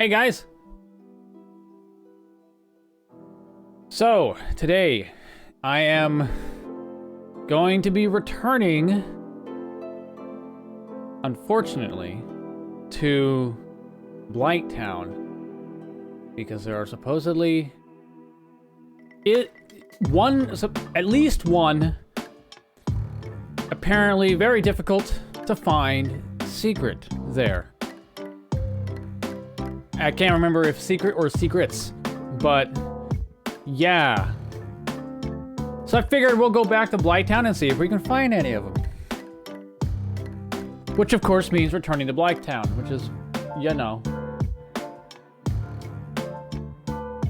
Hey guys! So, today I am going to be returning, unfortunately, to Blighttown. Because there are supposedly at least one apparently very difficult to find secret there. I can't remember if secret or secrets, but yeah. So I figured we'll go back to Blighttown and see if we can find any of them. Which of course means returning to Blighttown, which is, you know,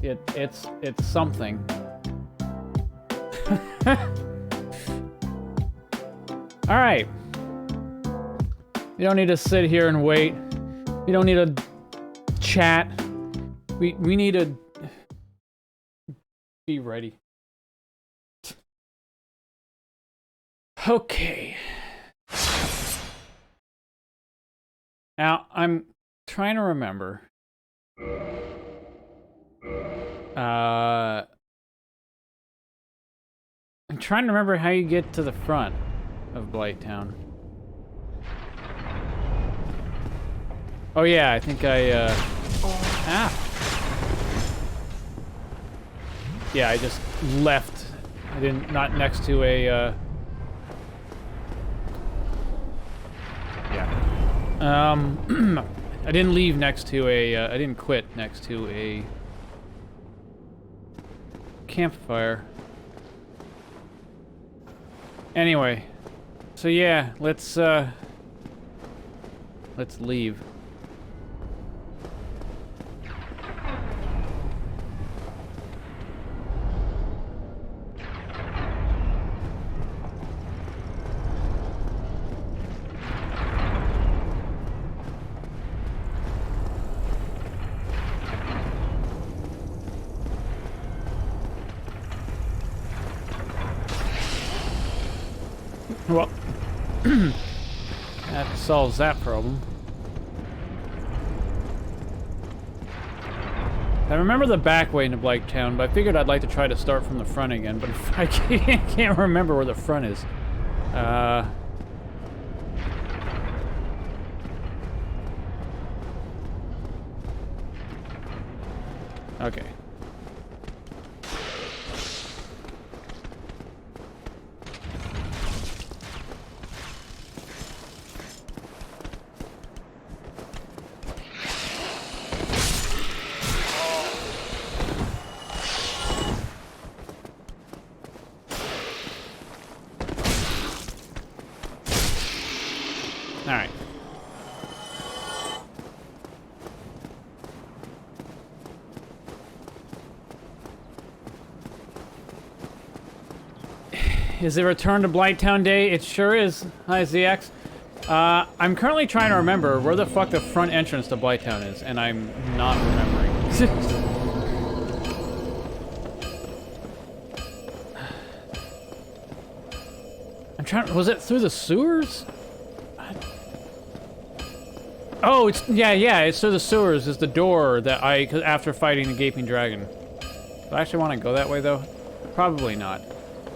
it's something. All right. You don't need to sit here and wait. You don't need to chat. We need to be ready. Okay. Now, I'm trying to remember. I'm trying to remember how you get to the front of Blighttown. Oh yeah, I think yeah, I just left. I didn't, not next to a, yeah. I didn't leave next to a, I didn't quit next to a campfire. Anyway, so yeah, let's leave. Well, that solves that problem. I remember the back way into Blighttown, but I figured I'd like to try to start from the front again, but I can't remember where the front is. Okay. Alright. Is it return to Blighttown Day? It sure is. Hi, ZX. I'm currently trying to remember where the fuck the front entrance to Blighttown is, and I'm not remembering. I'm trying. Was it through the sewers? Oh, it's yeah. It's through the sewers. Is the door that after fighting the gaping dragon. Do I actually want to go that way though? Probably not.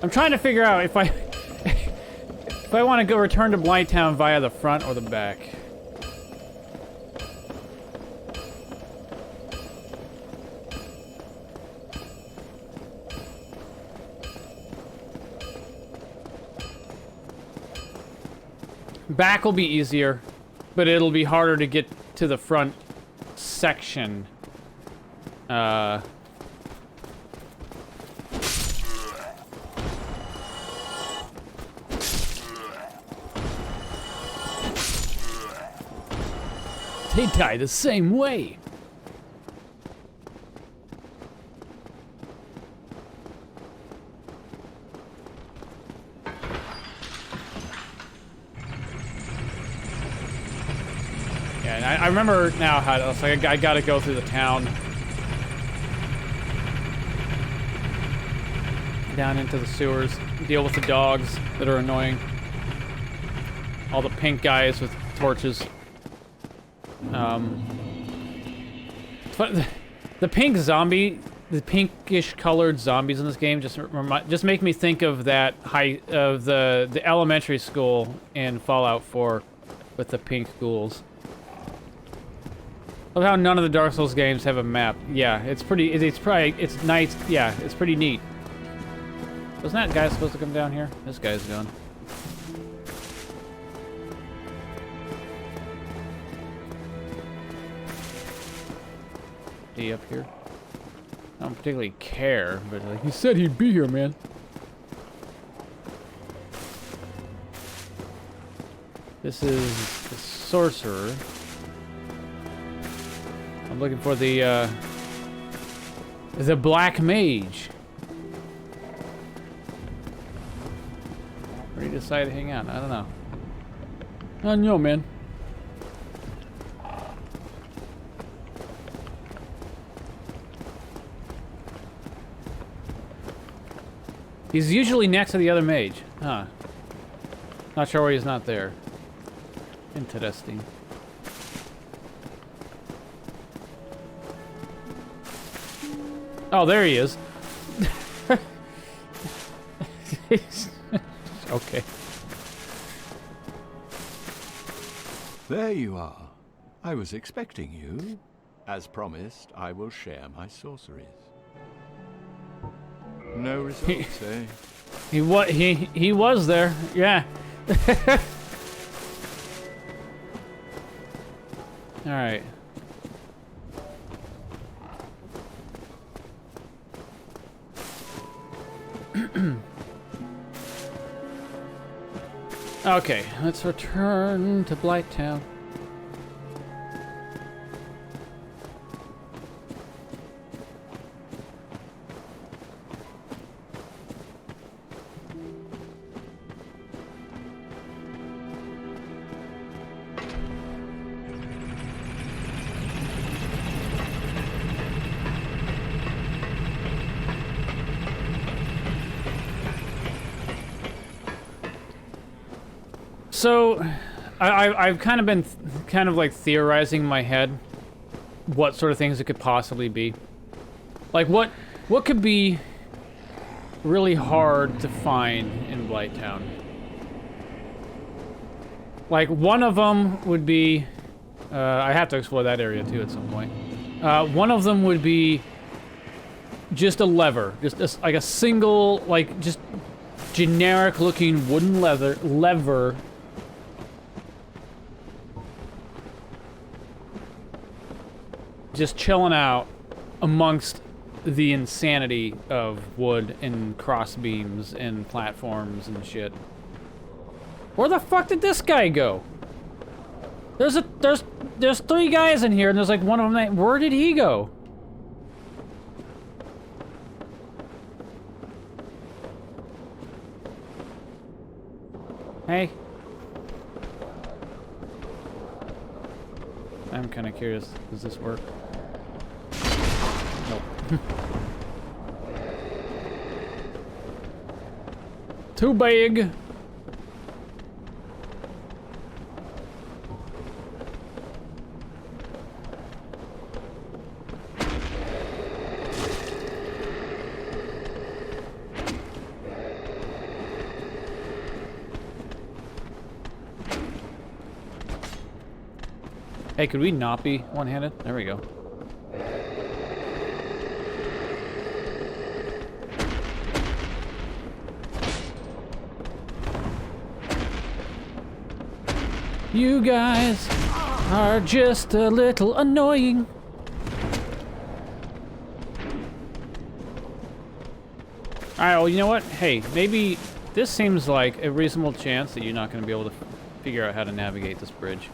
I'm trying to figure out if I want to go return to Blighttown via the front or the back. Back will be easier, but it'll be harder to get to the front section. They die the same way. Yeah, and I remember now how it's like I gotta go through the town. Down into the sewers, deal with the dogs that are annoying. All the pink guys with torches. The pink zombie, the pinkish colored zombies in this game just make me think of that the elementary school in Fallout 4 with the pink ghouls. Love how none of the Dark Souls games have a map. Yeah, it's nice. Yeah, it's pretty neat. Wasn't that guy supposed to come down here? This guy's gone. Is he up here? I don't particularly care, but like, he said he'd be here, man. This is the sorcerer. I'm looking for the black mage. Where do you decide to hang out? I don't know. I don't know, man. He's usually next to the other mage. Huh. Not sure why he's not there. Interesting. Oh, there he is. Okay. There you are. I was expecting you. As promised, I will share my sorceries. No results, eh? He was there. Yeah. All right. Okay, let's return to Blighttown. So, I've kind of been like theorizing in my head what sort of things it could possibly be. Like what could be really hard to find in Blighttown? Like one of them would be, I have to explore that area too at some point. One of them would be just a lever, just like a single, like just generic looking wooden lever. Just chilling out amongst the insanity of wood and cross beams and platforms and shit. Where the fuck did this guy go? There's 3 guys in here and there's like one of them. Where did he go? Hey. I'm kind of curious. Does this work? Nope. Too big. Hey, could we not be one-handed? There we go. You guys are just a little annoying. Alright, well, you know what? Hey, maybe this seems like a reasonable chance that you're not going to be able to figure out how to navigate this bridge.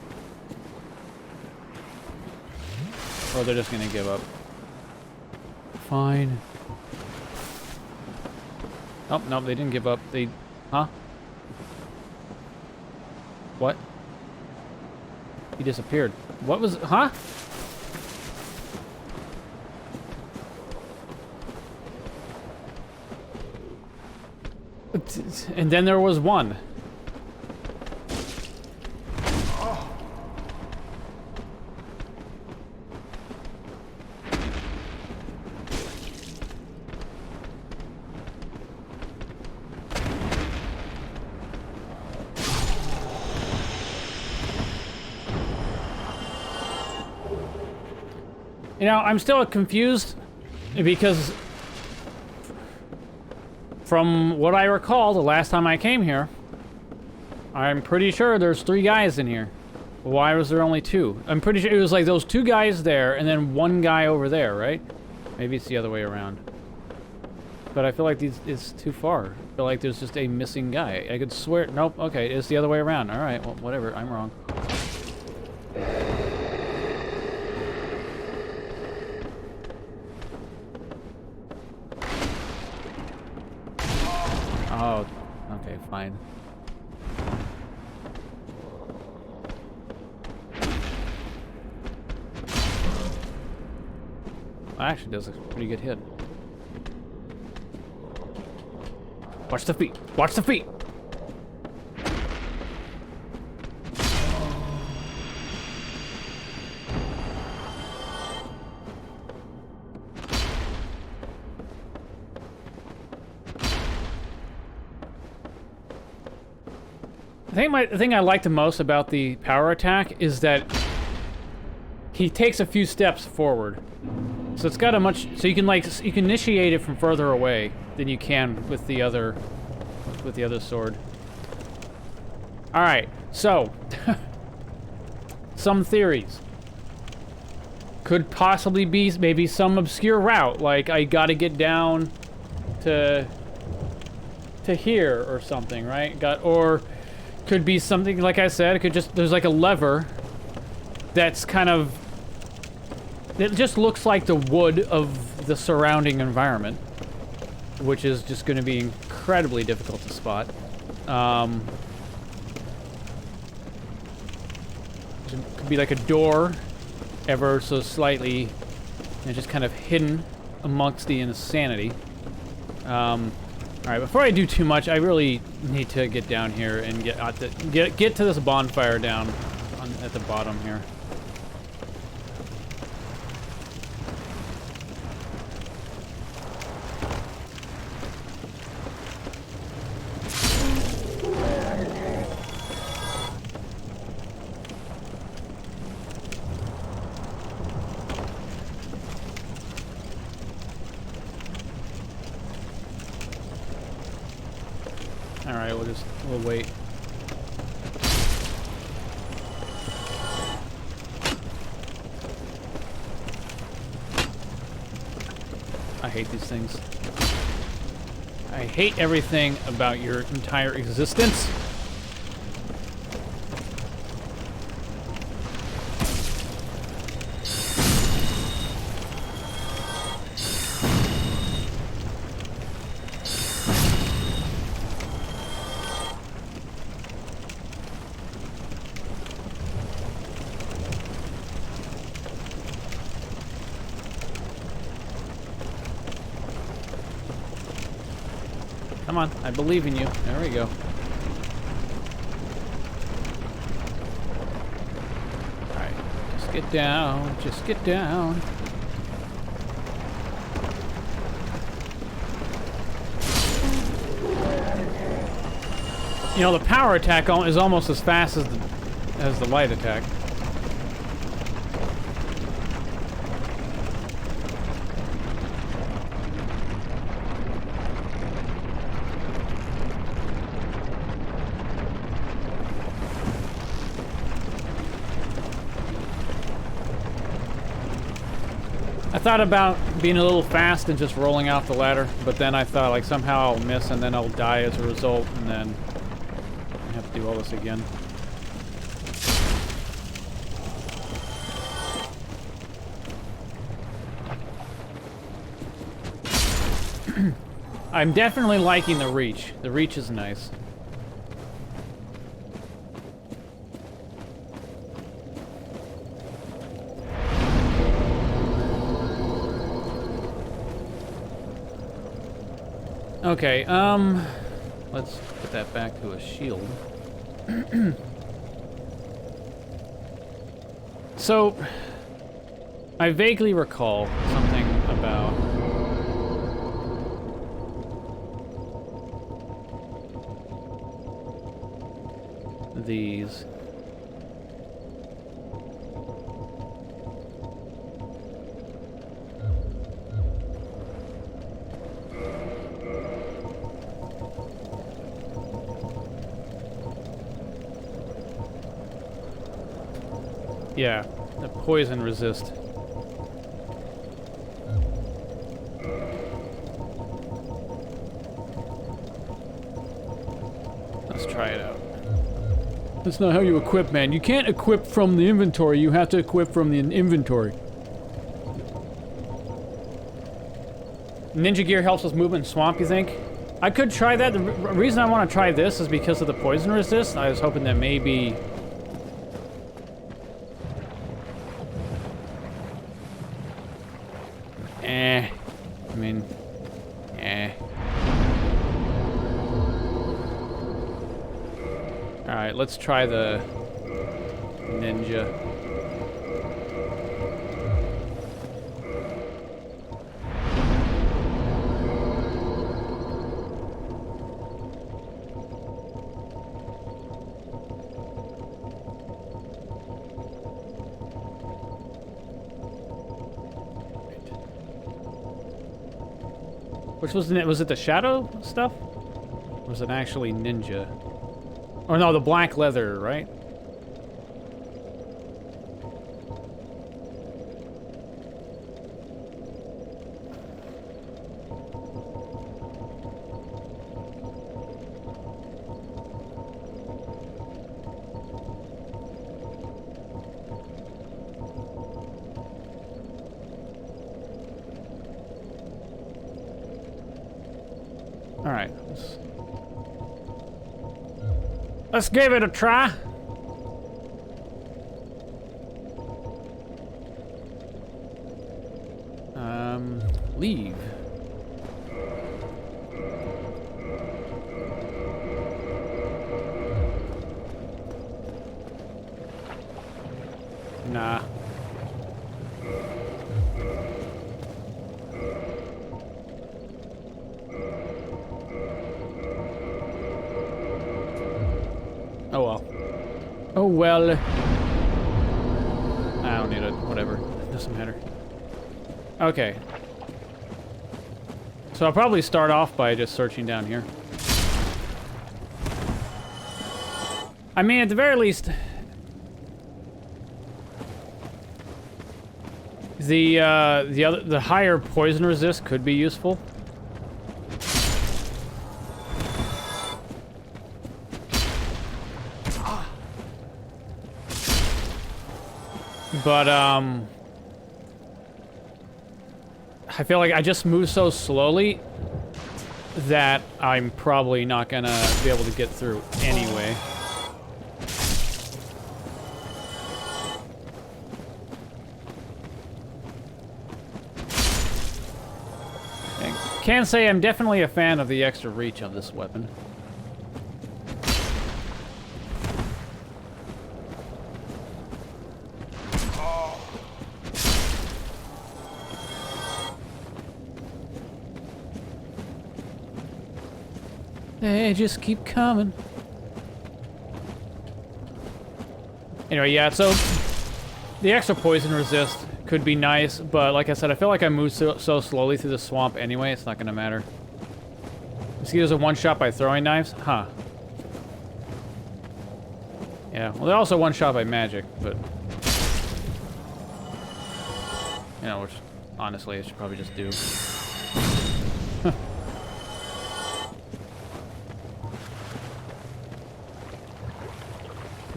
Or they're just gonna give up. Fine. Oh, no, they didn't give up. They... Huh? What? He disappeared. What was... Huh? And then there was one. You know, I'm still confused because from what I recall the last time I came here, I'm pretty sure there's 3 guys in here. Why was there only 2? I'm pretty sure it was like those 2 guys there and then 1 guy over there, right? Maybe it's the other way around. But I feel like it's too far. I feel like there's just a missing guy. I could swear... Nope, okay, it's the other way around. Alright, well, whatever, I'm wrong. Oh, okay, fine. Actually, does a pretty good hit. Watch the feet! Watch the feet! I think the thing I like the most about the power attack is that he takes a few steps forward. So it's got a much, so you can initiate it from further away than you can with the other sword. All right, so some theories could possibly be maybe some obscure route, like I got to get down to here or something, right? Or could be something like I said. It could just there's like a lever that's kind of. It just looks like the wood of the surrounding environment, which is just going to be incredibly difficult to spot. It could be like a door, ever so slightly, and just kind of hidden amongst the insanity. All right, before I do too much, I really need to get down here and get to this bonfire down at the bottom here. Alright, we'll wait. I hate these things. I hate everything about your entire existence. Come on, I believe in you. There we go. Alright, just get down, just get down. You know, the power attack is almost as fast as the light attack. I thought about being a little fast and just rolling off the ladder, but then I thought like somehow I'll miss and then I'll die as a result, and then I have to do all this again. I'm definitely liking the reach. The reach is nice. Okay, let's put that back to a shield. So, I vaguely recall something about these. Yeah, the poison resist. Let's try it out. That's not how you equip, man. You can't equip from the inventory. You have to equip from the inventory. Ninja gear helps with movement in swamp, you think? I could try that. The reason I want to try this is because of the poison resist. I was hoping that maybe... I mean... Alright, let's try the... ninja. Which was it the shadow stuff? Or was it actually ninja? Or no, the black leather, right? Alright. Let's give it a try. Leave. Nah. Oh well. Oh well. I don't need it. Whatever. Doesn't matter. Okay. So I'll probably start off by just searching down here. I mean, at the very least, the higher poison resist could be useful. But I feel like I just move so slowly that I'm probably not gonna be able to get through anyway. I can say I'm definitely a fan of the extra reach of this weapon. They just keep coming. Anyway, yeah, so the extra poison resist could be nice, but like I said, I feel like I move so slowly through the swamp anyway, it's not gonna matter. Mosquitoes are one-shot by throwing knives? Huh. Yeah, well, they're also one-shot by magic, but... you know, which, honestly, I should probably just do.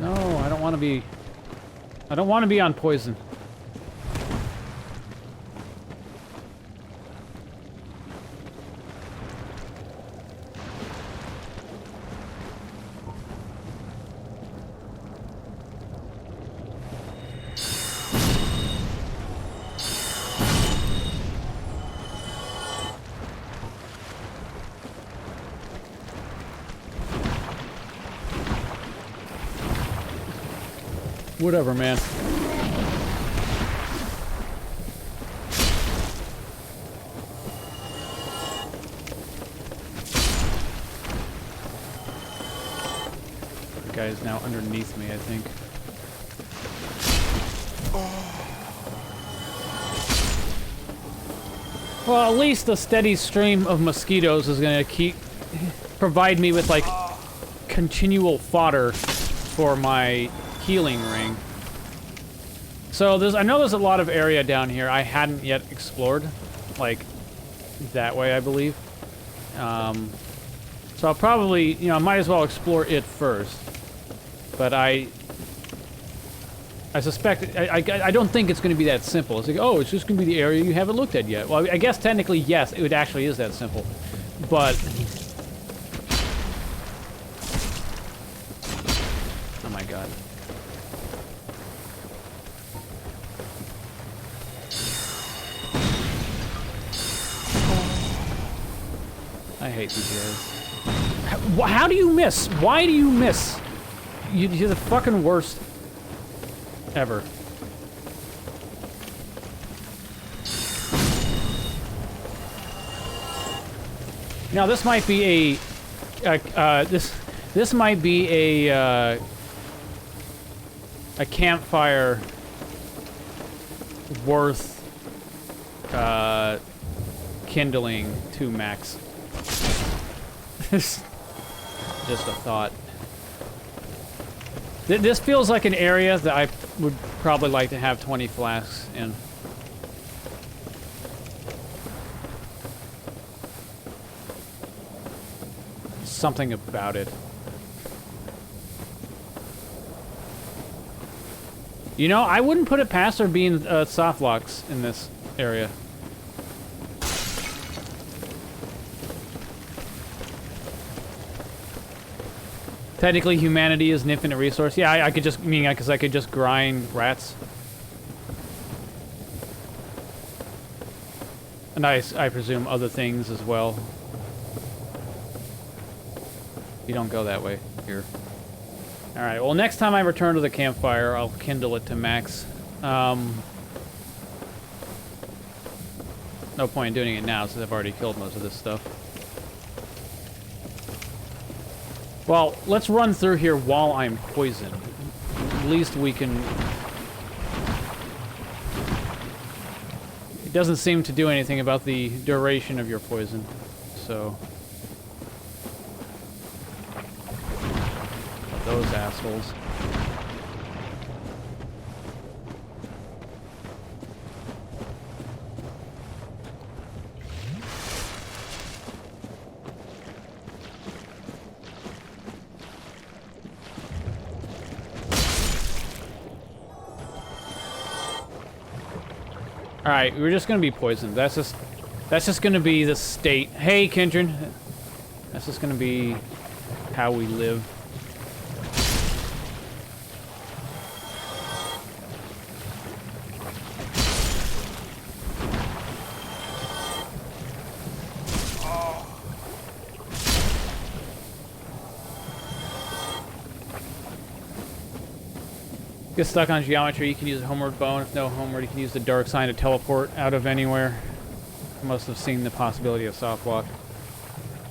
No, I don't want to be... I don't want to be on poison. Whatever, man. The guy is now underneath me, I think. Well, at least a steady stream of mosquitoes is gonna provide me with, like, continual fodder for my healing ring. So I know there's a lot of area down here I hadn't yet explored, like that way, I believe. So I'll probably, you know, I might as well explore it first. But I suspect, I don't think it's going to be that simple. It's like, oh, it's just going to be the area you haven't looked at yet. Well, I guess technically, yes, it actually is that simple. But... oh my god. I hate these guys. How do you miss? Why do you miss? You're the fucking worst ever. Now this might be this might be a campfire worth kindling to max. Just a thought. This feels like an area that I would probably like to have 20 flasks in. Something about it. You know, I wouldn't put it past there being soft locks in this area. Technically, humanity is an infinite resource. Yeah, I could just, because I could just grind rats. And I presume other things as well. You don't go that way here. Alright, well, next time I return to the campfire, I'll kindle it to max. No point in doing it now, since I've already killed most of this stuff. Well, let's run through here while I'm poisoned. At least we can... It doesn't seem to do anything about the duration of your poison, so... Those assholes. Alright, we're just gonna be poisoned. That's just gonna be the state. Hey, Kindred. That's just gonna be how we live. Get stuck on geometry, you can use a homeward bone. If no homeward, you can use the dark sign to teleport out of anywhere. I must have seen the possibility of soft lock.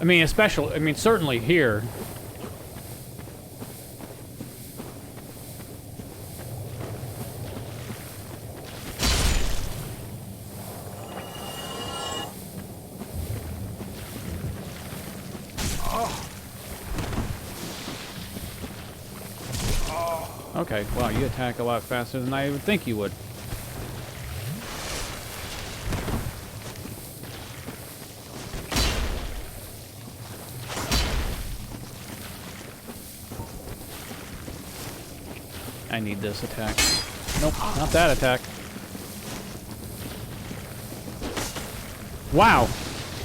I mean, certainly here. Okay, wow, you attack a lot faster than I would think you would. I need this attack. Nope, not that attack. Wow!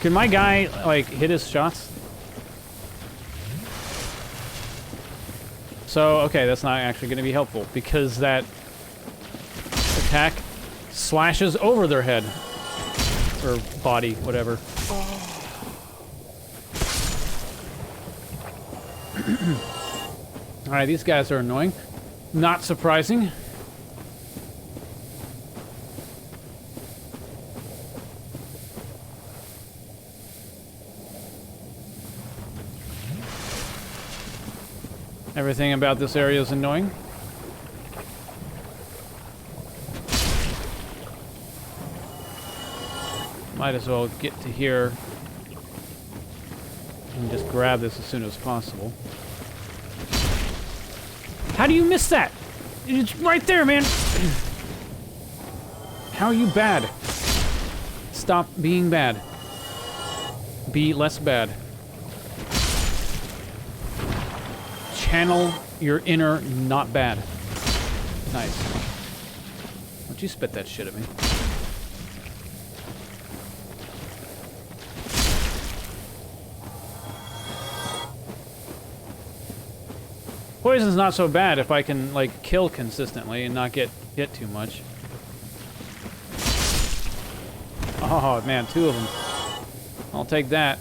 Can my guy, like, hit his shots? So, okay, that's not actually going to be helpful, because that attack slashes over their head. Or body, whatever. Alright, these guys are annoying. Not surprising. Everything about this area is annoying. Might as well get to here and just grab this as soon as possible. How do you miss that? It's right there, man. How are you bad? Stop being bad. Be less bad. Channel your inner not bad. Nice. Don't you spit that shit at me. Poison's not so bad if I can, like, kill consistently and not get hit too much. Oh, man, 2 of them. I'll take that.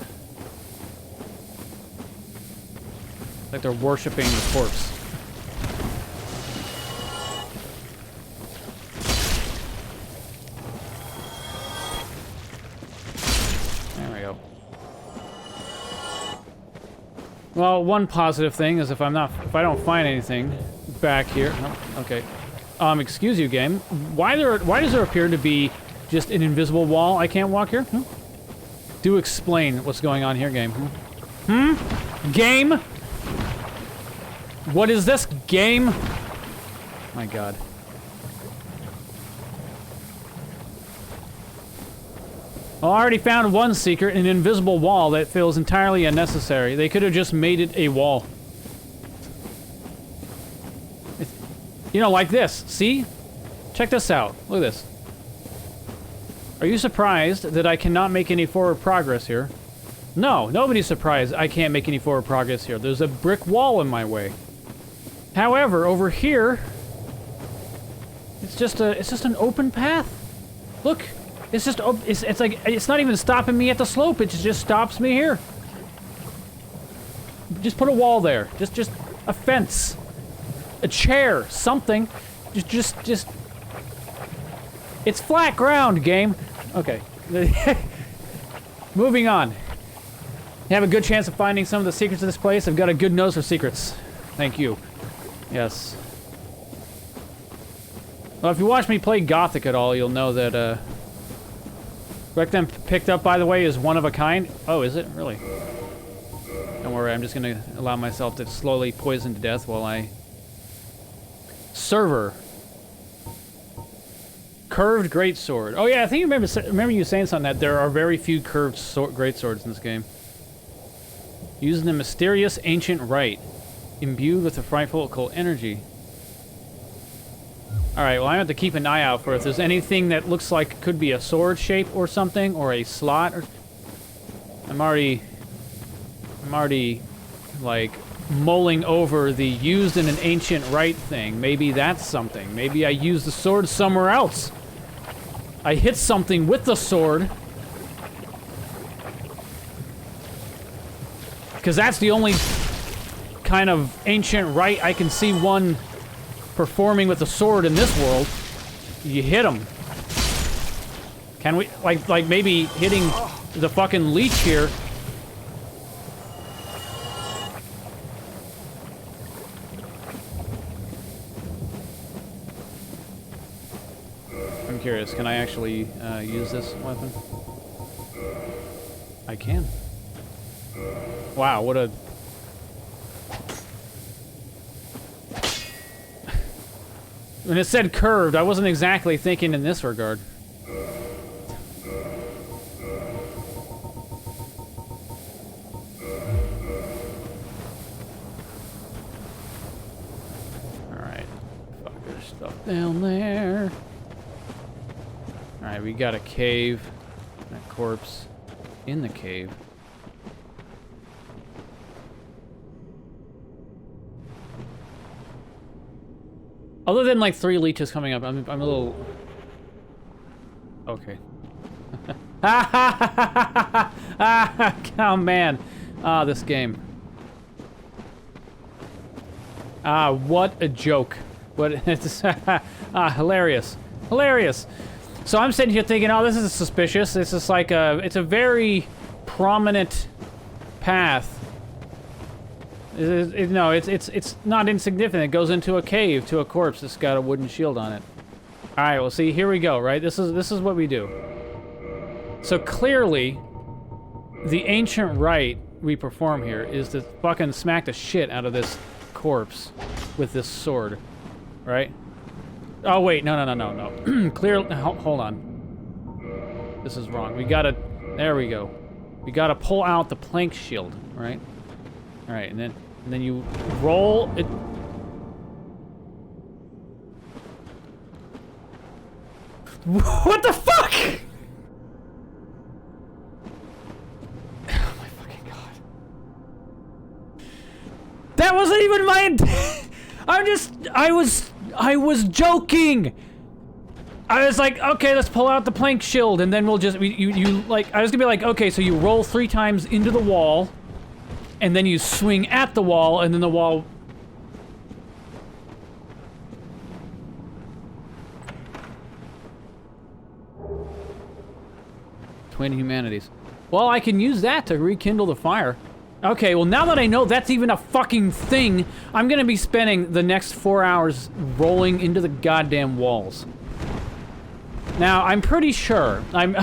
Like they're worshipping the corpse. There we go. Well, one positive thing is if I don't find anything back here. Oh, okay. Excuse you, game. Why does there appear to be just an invisible wall I can't walk here? Do explain what's going on here, game. Game? What is this, game? My god. Well, I already found one secret, an invisible wall that feels entirely unnecessary. They could have just made it a wall. You know, like this. See? Check this out. Look at this. Are you surprised that I cannot make any forward progress here? No, nobody's surprised I can't make any forward progress here. There's a brick wall in my way. However, over here, it's just an open path. Look, it's just it's like it's not even stopping me at the slope. It just stops me here. Just put a wall there. Just a fence, a chair, something. Just. It's flat ground, game. Okay. Moving on. You have a good chance of finding some of the secrets of this place. I've got a good nose for secrets. Thank you. Yes. Well, if you watch me play Gothic at all, you'll know that, Blighttown picked up, by the way, is one of a kind. Oh, is it? Really? Don't worry, I'm just gonna allow myself to slowly poison to death while I... Server. Curved greatsword. Oh yeah, I think you remember you saying something that there are very few curved greatswords in this game. Using the mysterious ancient rite. Imbued with a frightful occult energy. Alright, well I have to keep an eye out for if there's anything that looks like it could be a sword shape or something, or a slot or... I'm already, like, mulling over the used in an ancient rite thing. Maybe that's something. Maybe I use the sword somewhere else. I hit something with the sword. Because that's the only kind of ancient rite I can see one performing with a sword in this world. You hit him. Can we, like maybe hitting the fucking leech here? I'm curious, can I actually use this weapon? I can. Wow, what a... When it said curved, I wasn't exactly thinking in this regard. Alright. Fuck, there's stuff down there. Alright, we got a cave. That corpse in the cave. Other than like 3 leeches coming up, I'm a little... Okay. Oh man. Ah, this game. Ah, what a joke. What it's hilarious. Hilarious. So I'm sitting here thinking, oh, this is suspicious. This is like it's a very prominent path. No, it's not insignificant. It goes into a cave to a corpse that's got a wooden shield on it. All right, well, see, here we go. Right, this is what we do. So clearly, the ancient rite we perform here is to fucking smack the shit out of this corpse with this sword, right? Oh, wait, no. Clear, hold on. This is wrong. We gotta, there we go. We gotta pull out the plank shield, right? All right, and then you roll it. What the fuck? Oh my fucking god. That wasn't even my intent. I was joking. I was like, okay, let's pull out the plank shield, and then we'll just, like, I was gonna be like, okay, so you roll 3 times into the wall, and then you swing at the wall, and then the wall... Twin humanities. Well, I can use that to rekindle the fire. Okay, well, now that I know that's even a fucking thing, I'm gonna be spending the next 4 hours rolling into the goddamn walls. Now, I'm pretty sure, I'm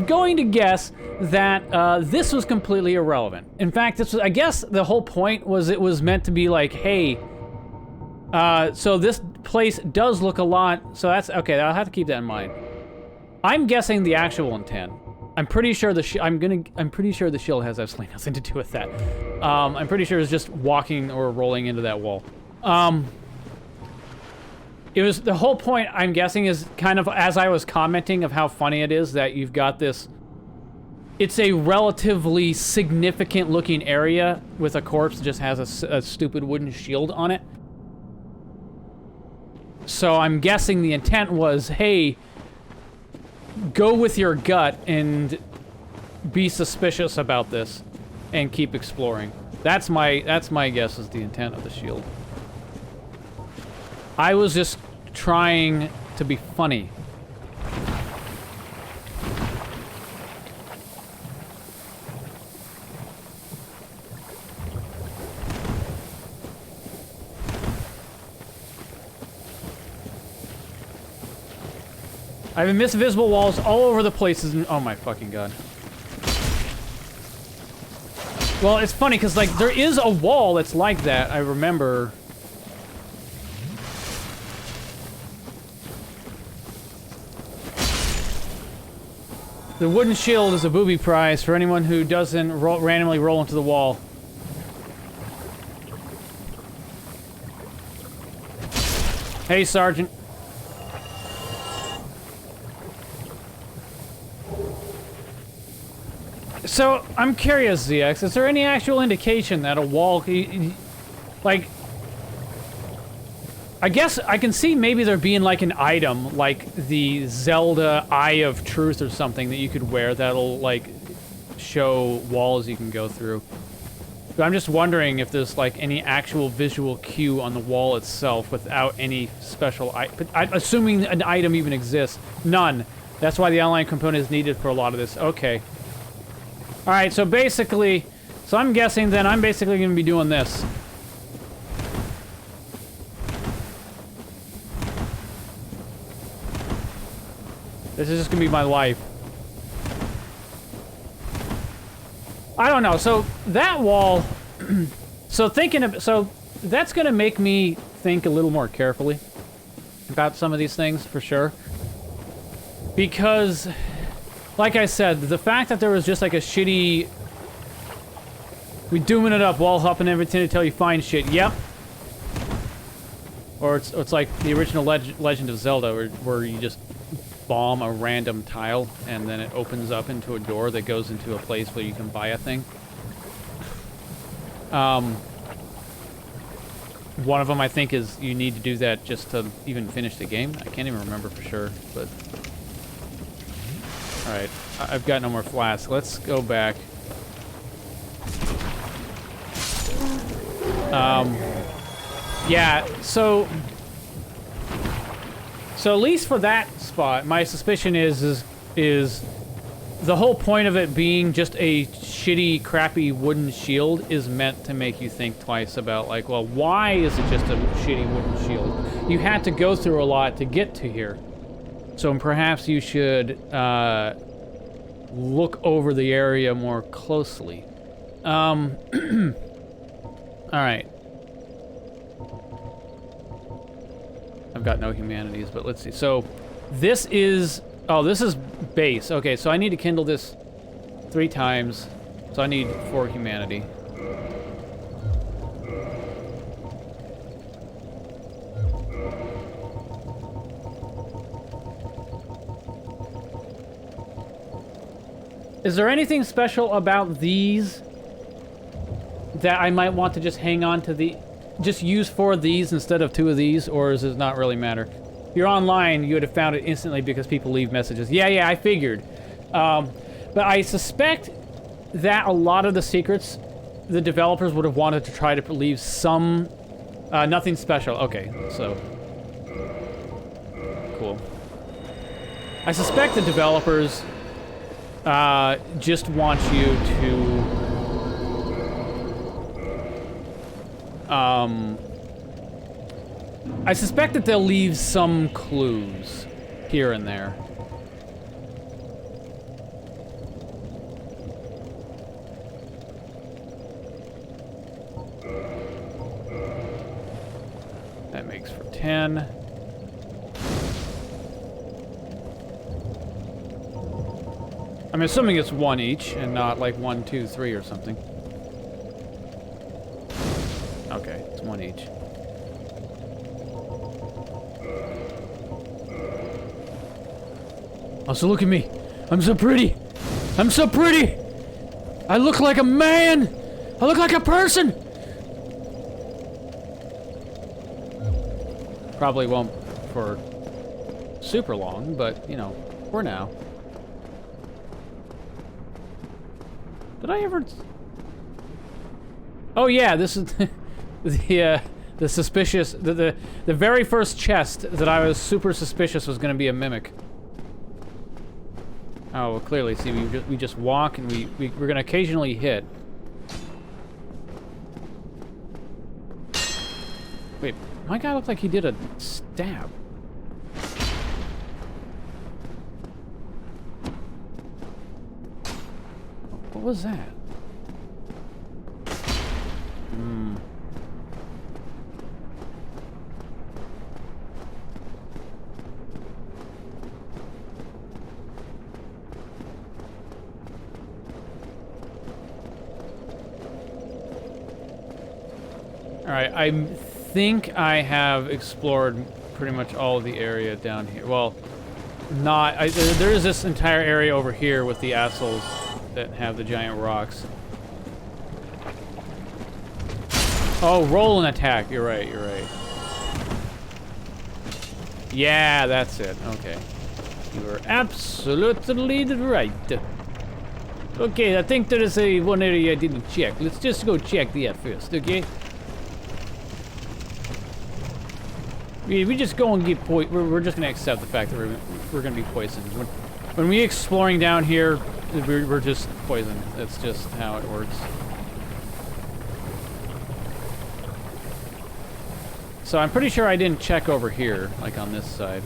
going to guess that this was completely irrelevant. In fact, this was, I guess the whole point was it was meant to be like, hey, so this place does look a lot, so that's, okay, I'll have to keep that in mind. I'm guessing the actual intent. I'm pretty sure I'm pretty sure the shield has absolutely nothing to do with that. I'm pretty sure it's just walking or rolling into that wall. It was, the whole point, I'm guessing, is kind of, as I was commenting, of how funny it is that you've got this... It's a relatively significant looking area with a corpse that just has a stupid wooden shield on it. So I'm guessing the intent was, hey, go with your gut and be suspicious about this and keep exploring. That's my guess is the intent of the shield. I was just trying to be funny. I have invisible walls all over the places, and oh my fucking god. Well, it's funny because like there is a wall that's like that. I remember. The wooden shield is a booby prize for anyone who doesn't randomly roll into the wall. Hey, Sergeant. So, I'm curious, ZX, is there any actual indication that a wall, like, I guess I can see maybe there being like an item, like the Zelda Eye of Truth or something that you could wear that'll like show walls you can go through. But I'm just wondering if there's like any actual visual cue on the wall itself without any special assuming an item even exists. None. That's why the online component is needed for a lot of this. Okay. Alright, so basically, so I'm guessing then I'm basically going to be doing this. This is just going to be my life. I don't know, so that wall, so that's going to make me think a little more carefully about some of these things, for sure. Because, like I said, the fact that there was just like a shitty... We dooming it up, wall hopping everything until you find shit, yep. Or it's like the original Legend of Zelda, where you just bomb a random tile, and then it opens up into a door that goes into a place where you can buy a thing. One of them, I think, is you need to do that just to even finish the game. I can't even remember for sure, but... Alright, I've got no more flasks. Let's go back. Yeah, so at least for that spot, my suspicion is the whole point of it being just a shitty, crappy wooden shield is meant to make you think twice about, like, well, why is it just a shitty wooden shield? You had to go through a lot to get to here. So perhaps you should look over the area more closely. Alright. I've got no humanities, but let's see. So, this is... Oh, this is base. Okay, so I need to kindle this 3 times. So I need 4 humanity. Is there anything special about these that I might want to just hang on to the... Just use 4 of these instead of 2 of these, or does it not really matter? If you're online, you would have found it instantly because people leave messages. Yeah, I figured. But I suspect that a lot of the secrets, the developers would have wanted to try to leave some... nothing special. Okay, so... Cool. I suspect the developers... just want you to, I suspect that they'll leave some clues here and there. That makes for 10. I'm assuming it's 1 each, and not like 1, 2, 3 or something. Okay, it's 1 each. Oh, so look at me. I'm so pretty. I'm so pretty. I look like a man. I look like a person. Probably won't for super long, but, you know, for now. Did I ever... Oh yeah, this is the suspicious... The very first chest that I was super suspicious was going to be a mimic. Oh, well, clearly, see, we just walk and we're going to occasionally hit. Wait, my guy looked like he did a stab. What was that? Alright, I think I have explored pretty much all of the area down here. Well, not... there is this entire area over here with the assholes that have the giant rocks. Oh, roll and attack. You're right, you're right. Yeah, that's it. Okay. You are absolutely right. Okay, I think there is one area I didn't check. Let's just go check that first, okay? We just go and get we're just gonna accept the fact that we're gonna be poisoned. When we exploring down here, we're just poisoned. That's just how it works. So I'm pretty sure I didn't check over here, like on this side.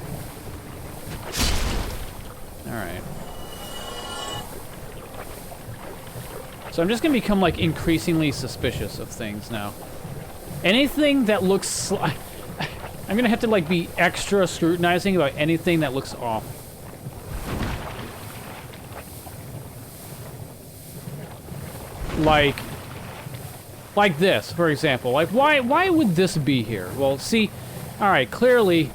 Alright. So I'm just gonna become like increasingly suspicious of things now. Anything that looks I'm gonna have to like be extra scrutinizing about anything that looks off. Like this, for example. Like, why would this be here? Well, see, all right, clearly,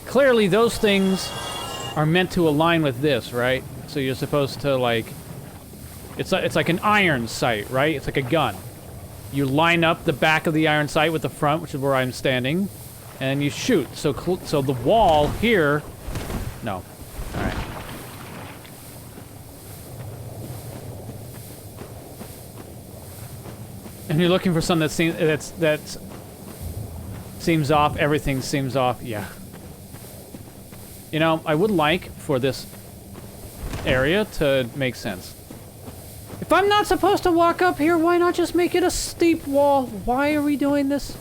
clearly those things are meant to align with this, right? So you're supposed to like, it's like an iron sight, right? It's like a gun. You line up the back of the iron sight with the front, which is where I'm standing, and you shoot. So the wall here, no. All right. And you're looking for something that seems off. Everything seems off. Yeah. You know, I would like for this area to make sense. If I'm not supposed to walk up here, why not just make it a steep wall? Why are we doing this?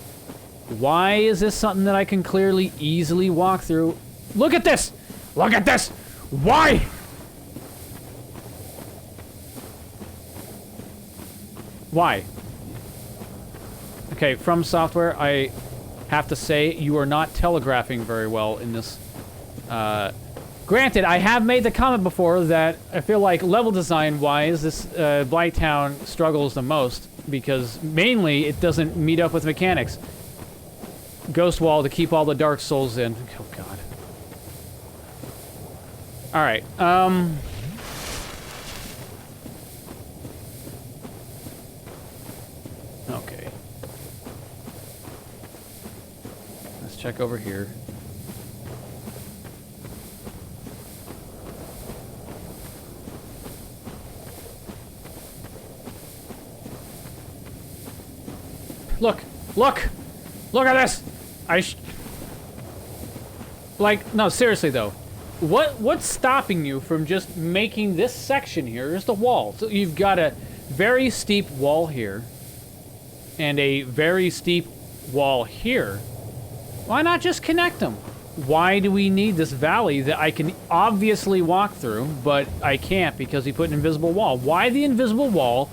Why is this something that I can clearly, easily walk through? Look at this! Look at this! Why? Why? Okay, From Software, I have to say, you are not telegraphing very well in this. Granted, I have made the comment before that I feel like level design-wise, this Blighttown struggles the most, because mainly it doesn't meet up with mechanics. Ghost wall to keep all the Dark Souls in. Oh, God. Alright, okay. Let's check over here. Look! Look! Look at this! Like, no, seriously though. What's stopping you from just making this section here just a wall? So you've got a very steep wall here. And a very steep wall here. Why not just connect them? Why do we need this valley that I can obviously walk through, but I can't because he put an invisible wall? Why the invisible wall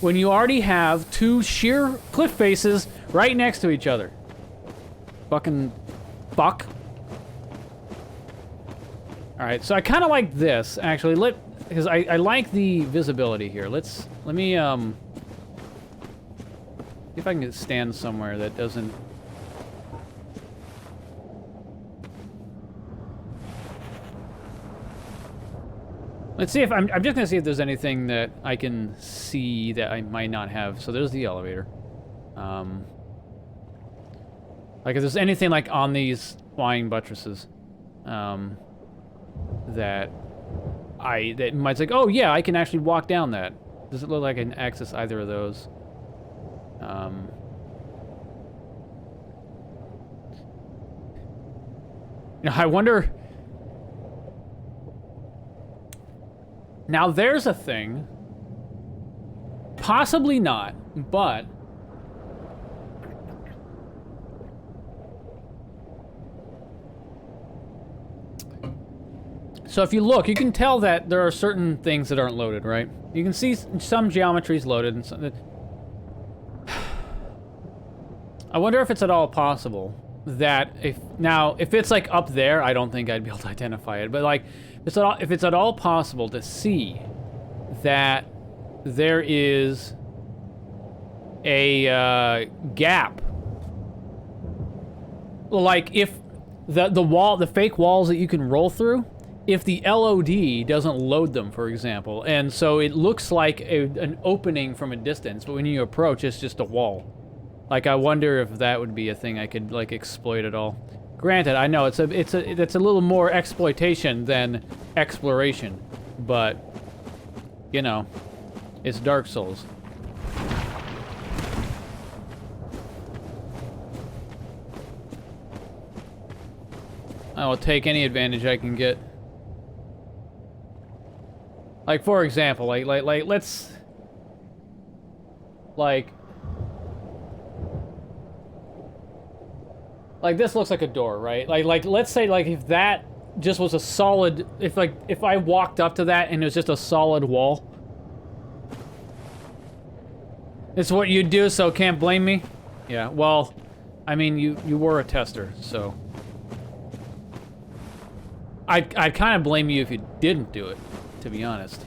when you already have two sheer cliff faces right next to each other? Fucking fuck. Alright, so I kind of like this, actually. Because I like the visibility here. Let me, see if I can stand somewhere that doesn't... Let's see if I'm just gonna see if there's anything that I can see that I might not have. So there's the elevator. Like if there's anything like on these flying buttresses, that might say, oh yeah, I can actually walk down that. Does it look like I can access either of those? You know, I wonder. Now there's a thing. Possibly not, but so if you look, you can tell that there are certain things that aren't loaded, right? You can see some geometry's loaded and some. I wonder if it's at all possible that if it's like up there, I don't think I'd be able to identify it, but like if it's at all possible to see that there is a gap, like if the fake walls that you can roll through, if the LOD doesn't load them, for example, and so it looks like an opening from a distance, but when you approach, it's just a wall. Like, I wonder if that would be a thing I could, like, exploit at all. Granted, I know it's a little more exploitation than exploration, but, you know, it's Dark Souls. I will take any advantage I can get. Like, for example, let's... Like, this looks like a door, right? Like, let's say, like, if that just was a solid... If I walked up to that and it was just a solid wall... It's what you do, so can't blame me? Yeah, well, I mean, you were a tester, so... I'd kind of blame you if you didn't do it, to be honest.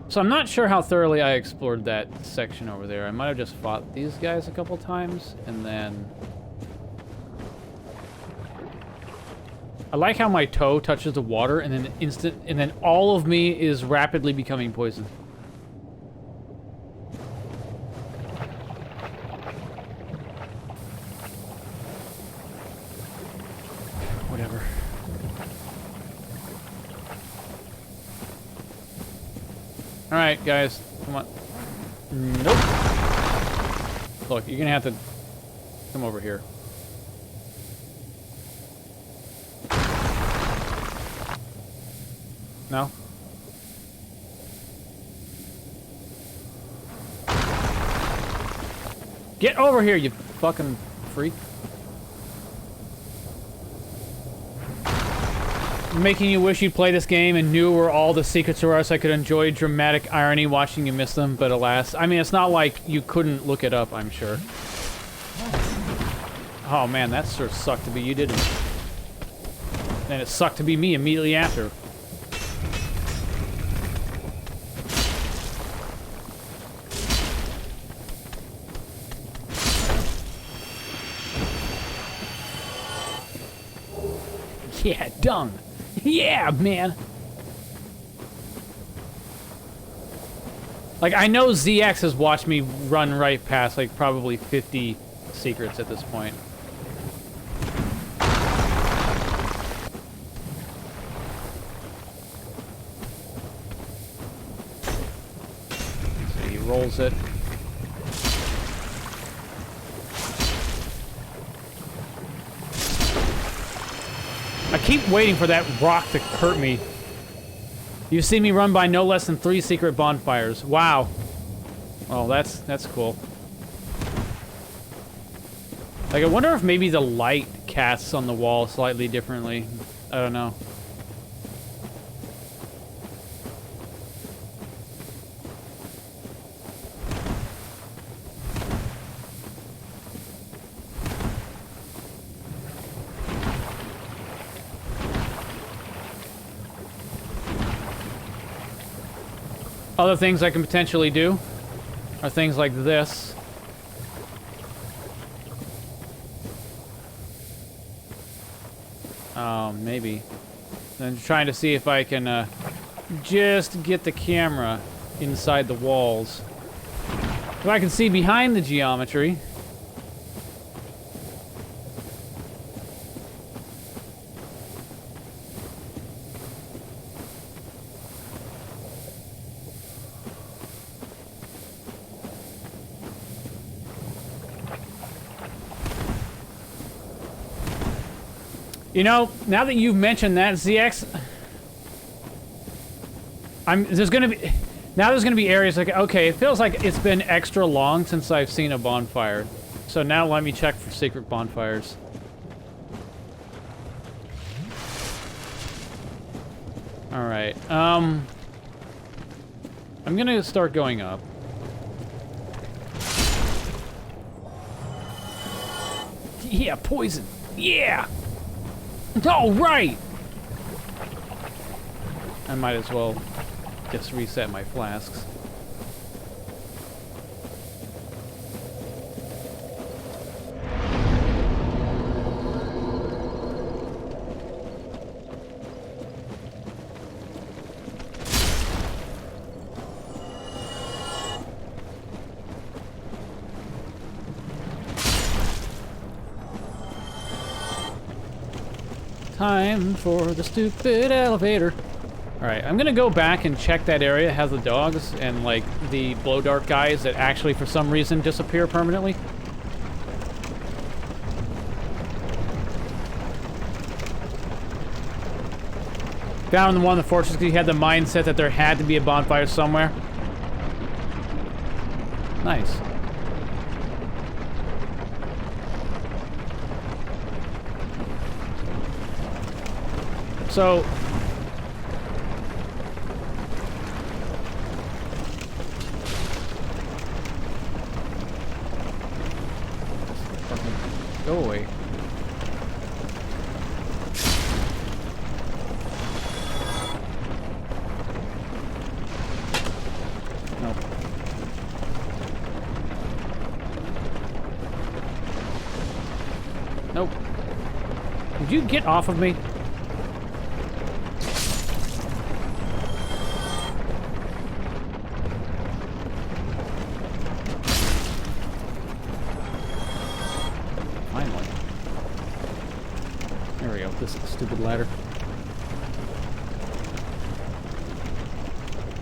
So I'm not sure how thoroughly I explored that section over there. I might have just fought these guys a couple times, and then... I like how my toe touches the water, and then all of me is rapidly becoming poisoned. Whatever. Alright, guys. Come on. Nope. Look, you're gonna have to come over here. No? Get over here, you fucking freak. making you wish you'd play this game and knew where all the secrets were so I could enjoy dramatic irony watching you miss them, but alas. I mean, it's not like you couldn't look it up, I'm sure. Oh man, that sure sucked to be you, didn't it? And it sucked to be me immediately after. Yeah, dung. Yeah, man. Like, I know ZX has watched me run right past, like, probably 50 secrets at this point. So he rolls it. I keep waiting for that rock to hurt me. You've seen me run by no less than 3 secret bonfires. Wow. Oh, that's cool. Like, I wonder if maybe the light casts on the wall slightly differently. I don't know. Other things I can potentially do are things like this. Maybe. Then trying to see if I can just get the camera inside the walls. So I can see behind the geometry. You know, now that you've mentioned that, ZX, there's gonna be areas like, okay, it feels like it's been extra long since I've seen a bonfire. So now let me check for secret bonfires. Alright, I'm gonna start going up. Yeah, poison. Yeah! Oh, right! I might as well just reset my flasks. Time for the stupid elevator. Alright, I'm gonna go back and check that area that has the dogs and, like, the blow dart guys that actually, for some reason, disappear permanently. Down in one of the fortresses, he had the mindset that there had to be a bonfire somewhere. Nice. So... go away. Nope. Nope. Would you get off of me? Stupid ladder.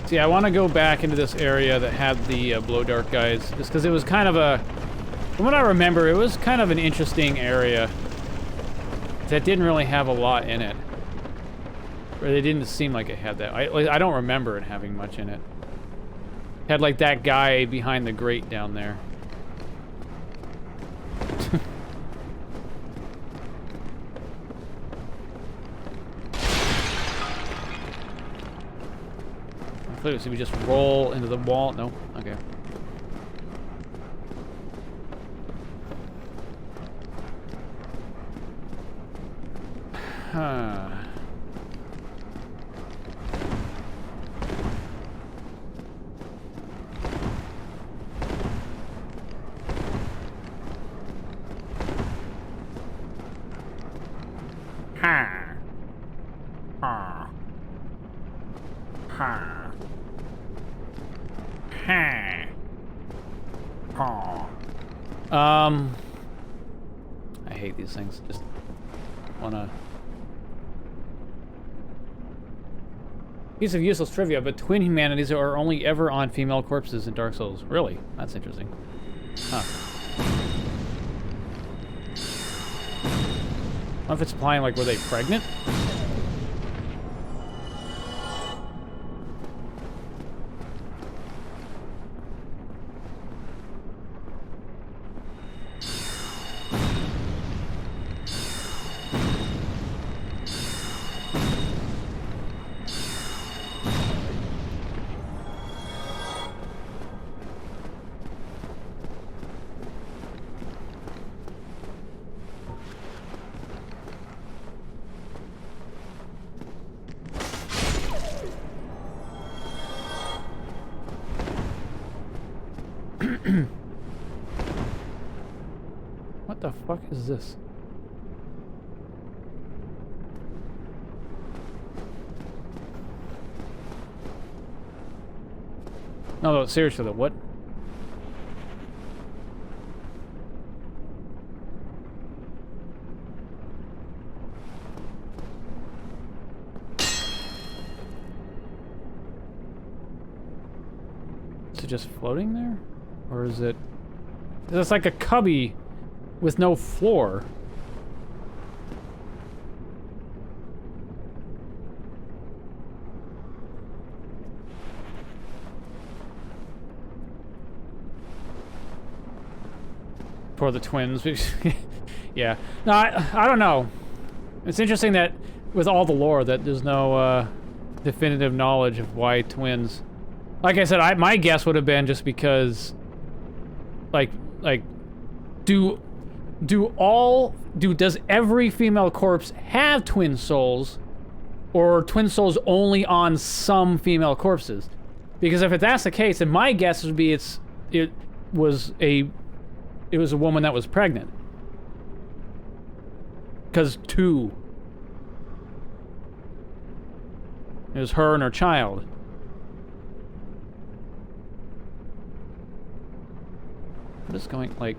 See, I want to go back into this area that had the blow dart guys, just because it was kind of a... From what I remember, it was kind of an interesting area that didn't really have a lot in it. Or it didn't seem like it had that. I don't remember it having much in it. It had, like, that guy behind the grate down there. clearly, so we just roll into the wall. No, okay. Huh. Ha. Ha. Ha. Ha. Ha. I hate these things. Just wanna. Piece of useless trivia, but twin humanities are only ever on female corpses in Dark Souls. Really? That's interesting. Huh. What if it's implying, like, were they pregnant? What the fuck is this? No, seriously though, what? Is it just floating there? Or is it... It's like a cubby with no floor. For the twins. Yeah. No, I don't know. It's interesting that with all the lore that there's no definitive knowledge of why twins. Like I said, my guess would have been just because does every female corpse have twin souls, or twin souls only on some female corpses? Because if that's the case, then my guess would be it was a woman that was pregnant. Because two. It was her and her child. What is going, like...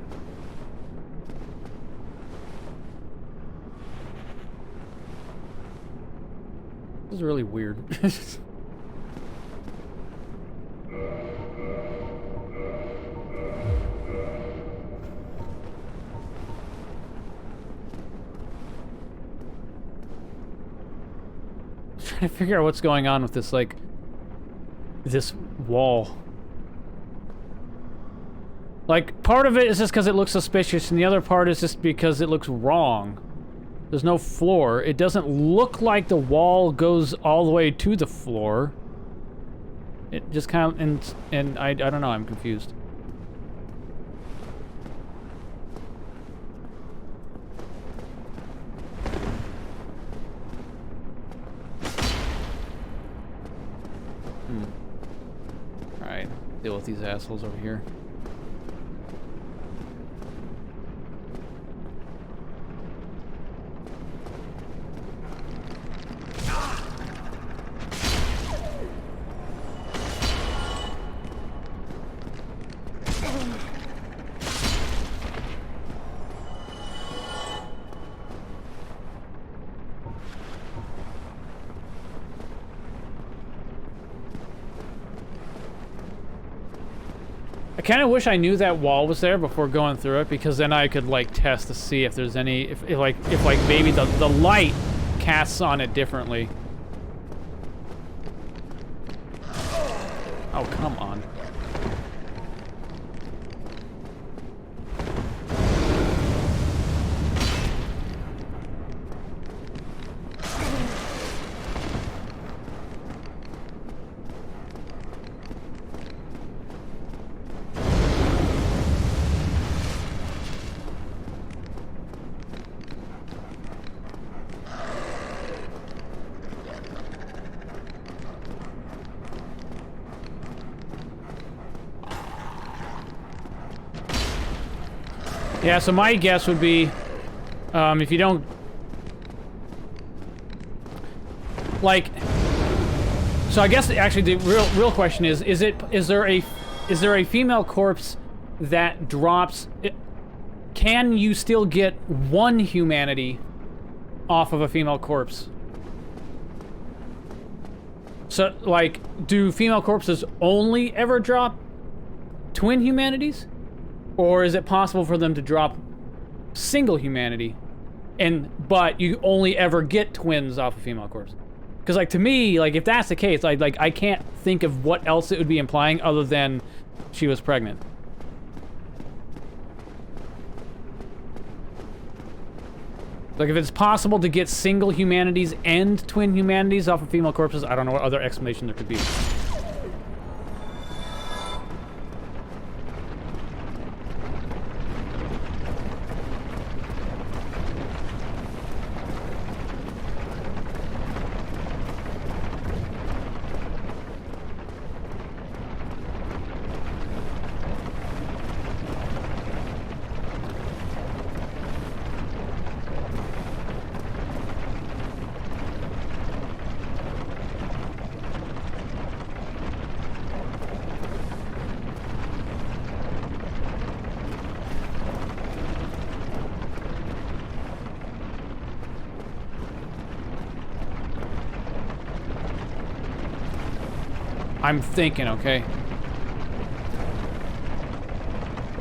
This is really weird. Trying to figure out what's going on with this, like, this wall. Like, part of it is just because it looks suspicious, and the other part is just because it looks wrong. There's no floor. It doesn't look like the wall goes all the way to the floor. It just kind of, and I don't know, I'm confused. Alright, deal with these assholes over here. I kind of wish I knew that wall was there before going through it, because then I could, like, test to see if there's any, if maybe the light casts on it differently. Oh, come on. Yeah, so my guess would be, if you don't... Like... So I guess actually the real question is there a female corpse that drops... Can you still get one humanity off of a female corpse? So, like, do female corpses only ever drop twin humanities? Or is it possible for them to drop single humanity, but you only ever get twins off a female corpse? Because, like, to me, like, if that's the case, like I can't think of what else it would be implying other than she was pregnant. Like, if it's possible to get single humanities and twin humanities off of female corpses, I don't know what other explanation there could be. I'm thinking, okay.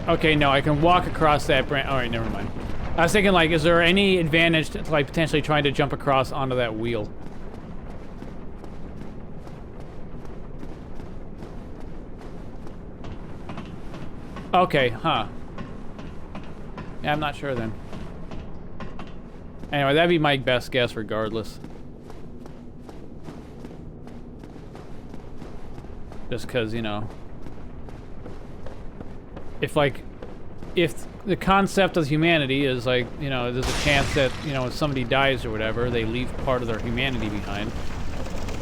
Okay, no, I can walk across that branch. Alright, never mind. I was thinking, like, is there any advantage to, like, potentially trying to jump across onto that wheel? Okay, huh. Yeah, I'm not sure then. Anyway, that'd be my best guess regardless. Just because, you know, if the concept of humanity is like, you know, there's a chance that, you know, if somebody dies or whatever, they leave part of their humanity behind.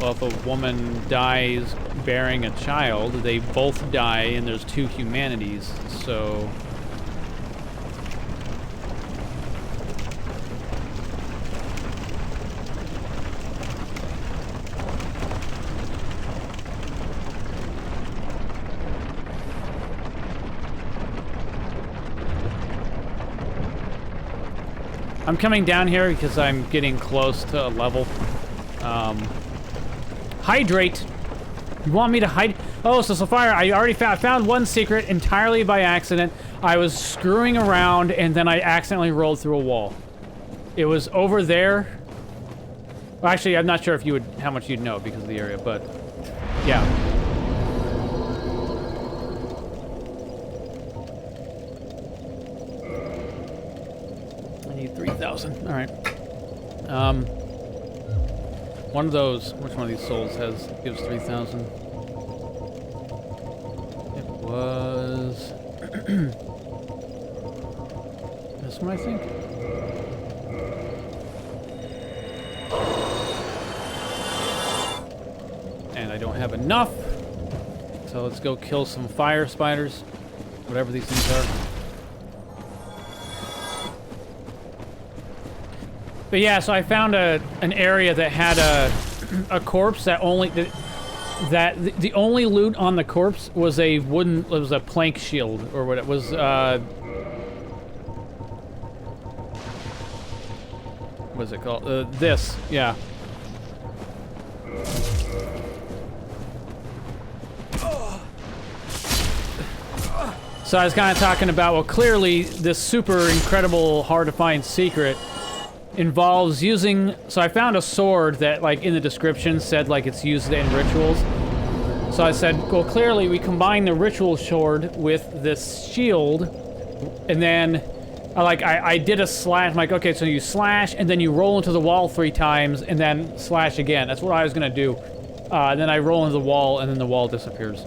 Well, if a woman dies bearing a child, they both die and there's two humanities, so... I'm coming down here because I'm getting close to a level. Hydrate. You want me to hide? Oh, so Sapphire, I already found one secret entirely by accident. I was screwing around and then I accidentally rolled through a wall. It was over there. Well, actually, I'm not sure if you would, how much you'd know because of the area, but yeah. I need 3,000. All right. One of those. Which one of these souls gives 3,000? It was this one, I think. And I don't have enough. So let's go kill some fire spiders. Whatever these things are. But yeah, so I found an area that had a corpse that the only loot on the corpse was a plank shield, or what it was, what's it called? This, yeah. So I was kind of talking about, well, clearly this super incredible, hard to find secret involves using, so I found a sword that, like, in the description said, like, it's used in rituals. So I said, well, clearly we combine the ritual sword with this shield, and then, I did a slash. I'm like, okay, so you slash, and then you roll into the wall 3 times, and then slash again. That's what I was gonna do. And then I roll into the wall, and then the wall disappears.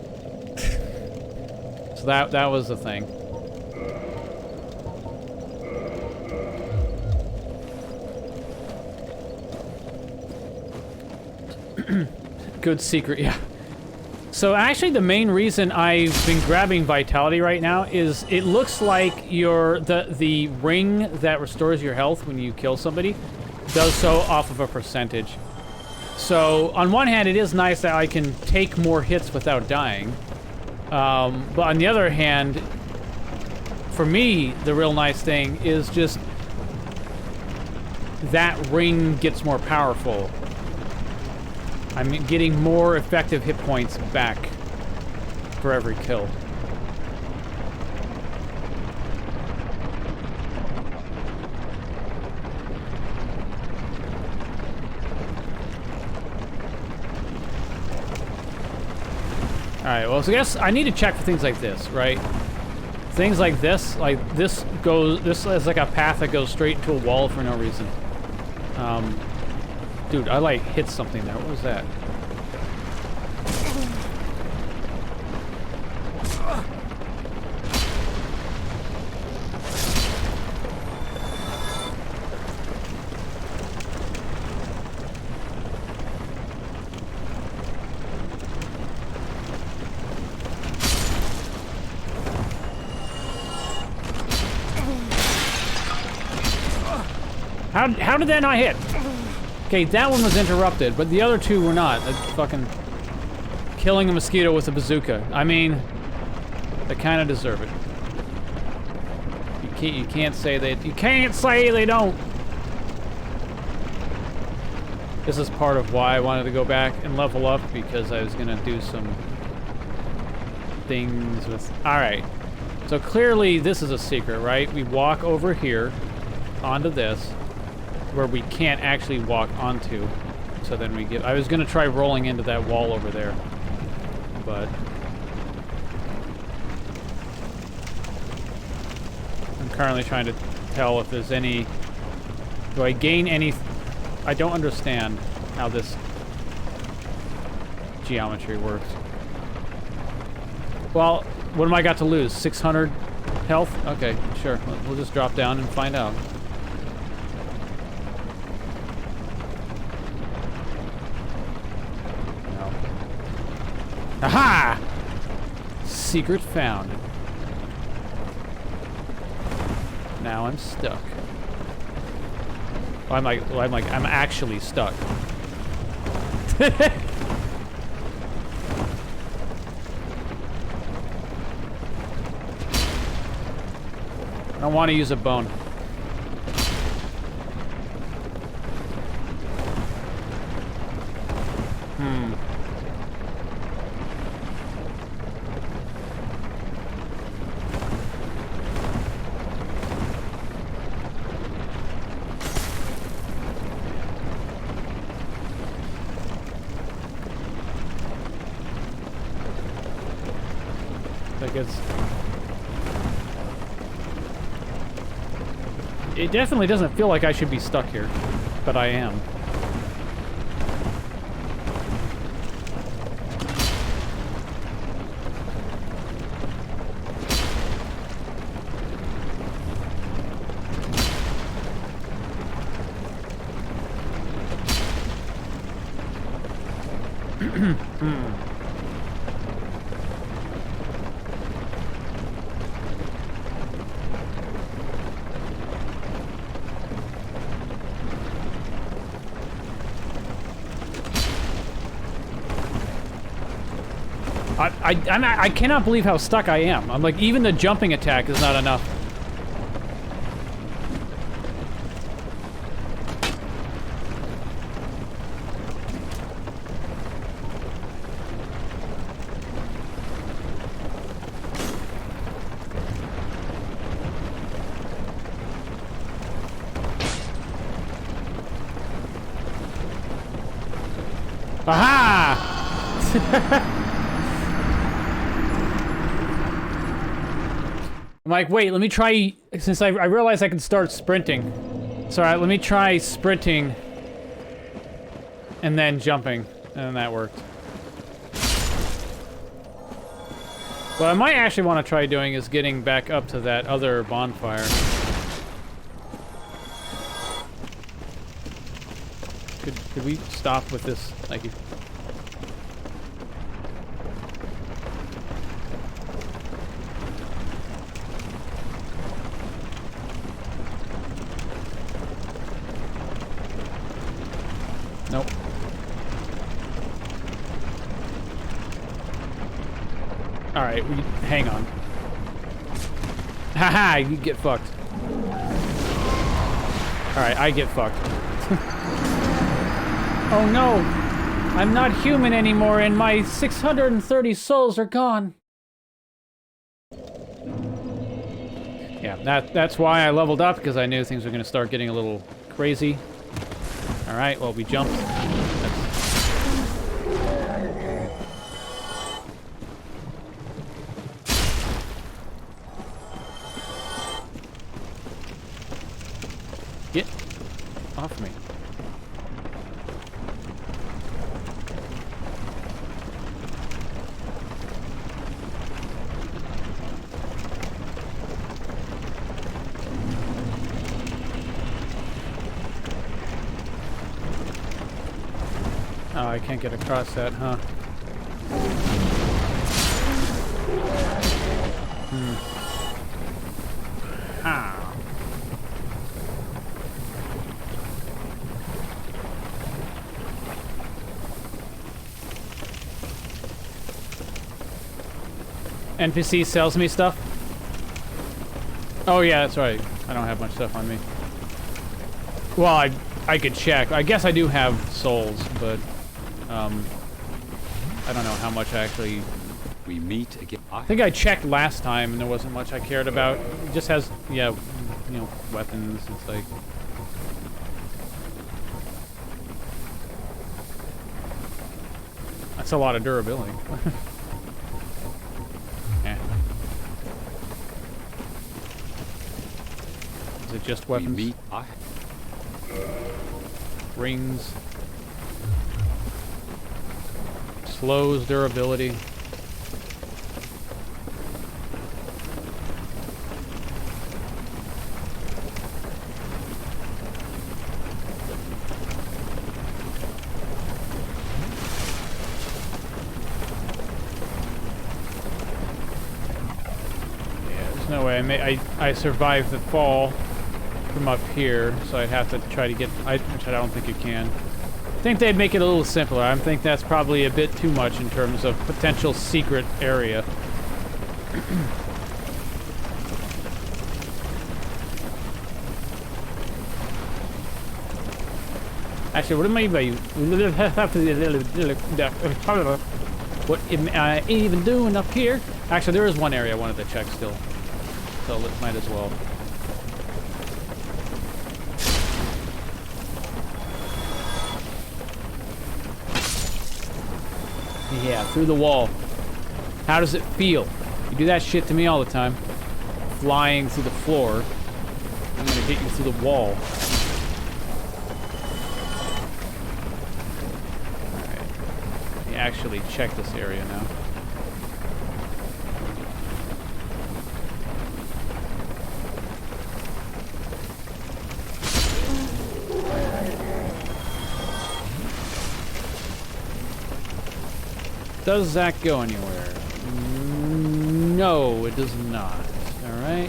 So that was the thing. Good secret, yeah. So actually the main reason I've been grabbing Vitality right now is it looks like the ring that restores your health when you kill somebody does so off of a percentage. So on one hand it is nice that I can take more hits without dying. But on the other hand, for me, the real nice thing is just that ring gets more powerful. I'm getting more effective hit points back for every kill. Alright, well, so I guess I need to check for things like this, right? Things like this is like a path that goes straight into a wall for no reason. Dude, I like hit something there. What was that? How did that not hit? Okay, that one was interrupted, but the other two were not. Fucking killing a mosquito with a bazooka. I mean, they kind of deserve it. You can't say they don't. This is part of why I wanted to go back and level up, because I was gonna do some things with. All right. So clearly this is a secret, right? We walk over here onto this, where we can't actually walk onto. So then we get... I was gonna try rolling into that wall over there, but... I'm currently trying to tell if there's any... Do I gain any... I don't understand how this geometry works. Well, what am I got to lose? 600 health? Okay, sure. We'll just drop down and find out. Aha! Secret found. Now I'm stuck. I'm actually stuck. I don't want to use a bone. It definitely doesn't feel like I should be stuck here, but I am. I cannot believe how stuck I am. I'm like, even the jumping attack is not enough. Aha! I'm like, wait, let me try, since I realized I can start sprinting. So, alright, let me try sprinting and then jumping, and that worked. What I might actually want to try doing is getting back up to that other bonfire. Could we stop with this? Thank you. Alright, hang on. Haha, you get fucked. Alright, I get fucked. Oh no! I'm not human anymore and my 630 souls are gone. Yeah, that's why I leveled up, because I knew things were going to start getting a little crazy. Alright, well, we jumped. Get off me. Oh, I can't get across that, huh? Ah. NPC sells me stuff? Oh yeah, that's right. I don't have much stuff on me. Well, I could check. I guess I do have souls, but I don't know how much actually. We meet again. I think I checked last time and there wasn't much I cared about. It just has, yeah, you know, weapons. It's like. That's a lot of durability. Yeah. Is it just weapons? We meet. Rings. Slows durability. No way. I survived the fall from up here, so I'd have to try to get. Which I don't think you can. I think they'd make it a little simpler. I think that's probably a bit too much in terms of potential secret area. Actually, what am I even? What am I even doing up here? Actually, there is one area I wanted to check still. So it might as well. Yeah, through the wall. How does it feel? You do that shit to me all the time. Flying through the floor. I'm gonna hit you through the wall. Alright. Let me actually check this area now. Does that go anywhere? No, it does not. Alright.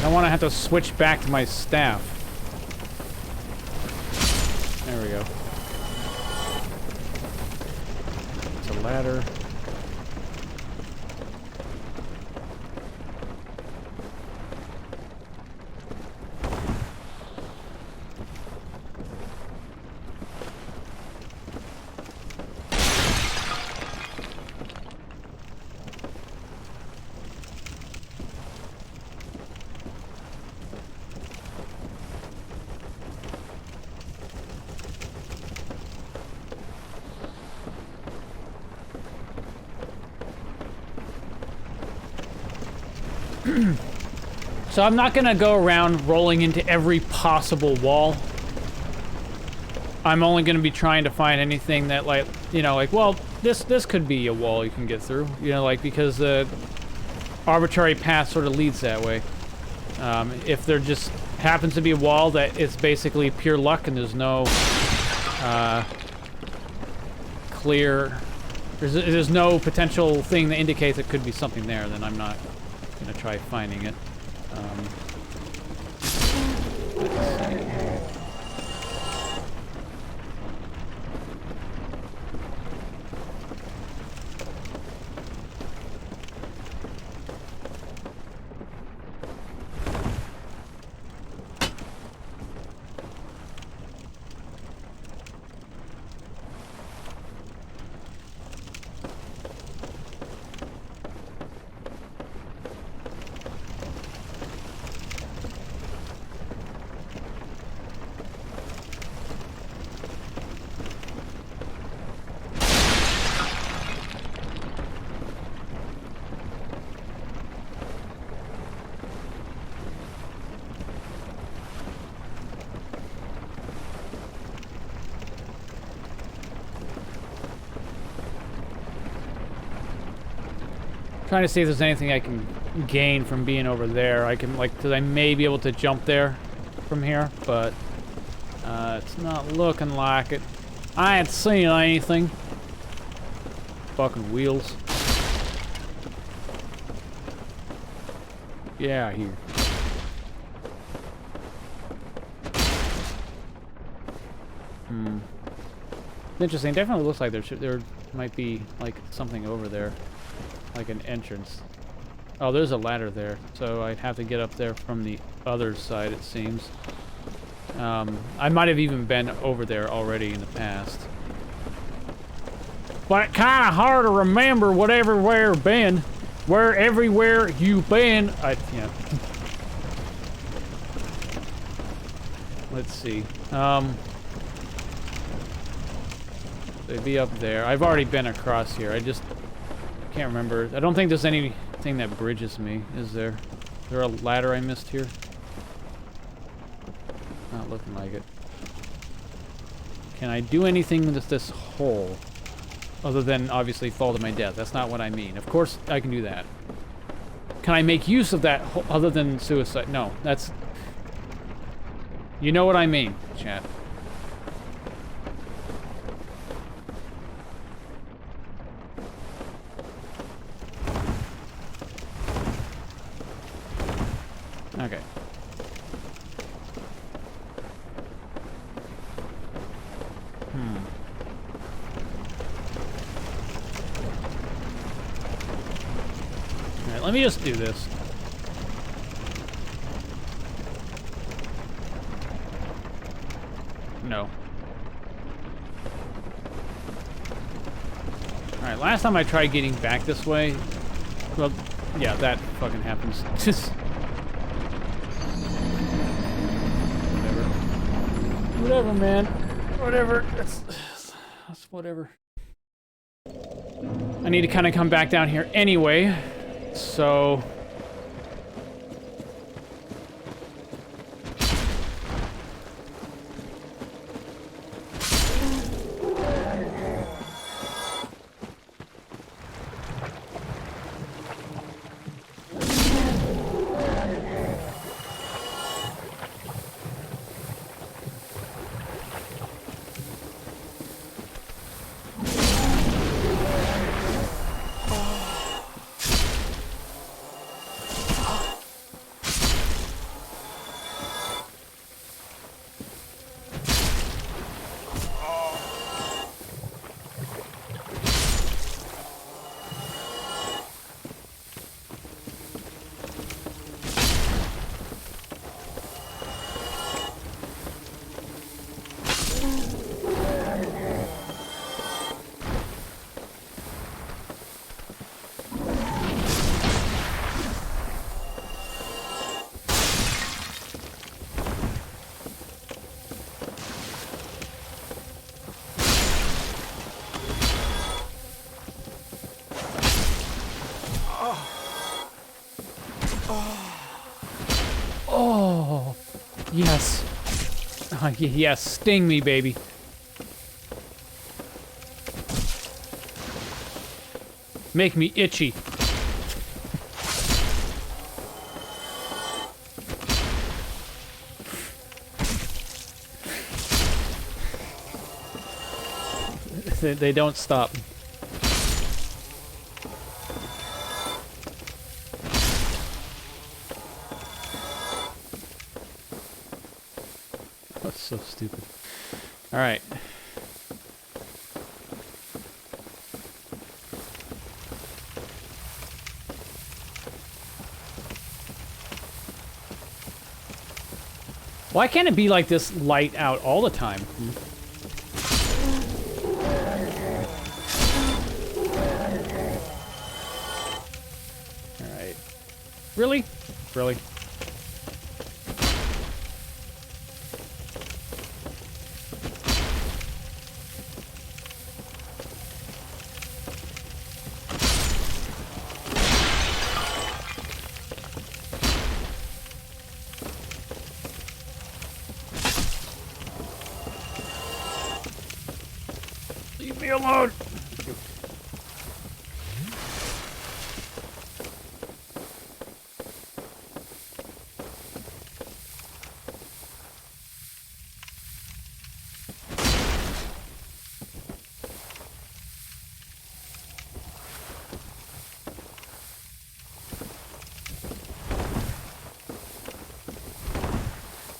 I want to have to switch back to my staff. There we go. It's a ladder. So I'm not gonna go around rolling into every possible wall. I'm only gonna be trying to find anything that, like, you know, like, well, this could be a wall you can get through, you know, like, because the arbitrary path sort of leads that way. If there just happens to be a wall that is basically pure luck and there's no clear, there's no potential thing that indicates it could be something there, then I'm not gonna try finding it. Let's see. Trying to see if there's anything I can gain from being over there. I can, like, because I may be able to jump there from here, but it's not looking like it. I ain't seen anything. Fucking wheels. Yeah, here. Interesting. Definitely looks like there might be like something over there. Like an entrance. Oh, there's a ladder there, so I'd have to get up there from the other side, it seems. I might have even been over there already in the past. But kind of hard to remember what everywhere been. Where everywhere you been. Yeah. Let's see. They'd be up there. I've already been across here. I just can't remember. I don't think there's anything that bridges me, is there? Is there a ladder I missed here? Not looking like it. Can I do anything with this hole? Other than, obviously, fall to my death. That's not what I mean. Of course, I can do that. Can I make use of that hole other than suicide? No, that's... You know what I mean, chat. Okay. Alright, let me just do this. No. Alright, last time I tried getting back this way... Well, yeah, that fucking happens. Just... Whatever, man. Whatever. That's whatever. I need to kind of come back down here anyway, so... Oh, yes. Yes, sting me, baby. Make me itchy. They don't stop. That's so stupid. All right. Why can't it be like this light out all the time? All right. Really? Really? Leave me alone!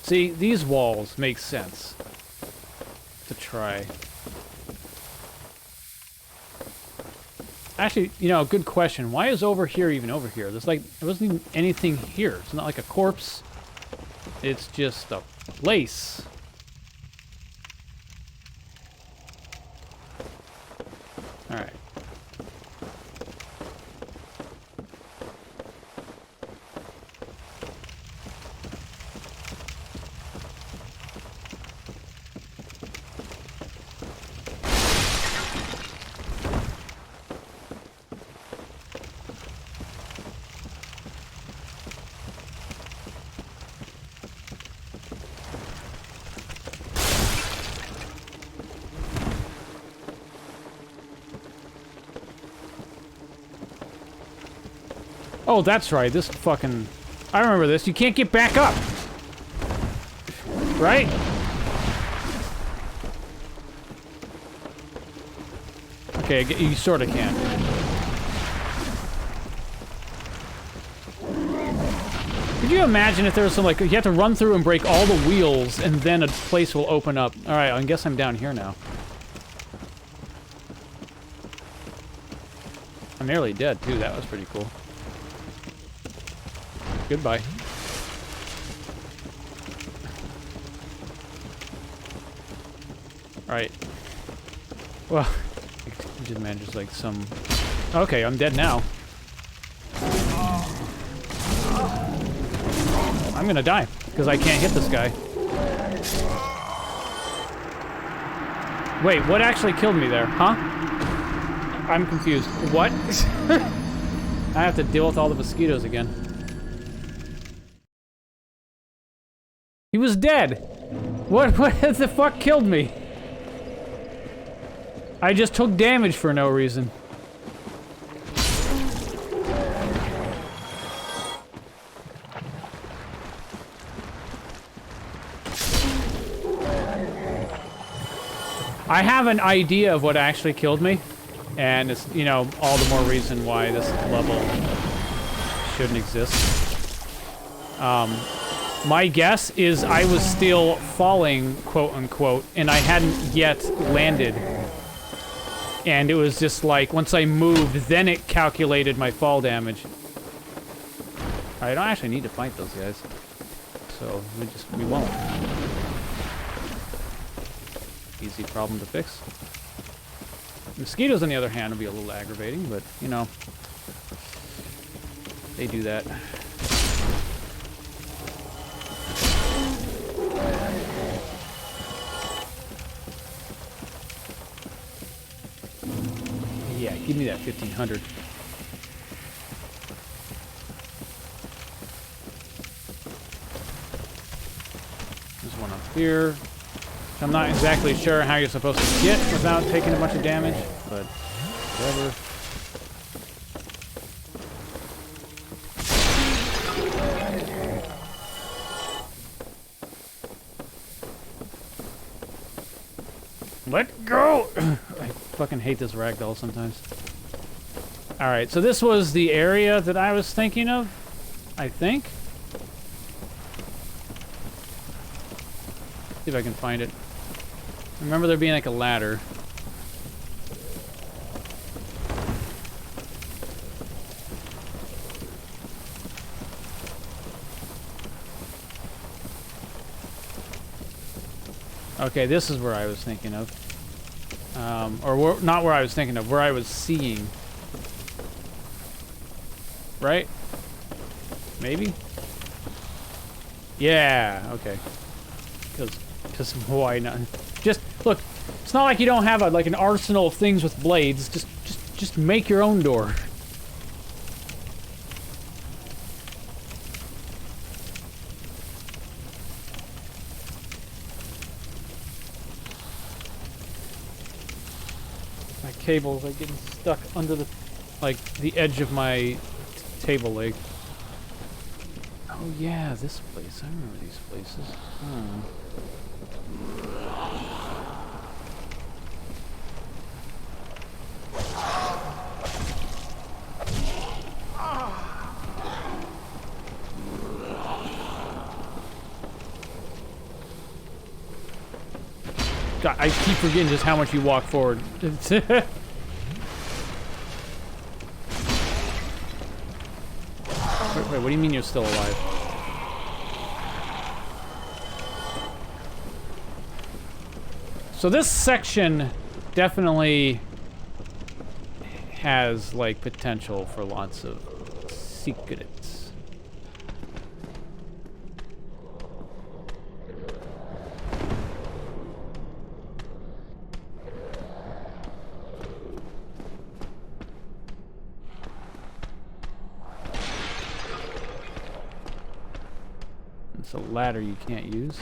See, these walls make sense to try. Actually, you know, good question. Why is over here even over here? There's like, there wasn't even anything here. It's not like a corpse. It's just a place. All right. Oh, that's right. This fucking... I remember this. You can't get back up. Right? Okay, you sort of can. Could you imagine if there was some, like, you have to run through and break all the wheels, and then a place will open up. Alright, I guess I'm down here now. I'm nearly dead, too. That was pretty cool. Goodbye. Alright. Well, I just managed like some... Okay, I'm dead now. I'm gonna die, because I can't hit this guy. Wait, what actually killed me there, huh? I'm confused. What? I have to deal with all the mosquitoes again. He was dead! What the fuck killed me? I just took damage for no reason. I have an idea of what actually killed me, and it's, you know, all the more reason why this level shouldn't exist. My guess is I was still falling, quote-unquote, and I hadn't yet landed. And it was just like, once I moved, then it calculated my fall damage. I don't actually need to fight those guys. So, we won't. Easy problem to fix. Mosquitoes, on the other hand, will be a little aggravating, but, you know, they do that. Yeah, give me that 1500. There's one up here. I'm not exactly sure how you're supposed to get without taking a bunch of damage, but whatever. Let go! fucking hate this ragdoll sometimes. Alright, so this was the area that I was thinking of, I think. See if I can find it. I remember there being like a ladder. Okay, this is where I was thinking of. Not where I was thinking of, where I was seeing. Right? Maybe? Yeah, okay. Because why not? Just, look, it's not like you don't have like an arsenal of things with blades. Just make your own door. My cable's like getting stuck under the, like, the edge of my table leg. Oh yeah, this place. I remember these places. Hmm. God, I keep forgetting just how much you walk forward. Wait, what do you mean you're still alive? So this section definitely has, like, potential for lots of secrets. It's a ladder you can't use.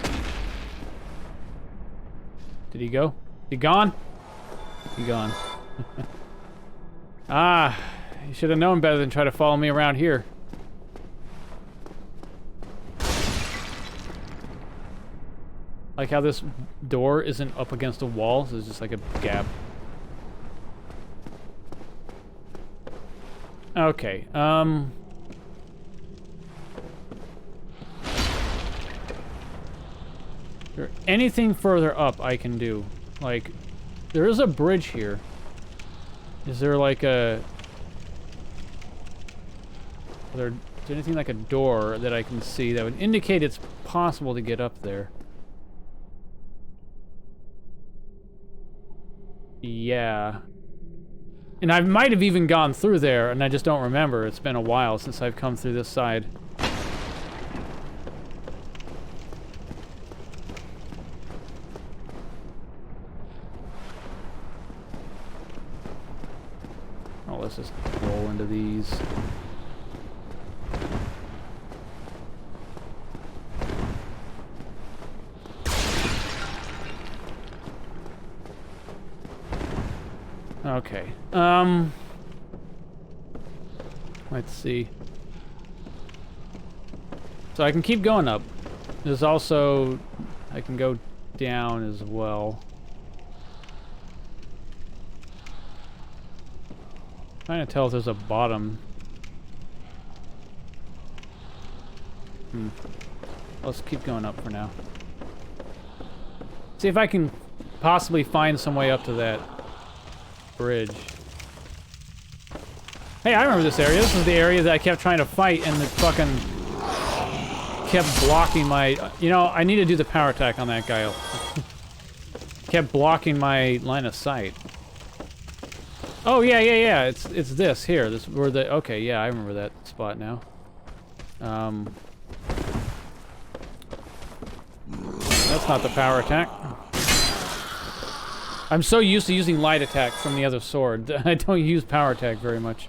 Did he go? He gone? He gone. Ah, you should have known better than try to follow me around here. Like how this door isn't up against a wall, so it's just like a gap. Okay, Is there anything further up I can do? Like, there is a bridge here. Is there like a... Is there anything like a door that I can see that would indicate it's possible to get up there? Yeah. And I might have even gone through there, and I just don't remember. It's been a while since I've come through this side. Oh, let's just roll into these. Okay. Let's see. So I can keep going up. There's also... I can go down as well. Trying to tell if there's a bottom. Let's keep going up for now. See if I can possibly find some way up to that bridge. Hey, I remember this area. This is the area that I kept trying to fight and it fucking kept blocking my... You know, I need to do the power attack on that guy. Kept blocking my line of sight. Oh, yeah. It's this here. This where the... Okay, yeah, I remember that spot now. That's not the power attack. I'm so used to using light attack from the other sword. I don't use power attack very much.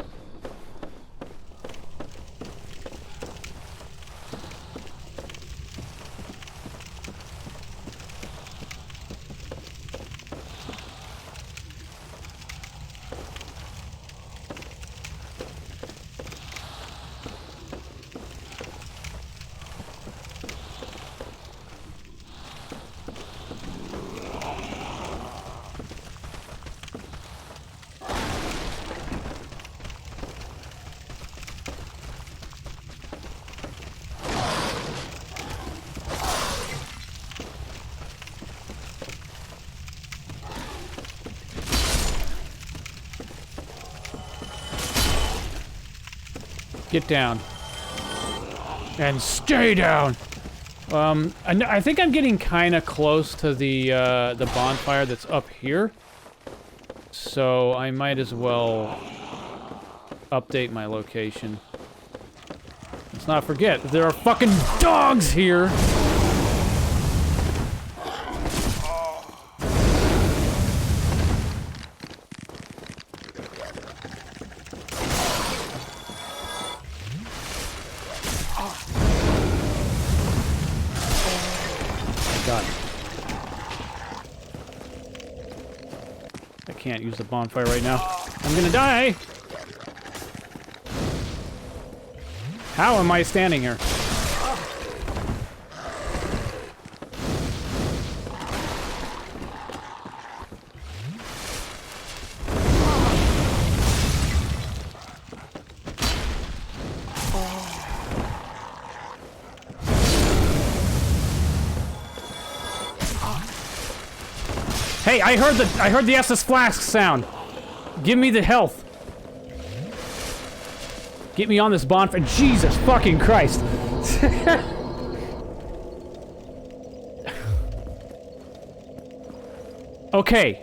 Get down. And stay down! I think I'm getting kind of close to the bonfire that's up here. So I might as well update my location. Let's not forget, there are fucking dogs here! God. I can't use the bonfire right now. I'm gonna die! How am I standing here? Hey, I heard the SS flask sound. Give me the health. Get me on this bonfire. Jesus fucking Christ. Okay.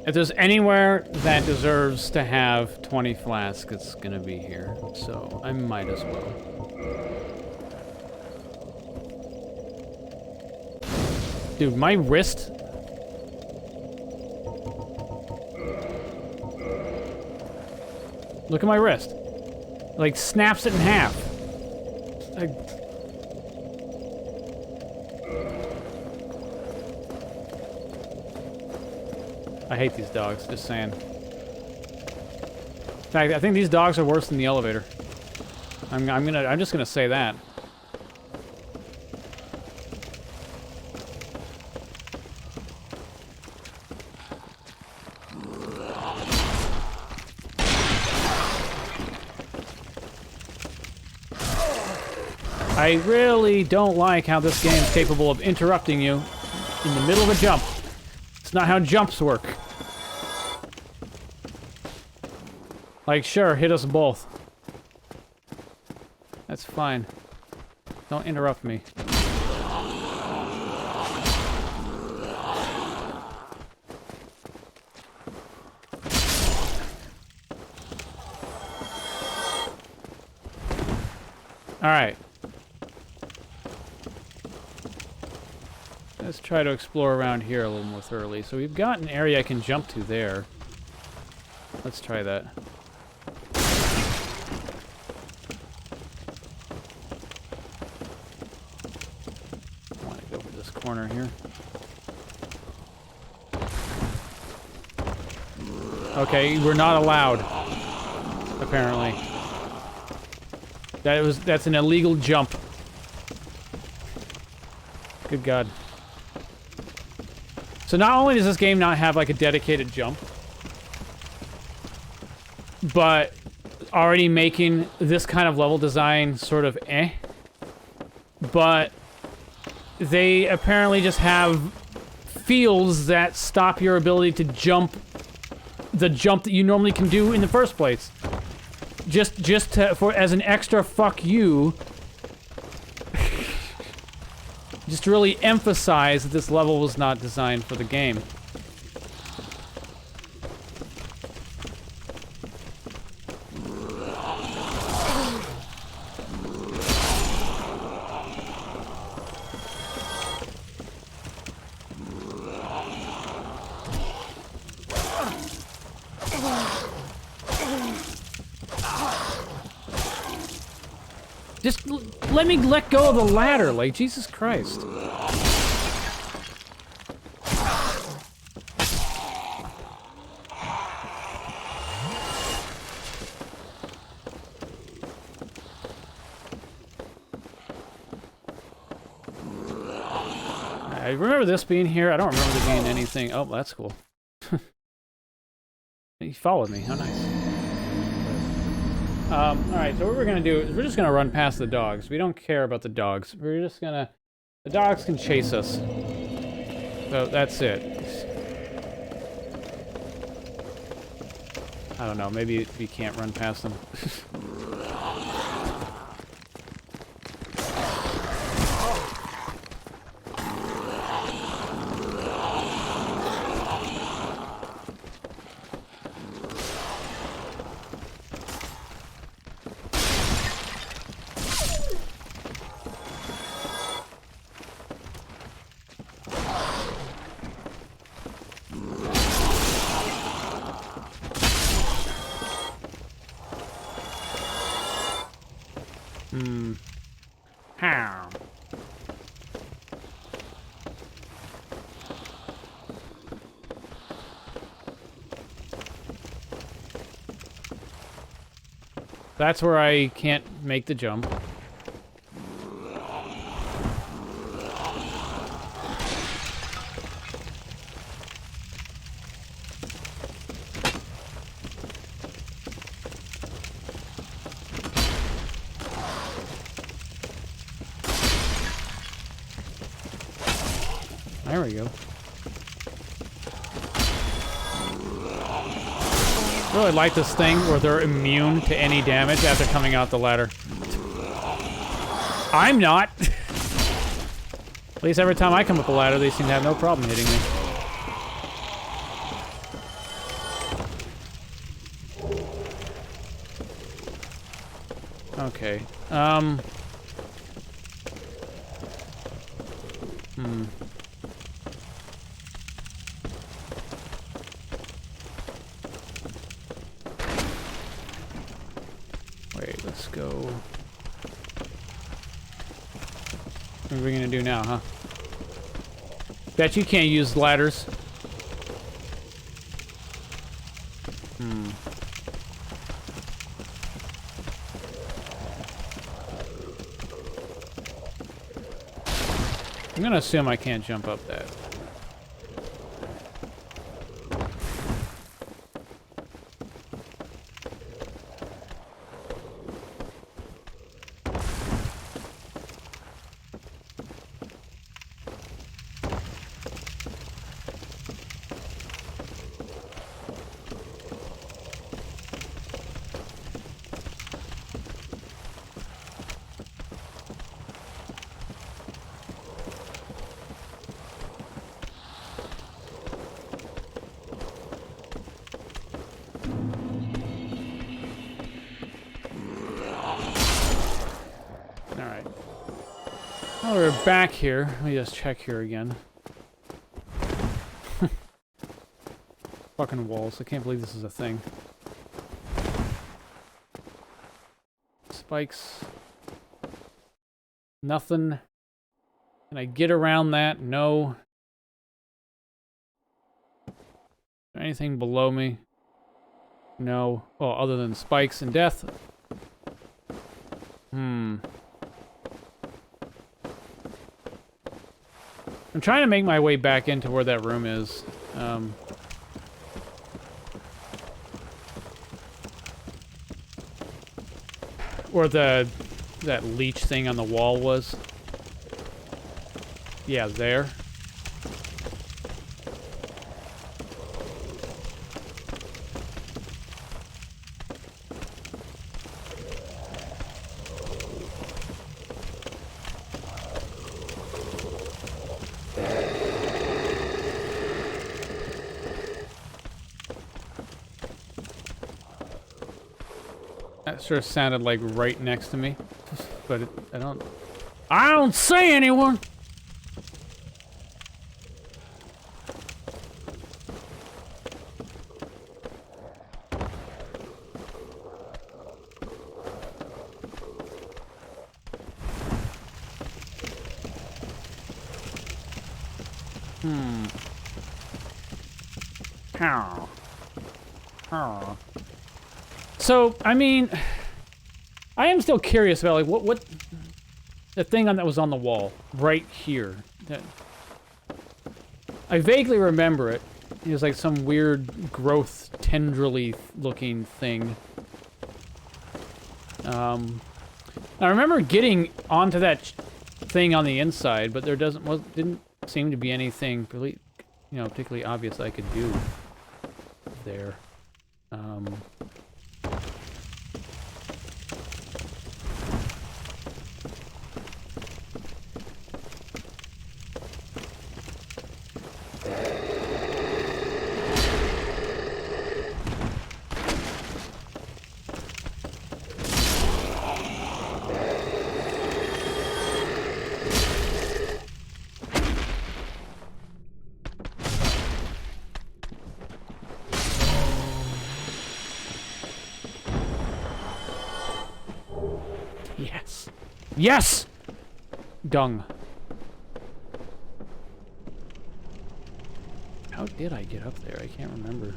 If there's anywhere that deserves to have 20 flasks, it's gonna be here. So I might as well. Dude, my wrist... Look at my wrist. Like, snaps it in half. I hate these dogs, just saying. In fact, I think these dogs are worse than the elevator. I'm just gonna say that. I really don't like how this game is capable of interrupting you in the middle of a jump. It's not how jumps work. Like, sure, hit us both. That's fine. Don't interrupt me. Alright. Let's try to explore around here a little more thoroughly. So we've got an area I can jump to there. Let's try that. I want to go for this corner here. Okay, we're not allowed. Apparently. That's an illegal jump. Good God. So not only does this game not have like a dedicated jump, but already making this kind of level design sort of eh, but they apparently just have fields that stop your ability to jump the jump that you normally can do in the first place. Just as an extra fuck you. Just to really emphasize that this level was not designed for the game. Just let me let go of the ladder, like, Jesus Christ. I remember this being here. I don't remember there being anything. Oh, that's cool. He followed me. How nice. Alright, so what we're gonna do is we're just gonna run past the dogs. We don't care about the dogs. We're just gonna... The dogs can chase us. So that's it. I don't know, maybe we can't run past them. How? That's where I can't make the jump. There we go. I really like this thing where they're immune to any damage after coming out the ladder. I'm not. At least every time I come up the ladder, they seem to have no problem hitting me. Okay. Wait, let's go. What are we gonna do now, huh? Bet you can't use ladders. I'm gonna assume I can't jump up that. Well, we're back here. Let me just check here again. Fucking walls. I can't believe this is a thing. Spikes. Nothing. Can I get around that? No. Is there anything below me? No. Well, other than spikes and death. I'm trying to make my way back into where that room is. Where that leech thing on the wall was. Yeah, there. That sure sounded like right next to me, but I don't see anyone. So, I mean, I am still curious about, like, what the thing that was on the wall right here. I vaguely remember it. It was like some weird growth tendrily looking thing. I remember getting onto that thing on the inside, but there didn't seem to be anything really, you know, particularly obvious I could do there. Yes! Yes! Dung. How did I get up there? I can't remember.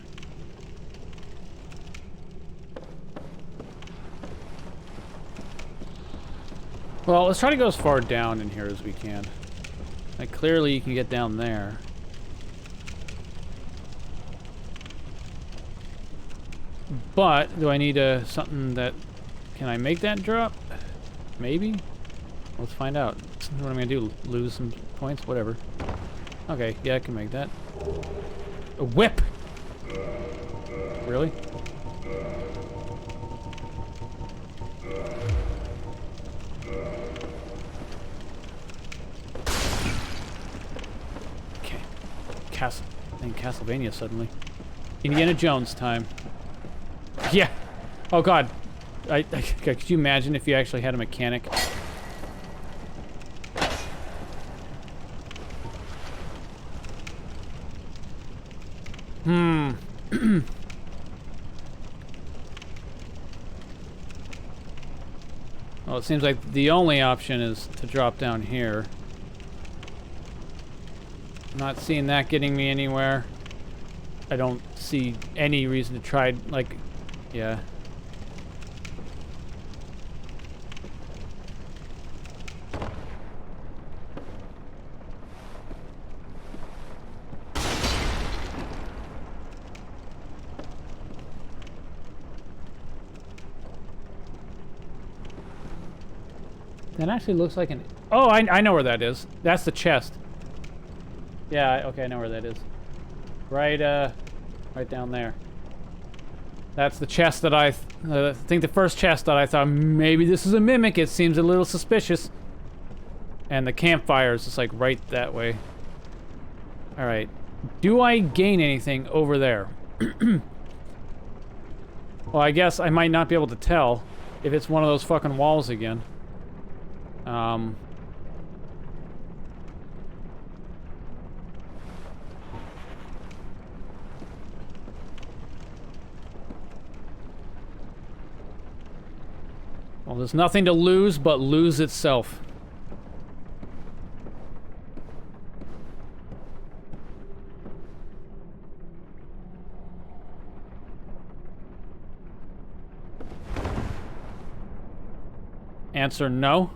Well, let's try to go as far down in here as we can. Like, clearly you can get down there. But, do I need something that... Can I make that drop? Maybe? Let's find out. What am I gonna do? Lose some points? Whatever. Okay, yeah, I can make that. A whip! Really? Okay. In Castlevania suddenly. Indiana Jones time. Yeah! Oh god. Could you imagine if you actually had a mechanic? Well, it seems like the only option is to drop down here. Not seeing that getting me anywhere. I don't see any reason to try, like, yeah. That actually looks like an... Oh, I know where that is. That's the chest. Yeah, okay, I know where that is. Right, right down there. That's the chest that I think the first chest that I thought, maybe this is a mimic. It seems a little suspicious. And the campfire is just like right that way. Alright. Do I gain anything over there? Well, I guess I might not be able to tell if it's one of those fucking walls again. Well, there's nothing to lose but lose itself. Answer no.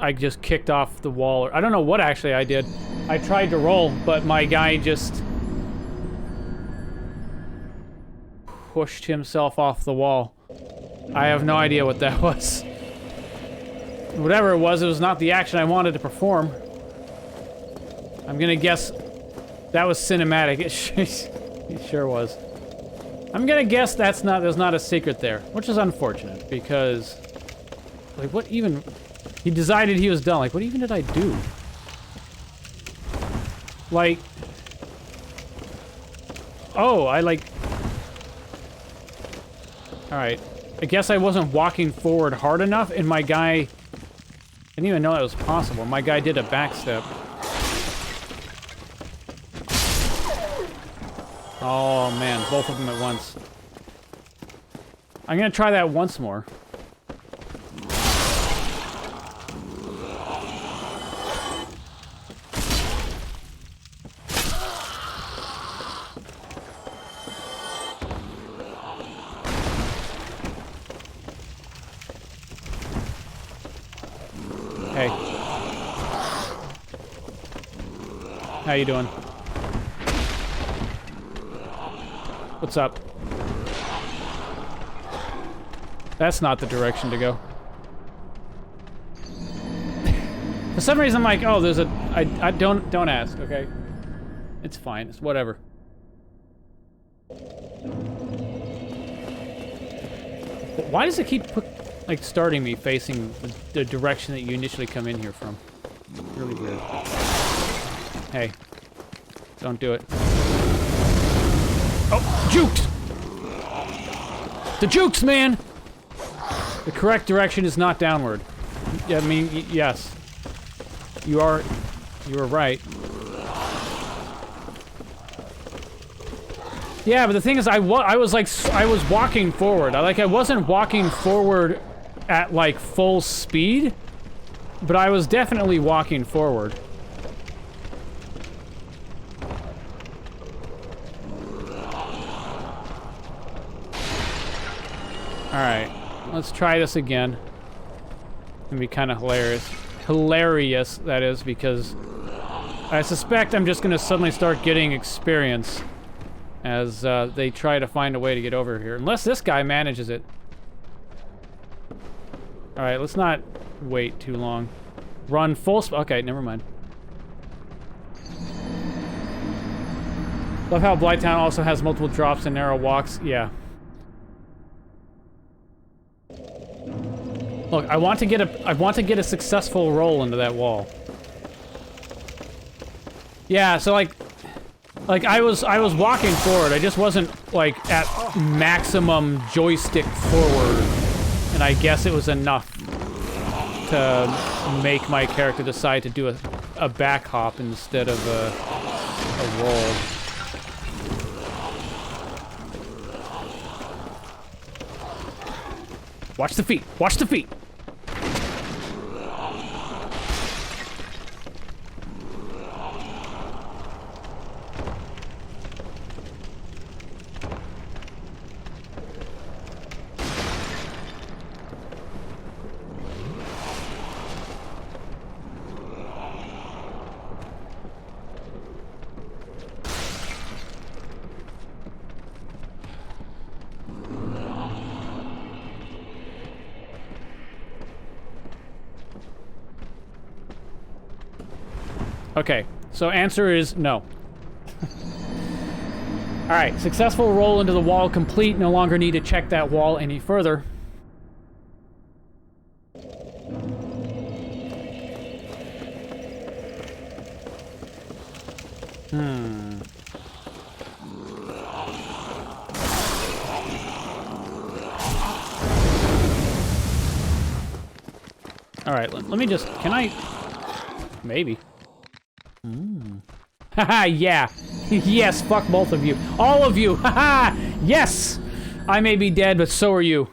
I just kicked off the wall. Or I don't know what actually I did. I tried to roll, but my guy just pushed himself off the wall. I have no idea what that was. Whatever it was not the action I wanted to perform. I'm gonna guess that was cinematic. It sure was. I'm gonna guess there's not a secret there, which is unfortunate because, like, what even? He decided he was done. Like, what even did I do? Like, oh, all right. I guess I wasn't walking forward hard enough, and my guy didn't even know that was possible. My guy did a backstep. Oh man, both of them at once. I'm gonna try that once more. How you doing? What's up? That's not the direction to go. For some reason, I'm like, oh, there's a... I don't ask, okay? It's fine. It's whatever. Why does it keep like starting me facing the direction that you initially come in here from? It's really weird. Hey, don't do it. Oh, jukes! The jukes, man! The correct direction is not downward. I mean, yes. You are right. Yeah, but the thing is, I was walking forward. I wasn't walking forward at, like, full speed, but I was definitely walking forward. Alright, let's try this again. It'll be kind of hilarious. Hilarious, that is, because I suspect I'm just gonna suddenly start getting experience as they try to find a way to get over here. Unless this guy manages it. Alright, let's not wait too long. Run full speed. Okay, never mind. Love how Blighttown also has multiple drops and narrow walks. Yeah. Look, I want to get a successful roll into that wall. Yeah, so like I was walking forward. I just wasn't like at maximum joystick forward, and I guess it was enough to make my character decide to do a back hop instead of a roll. Watch the feet. Watch the feet. Okay, so answer is no. Alright, successful roll into the wall complete. No longer need to check that wall any further. Alright, let me just... Can I... Maybe. Haha, yeah. Yes, fuck both of you. All of you! Haha! Yes! I may be dead, but so are you.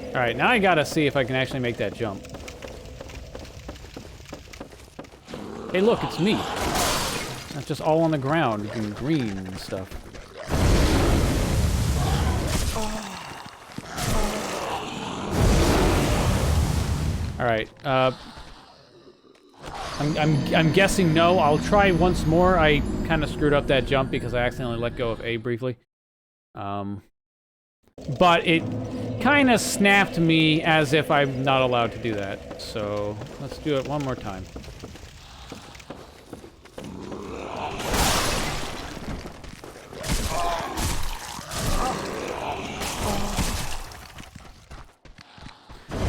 Alright, now I gotta see if I can actually make that jump. Hey, look, it's me. That's just all on the ground and green and stuff. Alright, I'm guessing no. I'll try once more. I kind of screwed up that jump because I accidentally let go of A briefly. But it kind of snapped me as if I'm not allowed to do that. So, let's do it one more time.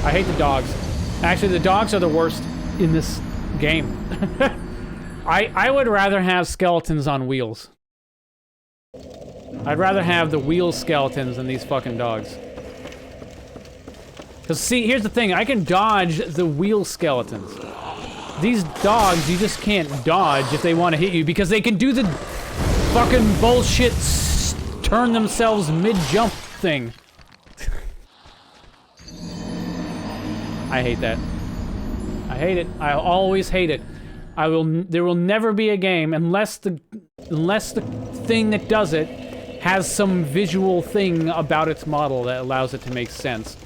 I hate the dogs. Actually, the dogs are the worst in this game. I would rather have skeletons on wheels. I'd rather have the wheel skeletons than these fucking dogs. Because, see, here's the thing. I can dodge the wheel skeletons. These dogs, you just can't dodge if they want to hit you, because they can do the fucking bullshit turn themselves mid-jump thing. I hate that. I hate it. I always hate it. There will never be a game unless the thing that does it has some visual thing about its model that allows it to make sense.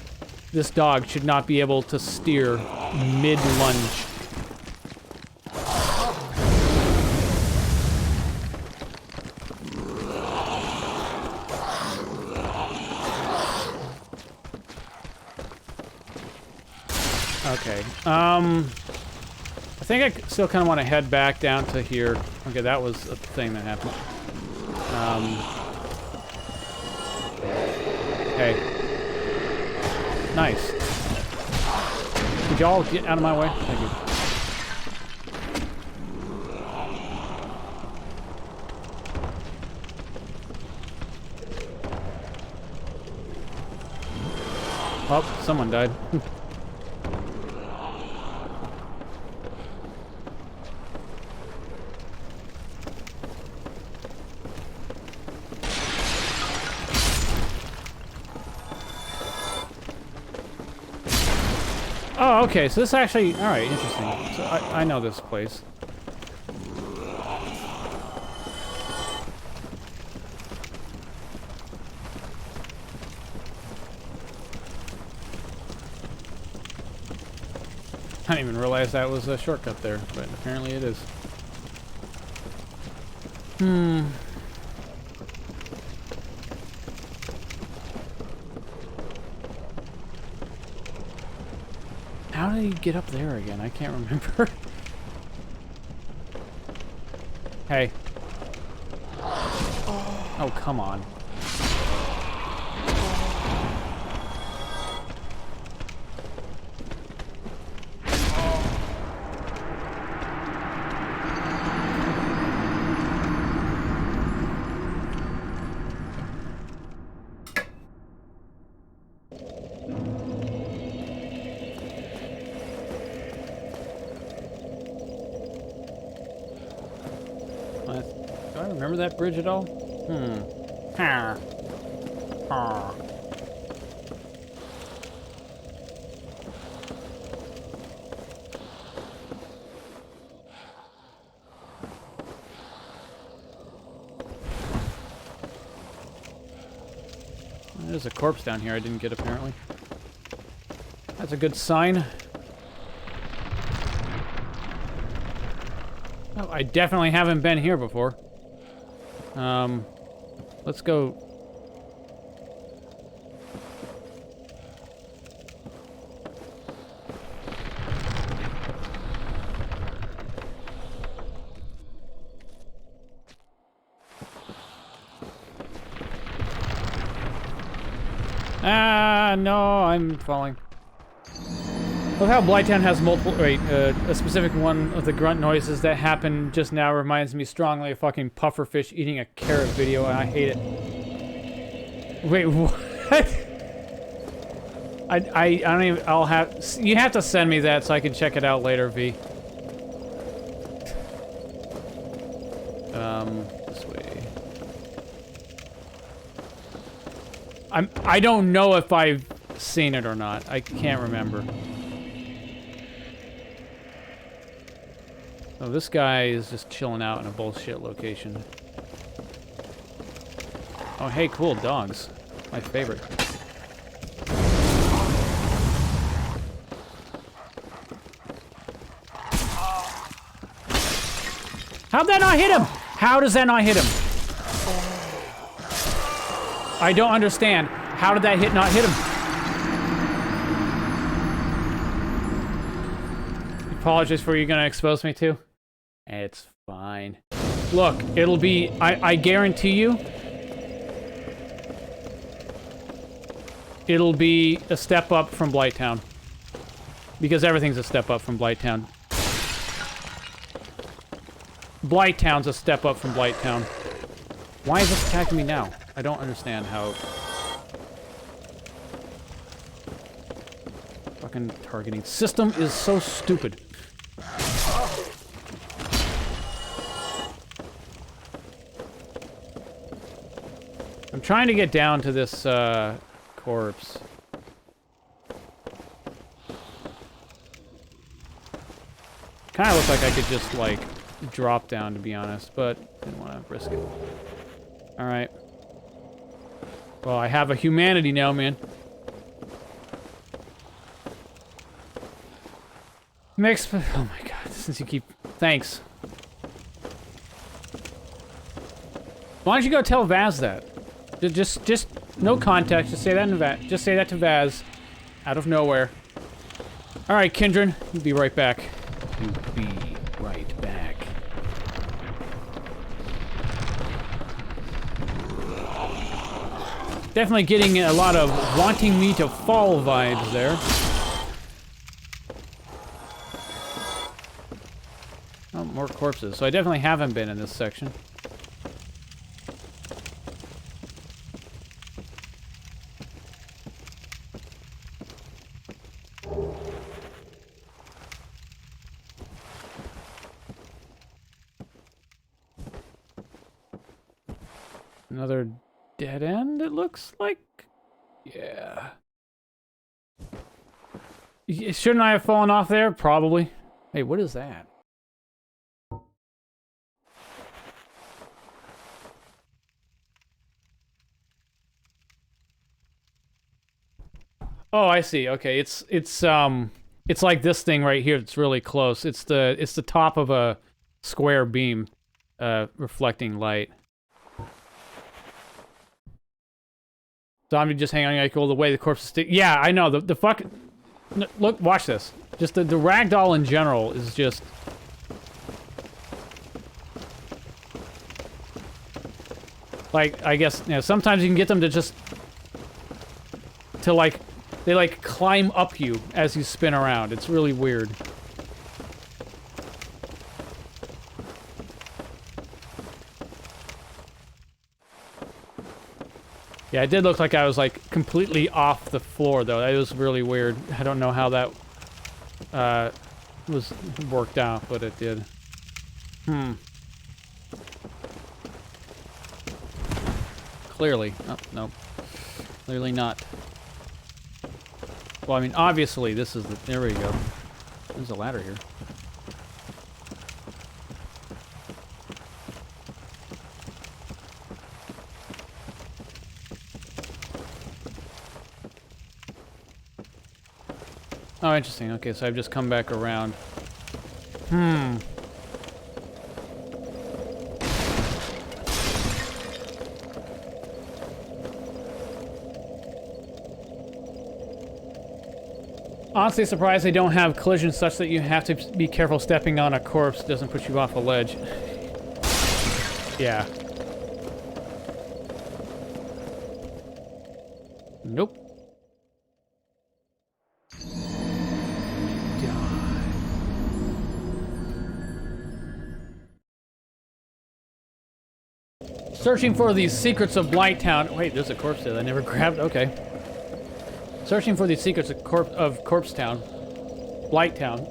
this dog should not be able to steer mid-lunge. Okay, I think I still kind of want to head back down to here. Okay, that was a thing that happened. Hey. Nice. Could y'all get out of my way? Thank you. Oh, someone died. Oh, okay, so this actually... Alright, interesting. So I know this place. I didn't even realize that was a shortcut there, but apparently it is. How did he get up there again? I can't remember. Hey. Oh, come on. Do I remember that bridge at all? There's a corpse down here I didn't get, apparently. That's a good sign. Oh, I definitely haven't been here before. Let's go. Ah, no, I'm falling. Love how Blighttown has multiple. Wait, a specific one of the grunt noises that happened just now reminds me strongly of fucking pufferfish eating a carrot video, and I hate it. Wait, what? I don't even. I'll have. You have to send me that so I can check it out later, V. This way. I don't know if I've seen it or not. I can't remember. Oh, this guy is just chilling out in a bullshit location. Oh, hey, cool, dogs. My favorite. How'd that not hit him? How does that not hit him? I don't understand. How did that hit not hit him? Apologies for you gonna expose me to. It's fine. Look, it'll be, I guarantee you, it'll be a step up from Blighttown. Because everything's a step up from Blighttown. Blighttown's a step up from Blighttown. Why is this attacking me now? I don't understand how... Fucking targeting system is so stupid. I'm trying to get down to this, corpse. Kinda looks like I could just, like, drop down, to be honest, but didn't want to risk it. Alright. Well, I have a humanity now, man. Mix. Oh my god, since you keep. Thanks. Why don't you go tell Vaz that? Just no context. Just say that in Vaz. Just say that to Vaz, out of nowhere. All right, Kindred, you'll be right back. You'll be right back. Definitely getting a lot of wanting me to fall vibes there. Oh, more corpses. So I definitely haven't been in this section. Another dead end, it looks like? Yeah. Shouldn't I have fallen off there? Probably. Hey, what is that? Oh, I see. Okay, it's like this thing right here. It's really close. It's the top of a square beam, reflecting light. Zombie just hang on like all the way. The corpse is stick. Yeah, I know. The fuck. Look, watch this. Just the ragdoll in general is just. Like, I guess, you know, sometimes you can get them to just. To like. They like climb up you as you spin around. It's really weird. Yeah, it did look like I was like completely off the floor though. That was really weird. I don't know how that was worked out, but it did. Clearly. Oh, no. Clearly not. Well, I mean, obviously, this is the... There we go. There's a ladder here. Oh, interesting. Okay, so I've just come back around. Honestly surprised they don't have collisions such that you have to be careful stepping on a corpse. It doesn't push you off a ledge. Yeah. Nope. Searching for the secrets of Blighttown. Wait, there's a corpse there that I never grabbed. Okay. Searching for the secrets of Corpsetown. Blighttown.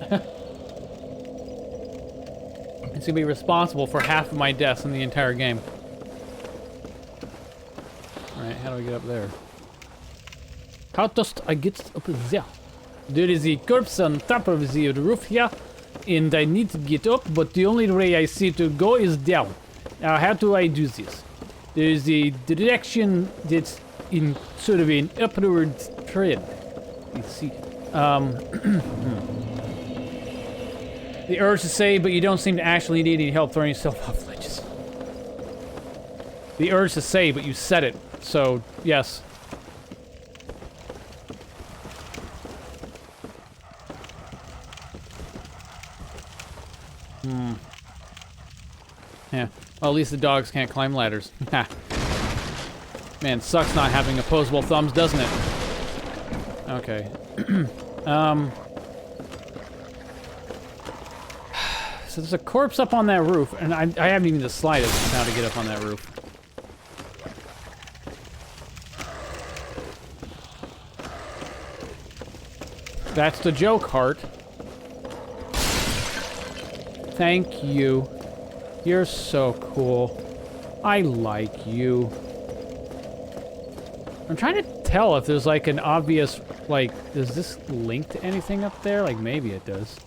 It's gonna be responsible for half of my deaths in the entire game. Alright, how do I get up there? How does I get up there? There is a corpse on top of the roof here, and I need to get up, but the only way I see to go is down. Now, how do I do this? There is a direction that's in sort of an upward trend. Let's see. The urge to save, but you don't seem to actually need any help throwing yourself off ledges. The urge to save, but you said it, so yes. Yeah. Well, at least the dogs can't climb ladders. Ha. Man, sucks not having opposable thumbs, doesn't it? Okay. So there's a corpse up on that roof, and I haven't even the slightest how to get up on that roof. That's the joke, Heart. Thank you. You're so cool. I like you. I'm trying to tell if there's like an obvious, like, does this link to anything up there? Like, maybe it does.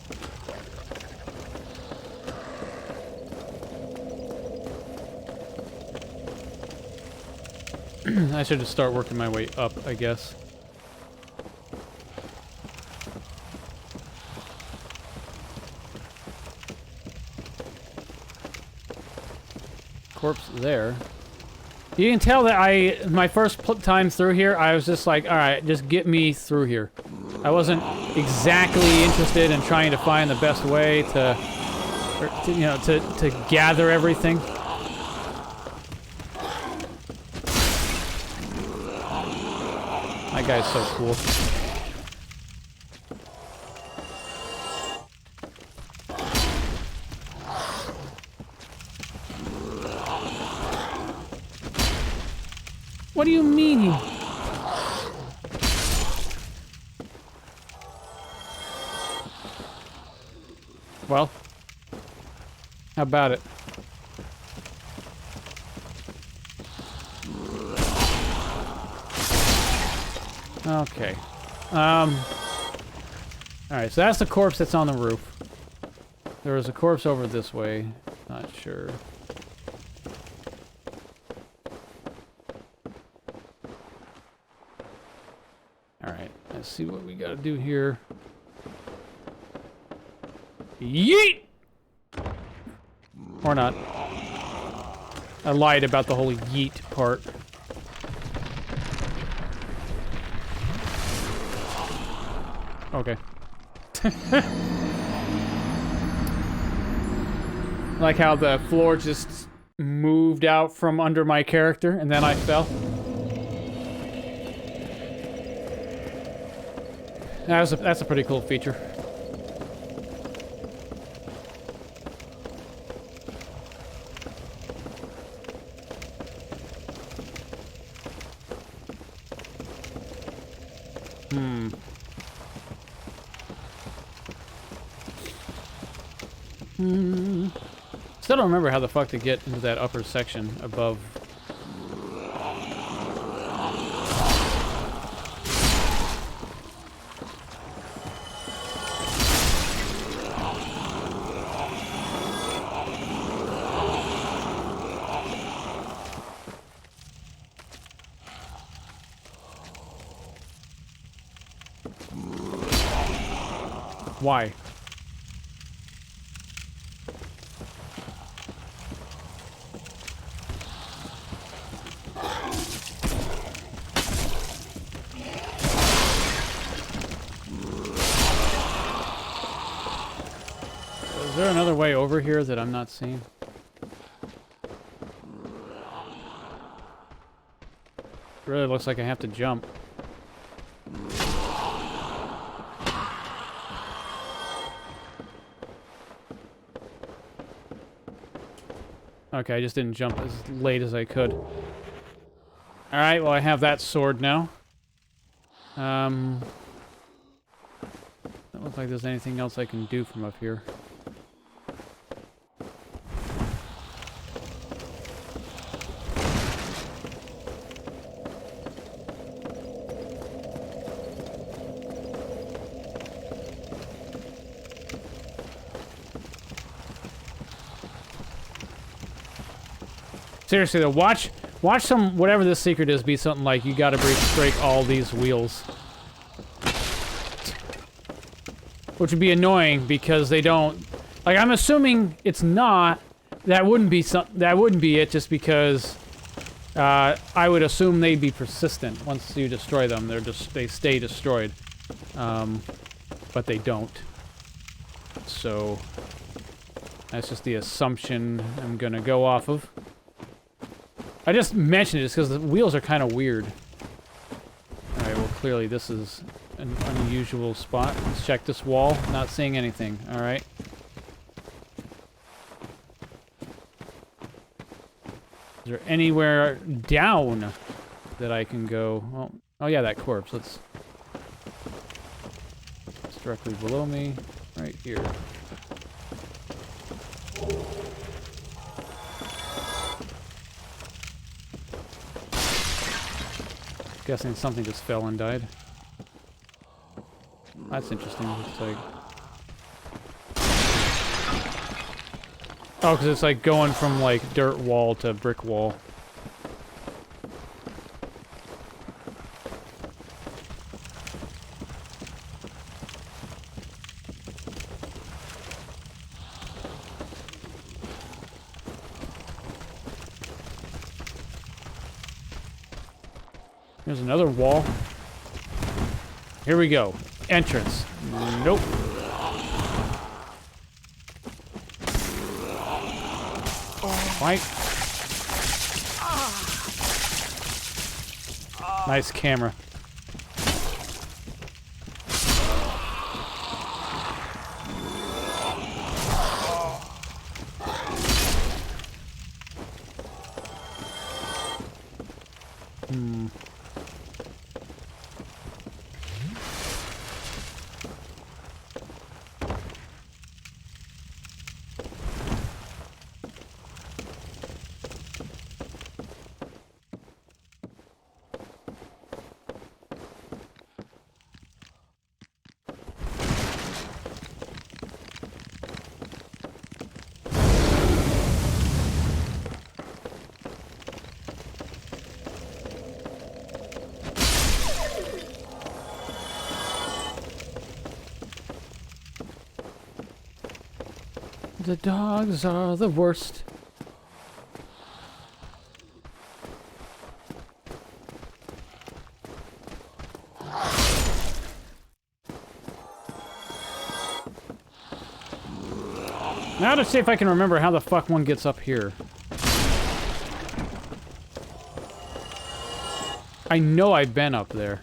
I should just start working my way up, I guess. corpse there. You can tell that my first time through here, I was just like, alright, just get me through here. I wasn't exactly interested in trying to find the best way to gather everything. That guy's so cool. What do you mean? Well, how about it? Okay. Alright, so that's the corpse that's on the roof. There was a corpse over this way. Not sure. Alright, let's see what we gotta do here. Yeet! Or not. I lied about the whole yeet part. Okay. Like how the floor just moved out from under my character and then I fell. That's a pretty cool feature. Still don't remember how the fuck to get into that upper section above. Why? Is there another way over here that I'm not seeing? Really looks like I have to jump. Okay, I just didn't jump as late as I could. Alright, well I have that sword now. Doesn't look like there's anything else I can do from up here. Seriously though, watch some, whatever this secret is, be something like, you gotta break all these wheels. Which would be annoying, because they don't, like, I'm assuming it's not, that wouldn't be it, just because, I would assume they'd be persistent. Once you destroy them, they stay destroyed. But they don't. So, that's just the assumption I'm gonna go off of. I just mentioned it just because the wheels are kind of weird. Alright, well clearly this is an unusual spot. Let's check this wall. Not seeing anything. Alright. Is there anywhere down that I can go? Well, oh yeah, that corpse. It's directly below me. Right here. Guessing something just fell and died. That's interesting. It's like, oh, because it's like going from like dirt wall to brick wall. There's another wall. Here we go. Entrance. Nope. Fight. Nice camera. The dogs are the worst. Now to see if I can remember how the fuck one gets up here. I know I've been up there.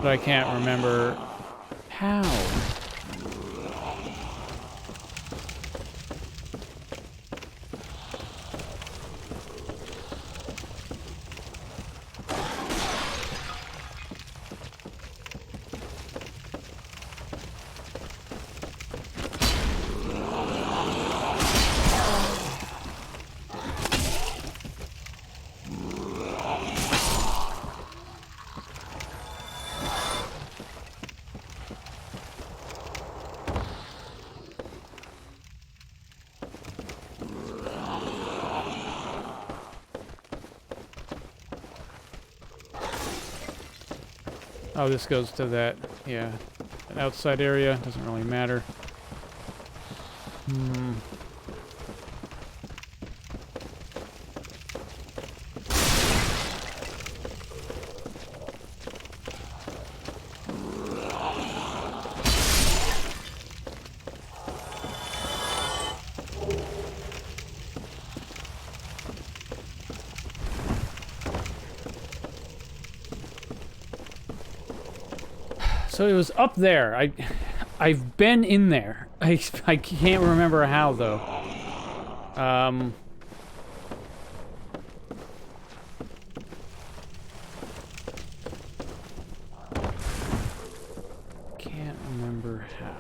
But I can't remember how. Oh, this goes to that, yeah, that outside area. Doesn't really matter. So it was up there. I've been in there. I can't remember how though. Can't remember how.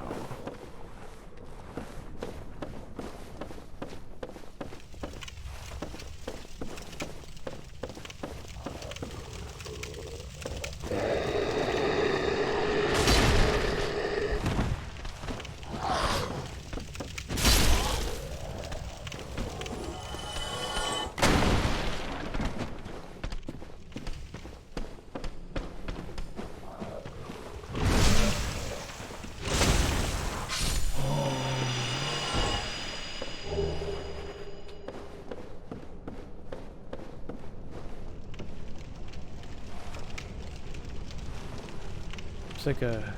It's like a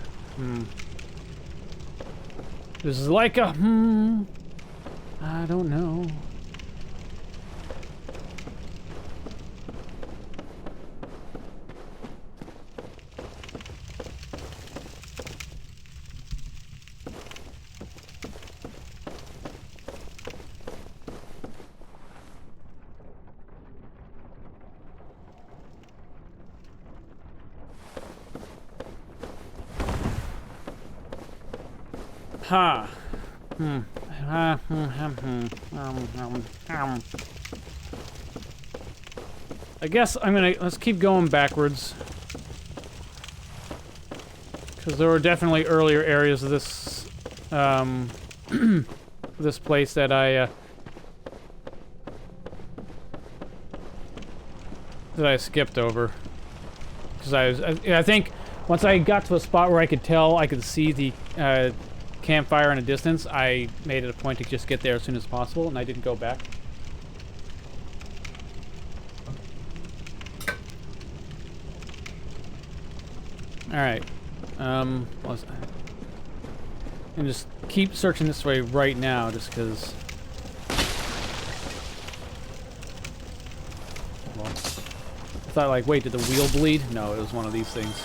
This is like a I don't know. Ha. I guess I'm gonna, let's keep going backwards. Because there were definitely earlier areas of this, this place that I skipped over. Because I think Once I got to a spot where I could see the campfire in a distance, I made it a point to just get there as soon as possible, and I didn't go back. Alright. And just keep searching this way right now, just because... Well, I thought, like, wait, did the wheel bleed? No, it was one of these things.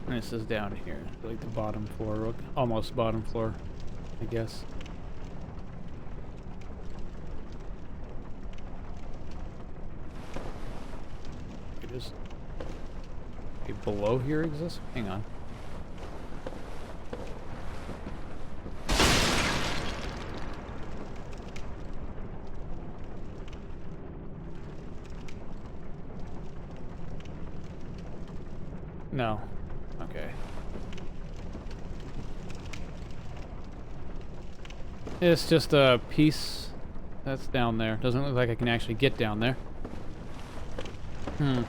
This is down here, like the bottom floor, almost bottom floor, I guess. It is. Okay, below here exists? Hang on. No. Okay. It's just a piece that's down there. Doesn't look like I can actually get down there. Hmm.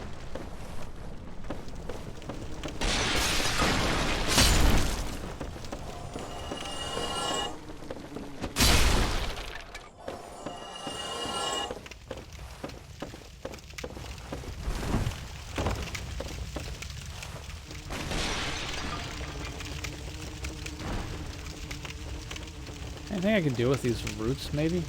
Anything I can do with these roots, maybe?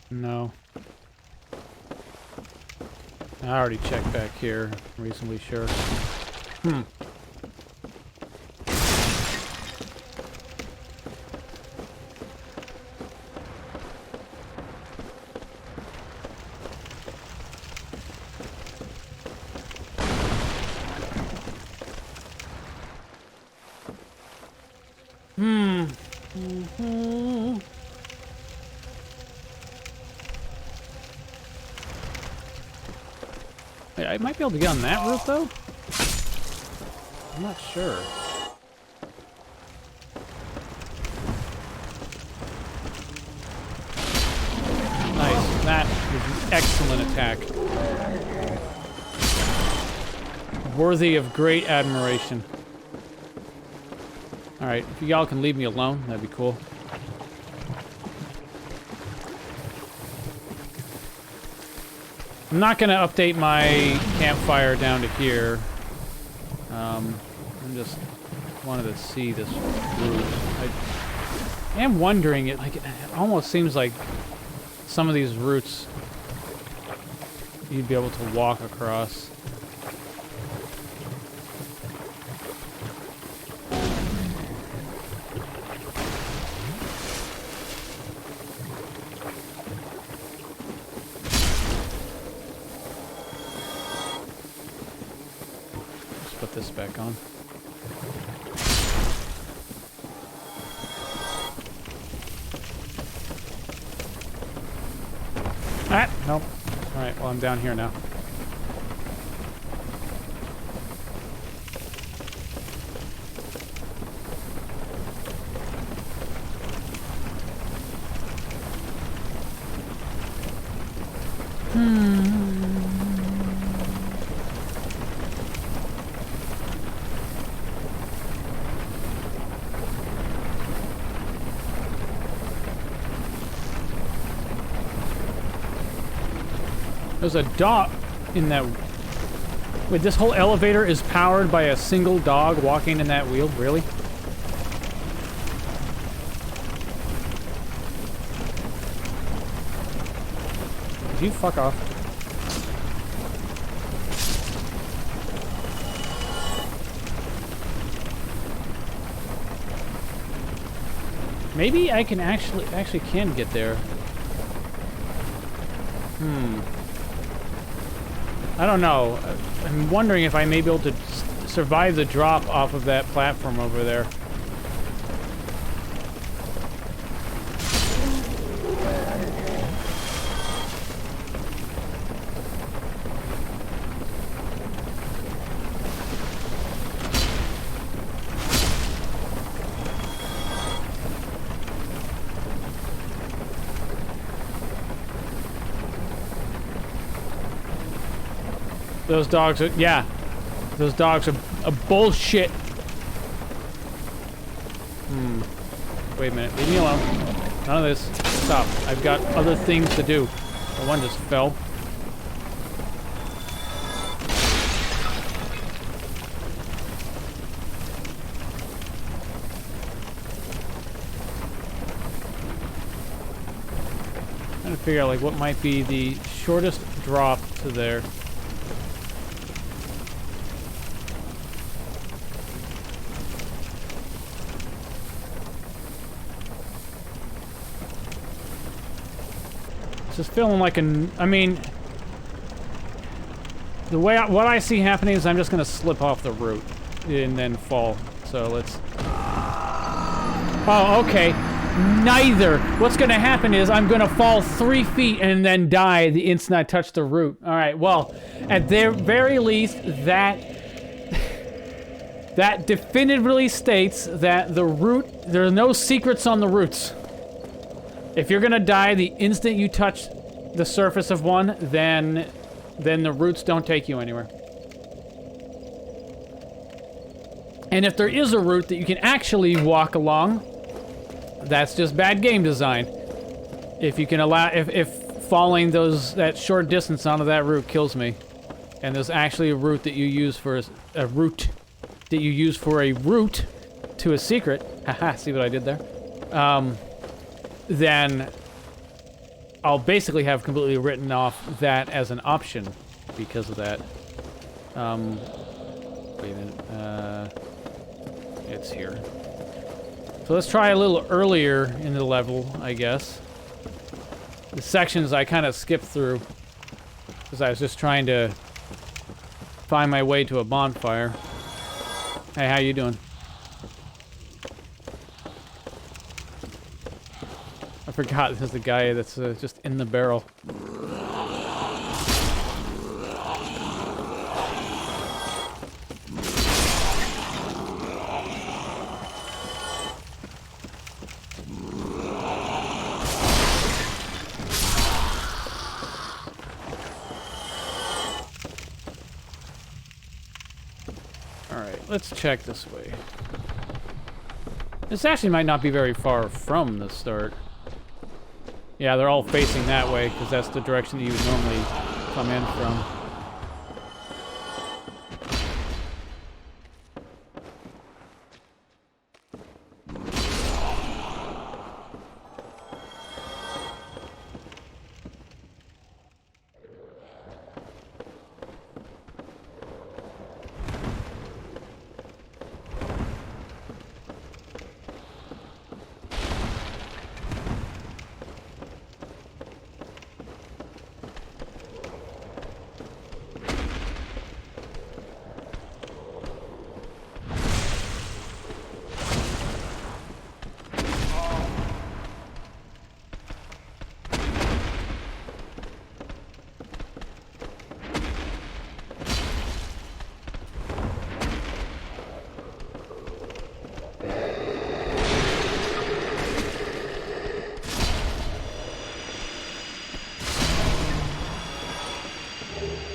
No. I already checked back here, reasonably sure. Hmm. I might be able to get on that route, though? I'm not sure. Nice. That is an excellent attack. Worthy of great admiration. Alright, if y'all can leave me alone, that'd be cool. I'm not gonna update my campfire down to here. I just wanted to see this route. I am wondering, it almost seems like some of these routes you'd be able to walk across. This back on. Ah, nope. Alright, well, I'm down here now. There's a dog in that... Wait, this whole elevator is powered by a single dog walking in that wheel? Really? Did you fuck off? Maybe I can actually can get there. I don't know. I'm wondering if I may be able to survive the drop off of that platform over there. Those dogs are, yeah. Those dogs are a bullshit. Wait a minute, leave me alone. None of this. Stop. I've got other things to do. The one just fell. Trying to figure out like what might be the shortest drop to there. Just feeling like I mean, the way what I see happening is I'm just gonna slip off the root and then fall. So let's. Oh, okay. Neither. What's gonna happen is I'm gonna fall 3 feet and then die the instant I touch the root. All right. Well, at the very least, that definitively states that the root. There are no secrets on the roots. If you're gonna die the instant you touch the surface of one, then the roots don't take you anywhere. And if there is a route that you can actually walk along, that's just bad game design. If you can allow, if falling that short distance onto that route kills me, and there's actually a route that you use for a route to a secret. Haha, see what I did there? Then I'll basically have completely written off that as an option because of that. Wait a minute. It's here. So let's try a little earlier in the level, I guess. The sections I kind of skipped through because I was just trying to find my way to a bonfire. Hey, how you doing? I forgot there's the guy that's just in the barrel. Alright, let's check this way. This actually might not be very far from the start. Yeah, they're all facing that way, because that's the direction that you would normally come in from.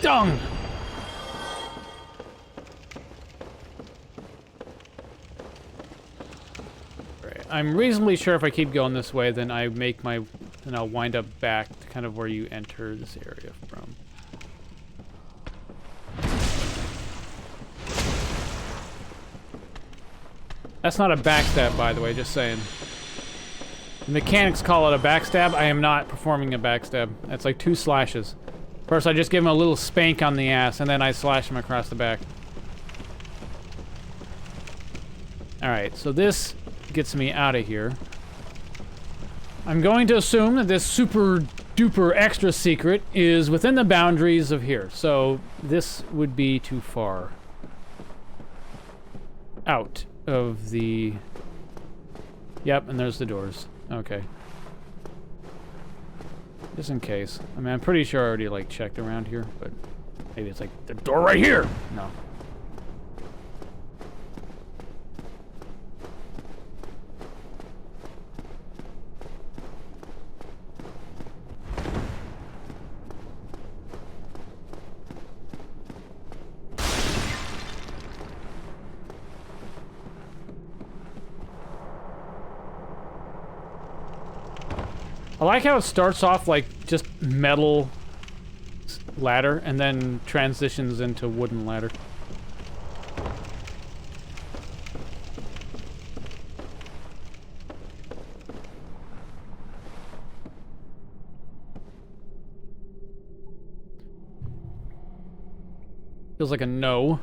Dung! Right. I'm reasonably sure if I keep going this way, then then I'll wind up back to kind of where you enter this area from. That's not a backstab, by the way, just saying. The mechanics call it a backstab. I am not performing a backstab. That's like 2 slashes. First, I just give him a little spank on the ass, and then I slash him across the back. Alright, so this gets me out of here. I'm going to assume that this super duper extra secret is within the boundaries of here. So this would be too far out of the... Yep, and there's the doors. Okay. Just in case. I mean, I'm pretty sure I already, like, checked around here, but maybe it's like, the door right here! No. I like how it starts off like just metal ladder and then transitions into wooden ladder. Feels like a no.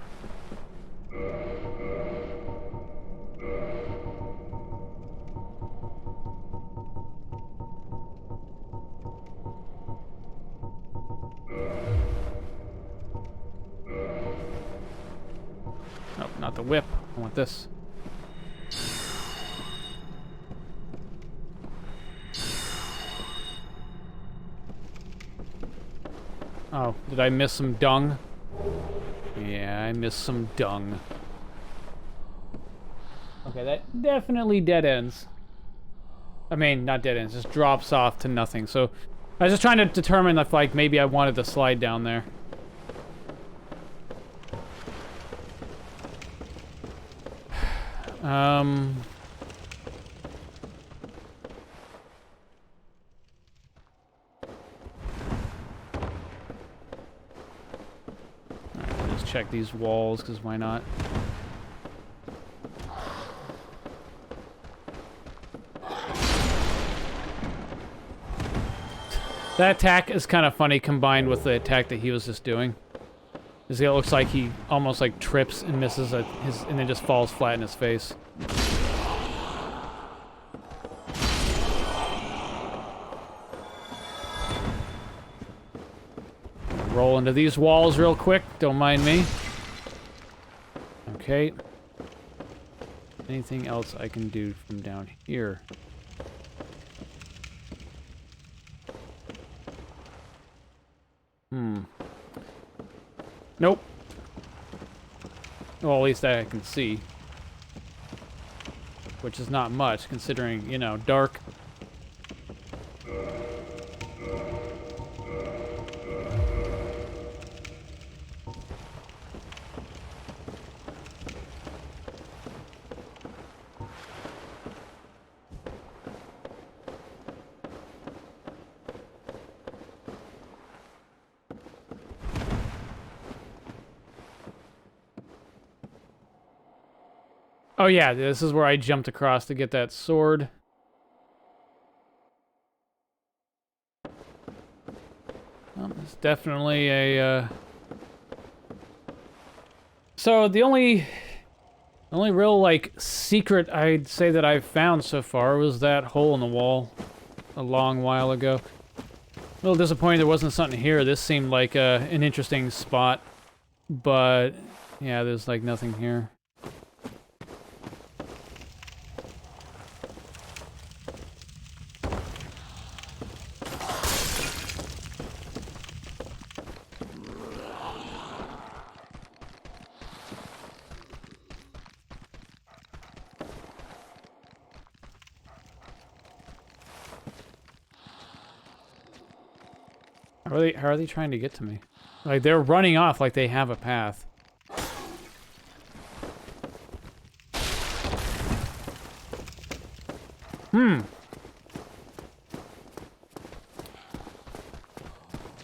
Nope, not the whip. I want this. Oh, did I miss some dung? Yeah, I missed some dung. Okay, that definitely dead ends. I mean, not dead ends, just drops off to nothing. So, I was just trying to determine if, like, maybe I wanted to slide down there. Alright, let's check these walls, because why not? That attack is kind of funny combined with the attack that he was just doing. It looks like he almost like trips and misses and then just falls flat in his face. Roll into these walls real quick, don't mind me. Okay. Anything else I can do from down here? Nope. Well, at least that I can see. Which is not much, considering, you know, dark. Oh yeah, this is where I jumped across to get that sword. Well, it's definitely a, So the only real, like, secret I'd say that I've found so far was that hole in the wall a long while ago. A little disappointed there wasn't something here. This seemed like an interesting spot. But, yeah, there's, like, nothing here. How are they trying to get to me? Like, they're running off like they have a path.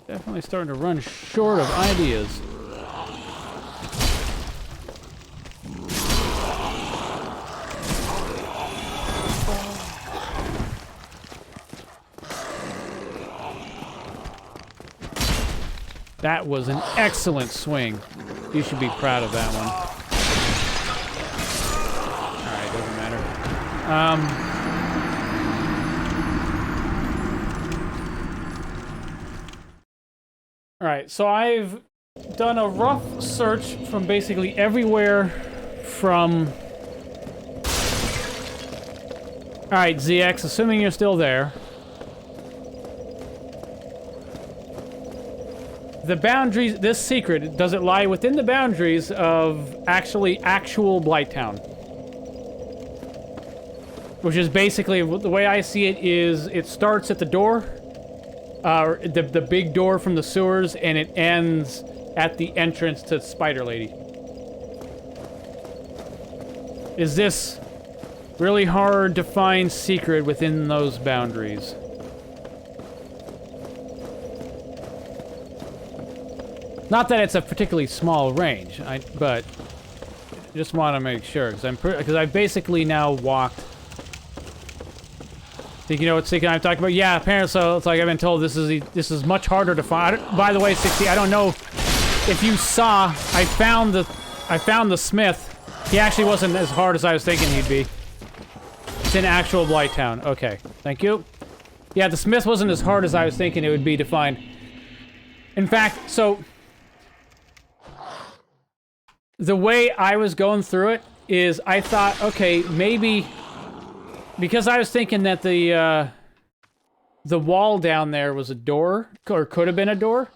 Definitely starting to run short of ideas. That was an excellent swing. You should be proud of that one. Alright, doesn't matter. Alright, so I've done a rough search from basically everywhere from... Alright, ZX, assuming you're still there. The boundaries, this secret, does it lie within the boundaries of actual Blighttown? Which is basically, the way I see it is, it starts at the door, the big door from the sewers, and it ends at the entrance to Spider Lady. Is this really hard to find secret within those boundaries? Not that it's a particularly small range, but just want to make sure because I've basically now walked. Think you know what secret I'm talking about? Yeah, apparently so. It's like I've been told this is much harder to find. By the way, 60, I don't know if you saw. I found the Smith. He actually wasn't as hard as I was thinking he'd be. It's in actual Blighttown. Okay, thank you. Yeah, the Smith wasn't as hard as I was thinking it would be to find. In fact, so the way I was going through it is I thought, okay, maybe. Because I was thinking that the wall down there was a door, or could have been a door.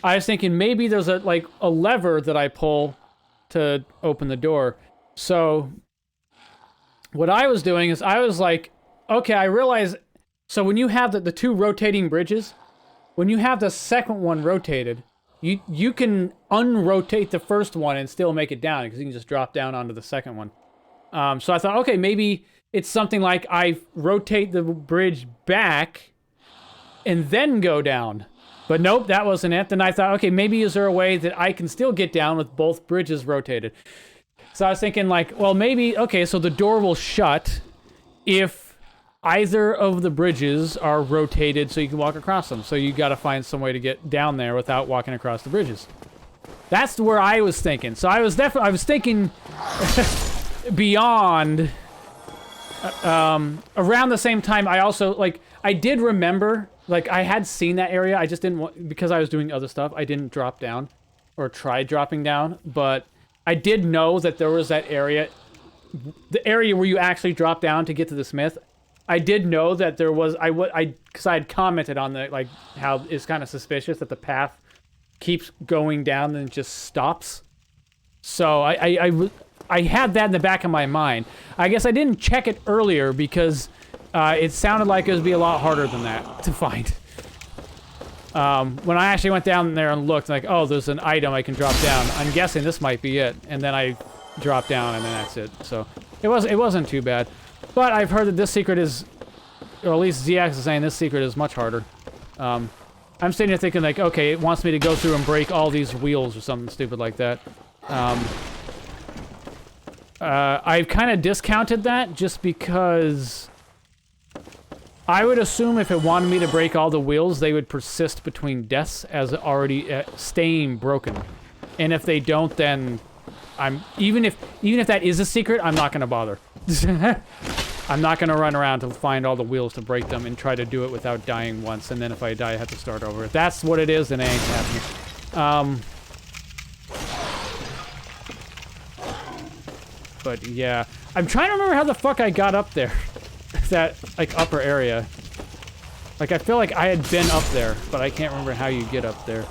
I was thinking maybe there's a lever that I pull to open the door. So what I was doing is I was like, okay, I realize. So when you have the two rotating bridges, when you have the second one rotated, you can unrotate the first one and still make it down because you can just drop down onto the second one. So I thought, okay, maybe it's something like I rotate the bridge back and then go down. But nope, that wasn't it. Then I thought, okay, maybe is there a way that I can still get down with both bridges rotated? So I was thinking like, well, maybe, okay, so the door will shut if either of the bridges are rotated so you can walk across them. So you got to find some way to get down there without walking across the bridges. That's where I was thinking. So I was thinking beyond... around the same time, I also, I did remember, I had seen that area, I just didn't want, because I was doing other stuff, I didn't drop down, or try dropping down, but I did know that there was that area, the area where you actually drop down to get to the Smith. I did know that there was, because I had commented on the, how it's kind of suspicious that the path keeps going down and just stops. So I had that in the back of my mind. I guess I didn't check it earlier because it sounded like it would be a lot harder than that to find. When I actually went down there and looked, like, oh, there's an item I can drop down. I'm guessing this might be it. And then I dropped down, and then that's it. So it wasn't too bad. But I've heard that this secret is, or at least ZX is saying this secret is much harder. I'm sitting here thinking, like, okay, it wants me to go through and break all these wheels or something stupid like that. I've kind of discounted that just because I would assume if it wanted me to break all the wheels, they would persist between deaths as already staying broken. And if they don't, then even if that is a secret, I'm not going to bother. I'm not going to run around to find all the wheels to break them and try to do it without dying once, and then if I die, I have to start over. If that's what it is, then it ain't happening. But yeah, I'm trying to remember how the fuck I got up there. That, upper area. I feel like I had been up there, but I can't remember how you get up there.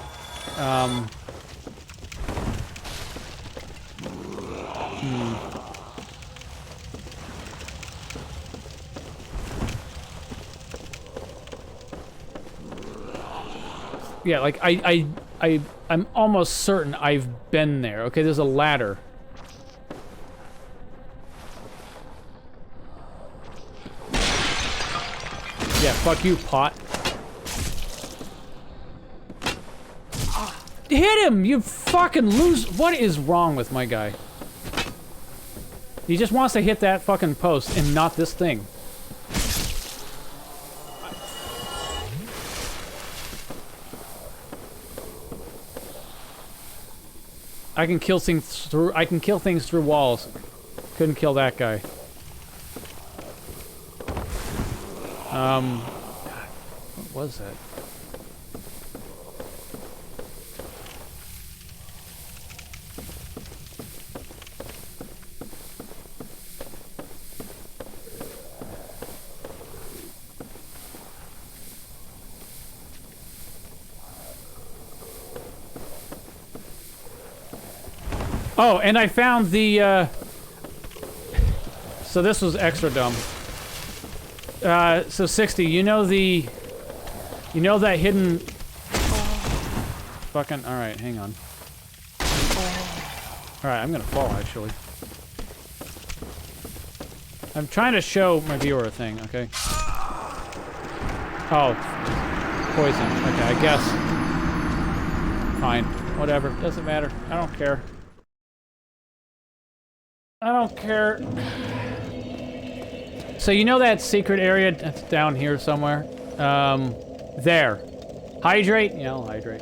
Yeah, I'm almost certain I've been there. Okay, there's a ladder. Yeah, fuck you, pot. Hit him! You fucking lose. What is wrong with my guy? He just wants to hit that fucking post and not this thing. I can kill things through walls. Couldn't kill that guy. What was that? Oh, and I found the, so this was extra dumb. So 60, you know that hidden... Fucking, alright, hang on. Alright, I'm gonna fall, actually. I'm trying to show my viewer a thing, okay? Oh. Poison. Okay, I guess. Fine. Whatever. Doesn't matter. I don't care. I don't care. So you know that secret area that's down here somewhere? There. Hydrate? Yeah, I'll hydrate.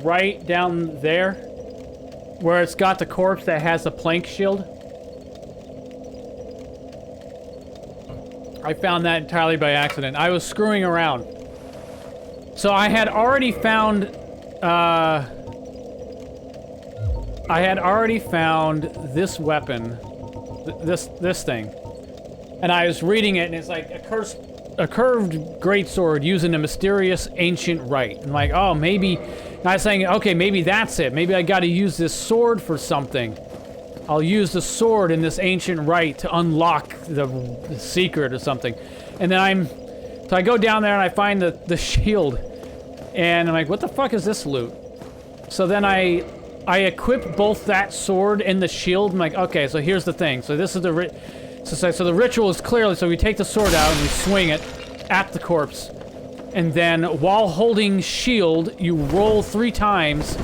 Right down there, where it's got the corpse that has the plank shield. I found that entirely by accident. I was screwing around. So I had already found, this weapon, this thing. And I was reading it, and it's like a curved greatsword using a mysterious ancient rite. I'm like, oh, maybe... And I was saying, okay, maybe that's it. Maybe I gotta use this sword for something. I'll use the sword in this ancient rite to unlock the secret or something. And then so I go down there and I find the shield. And I'm like, what the fuck is this loot? So then I equip both that sword and the shield. I'm like, okay, so here's the thing. So this is so the ritual is clearly, so we take the sword out and we swing it at the corpse. And then while holding shield, you roll 3 times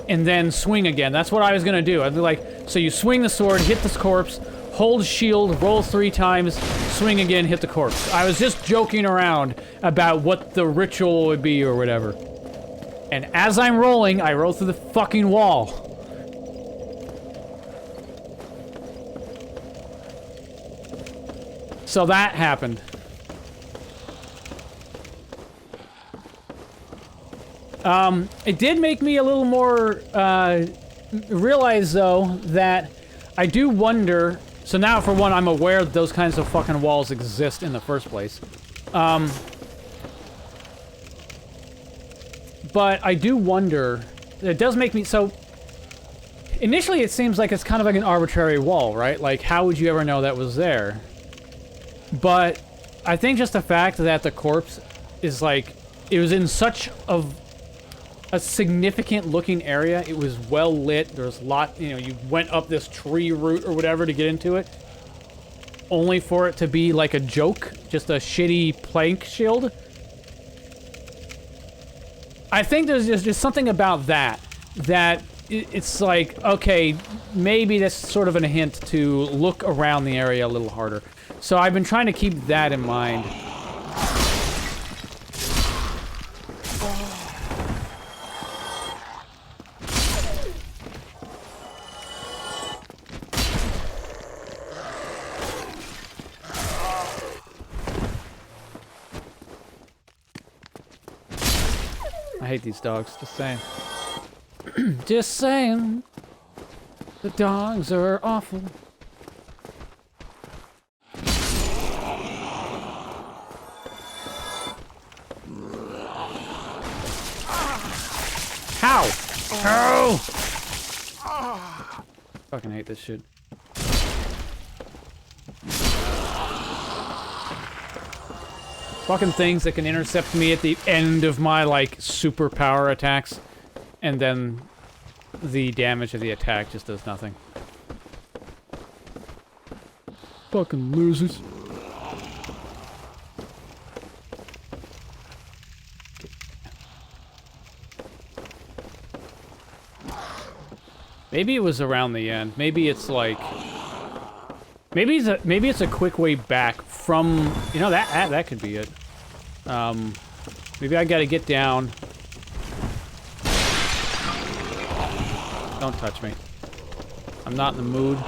and then swing again. That's what I was gonna do. I'd be like, so you swing the sword, hit the corpse, hold shield, roll 3 times, swing again, hit the corpse. I was just joking around about what the ritual would be or whatever. And as I'm rolling, I roll through the fucking wall. So that happened. It did make me a little more, realize, though, that I do wonder... So now, for one, I'm aware that those kinds of fucking walls exist in the first place. But I do wonder... It does make me... So, initially it seems like it's kind of like an arbitrary wall, right? Like, how would you ever know that was there? But I think just the fact that the corpse is, like... It was in such a significant looking area. It was well lit. There's a lot, you know, you went up this tree route or whatever to get into it. Only for it to be like a joke. Just a shitty plank shield. I think there's just something about that. That it's like, okay, maybe that's sort of a hint to look around the area a little harder. So I've been trying to keep that in mind. I hate these dogs, just saying. Just saying. The dogs are awful. How? How? Fucking hate this shit. Fucking things that can intercept me at the end of my, like, superpower attacks. And then the damage of the attack just does nothing. Fucking losers. Maybe it was around the end. Maybe it's like... Maybe it's a quick way back from... You know, that could be it. Maybe I gotta get down. Don't touch me. I'm not in the mood.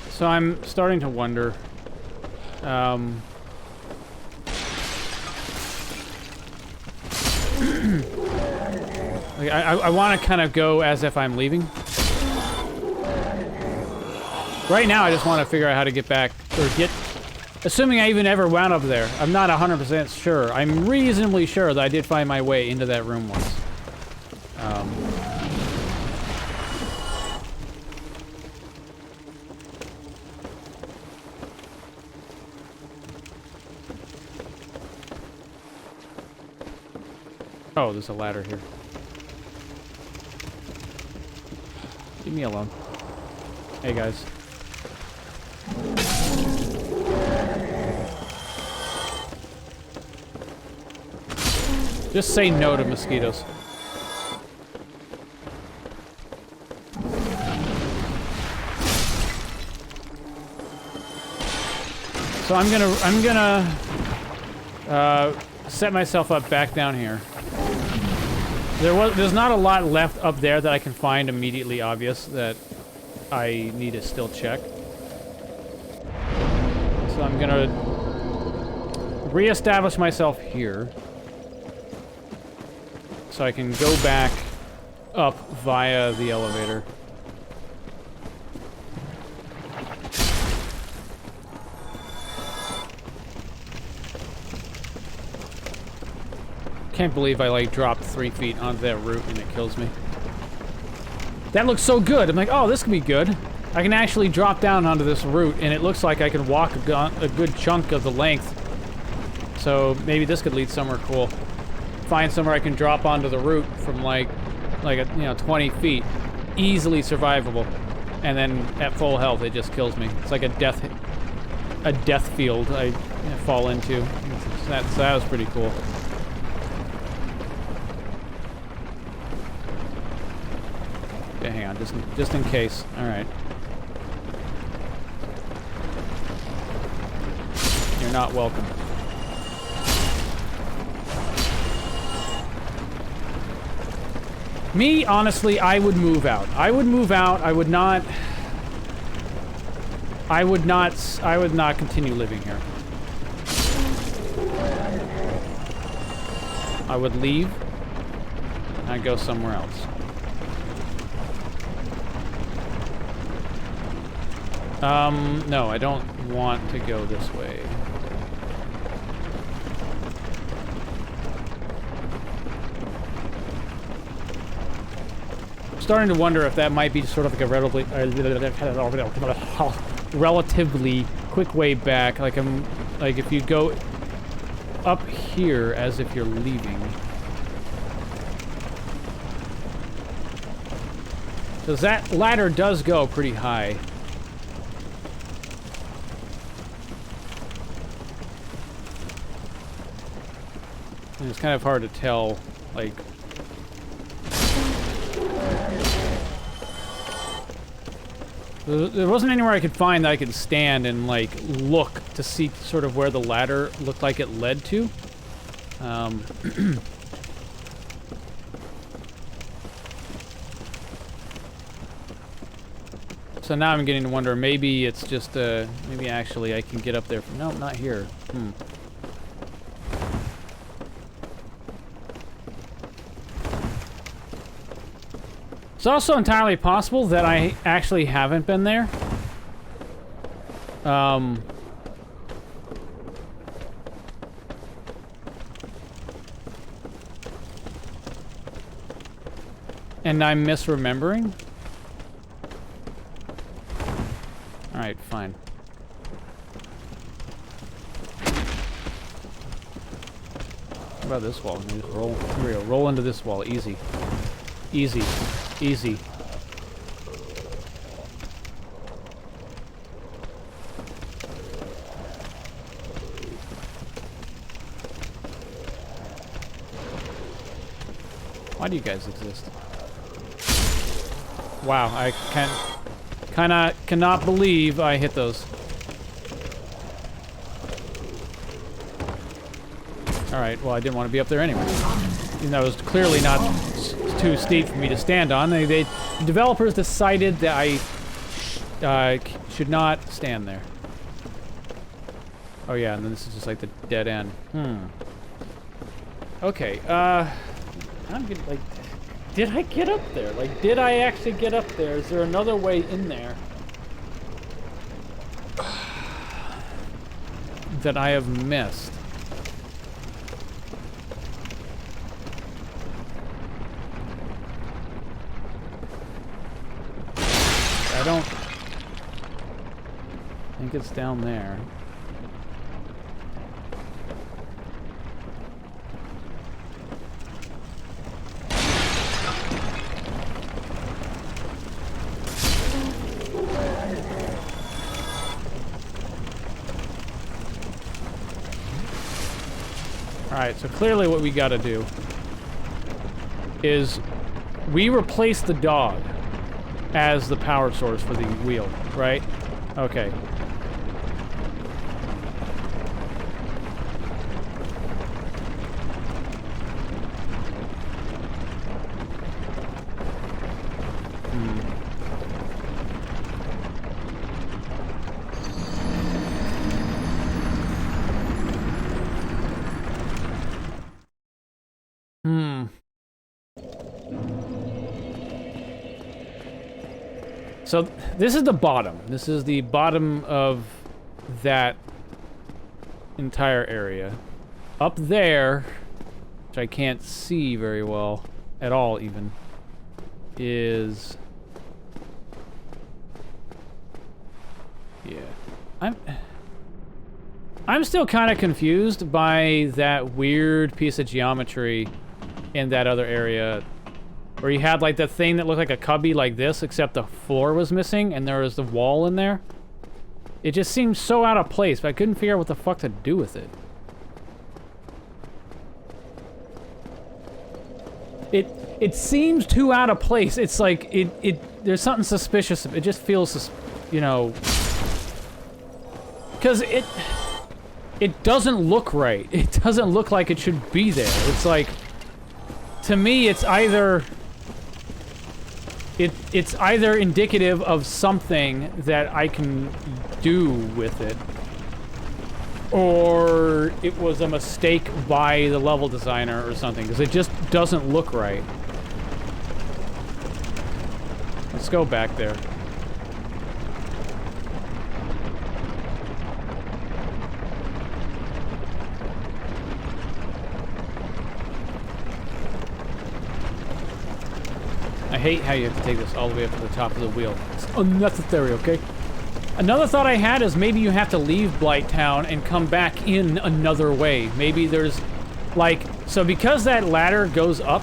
So I'm starting to wonder Like, I want to kind of go as if I'm leaving. Right now, I just want to figure out how to get back, or get... Assuming I even ever wound up there. I'm not 100% sure. I'm reasonably sure that I did find my way into that room once. Oh, there's a ladder here. Leave me alone. Hey, guys. Just say no to mosquitoes. So I'm gonna set myself up back down here. There's not a lot left up there that I can find immediately obvious that I need to still check. So I'm gonna reestablish myself here. So I can go back up via the elevator. Can't believe I like dropped 3 feet onto that route and it kills me. That looks so good. I'm like, oh, this could be good. I can actually drop down onto this route and it looks like I can walk a good chunk of the length. So maybe this could lead somewhere cool. Find somewhere I can drop onto the route from like 20 feet. Easily survivable. And then at full health it just kills me. It's like a death field I fall into. That was pretty cool. Okay, hang on, just in case. All right. You're not welcome. Me, honestly, I would move out. I would move out. I would not continue living here. I would leave and I'd go somewhere else. No, I don't want to go this way. I'm starting to wonder if that might be sort of like a relatively quick way back. Like if you go up here as if you're leaving. Because that ladder does go pretty high. And it's kind of hard to tell, like... There wasn't anywhere I could find that I could stand and, like, look to see sort of where the ladder looked like it led to. So now I'm getting to wonder, maybe it's just, maybe actually I can get up there. No, not here. It's also entirely possible that I actually haven't been there. And I'm misremembering? Alright, fine. What about this wall? Let me just roll. Here we go. Roll into this wall. Easy. Easy. Easy. Why do you guys exist? Wow, I cannot believe I hit those. Alright, well I didn't want to be up there anyway. Even though it was clearly not too steep for me to stand on. The developers decided that I should not stand there. Oh yeah, and then this is just like the dead end. Okay, I'm good, like, did I get up there? Like, did I actually get up there? Is there another way in there that I have missed? I don't think it's down there. Alright, so clearly what we gotta do is we replace the dog as the power source for the wheel, right? Okay. So this is the bottom. This is the bottom of that entire area. Up there, which I can't see very well at all even, is... Yeah. I'm still kind of confused by that weird piece of geometry in that other area where you had like the thing that looked like a cubby like this, except the floor was missing and there was the wall in there. It just seemed so out of place, but I couldn't figure out what the fuck to do with it. It seems too out of place. It's like there's something suspicious. It just feels, you know, because it doesn't look right. It doesn't look like it should be there. It's like, to me, it's either indicative of something that I can do with it, or it was a mistake by the level designer or something, because it just doesn't look right. Let's go back there. I hate how you have to take this all the way up to the top of the wheel. It's unnecessary, okay? Another thought I had is maybe you have to leave Blighttown and come back in another way. Maybe there's, like... So because that ladder goes up,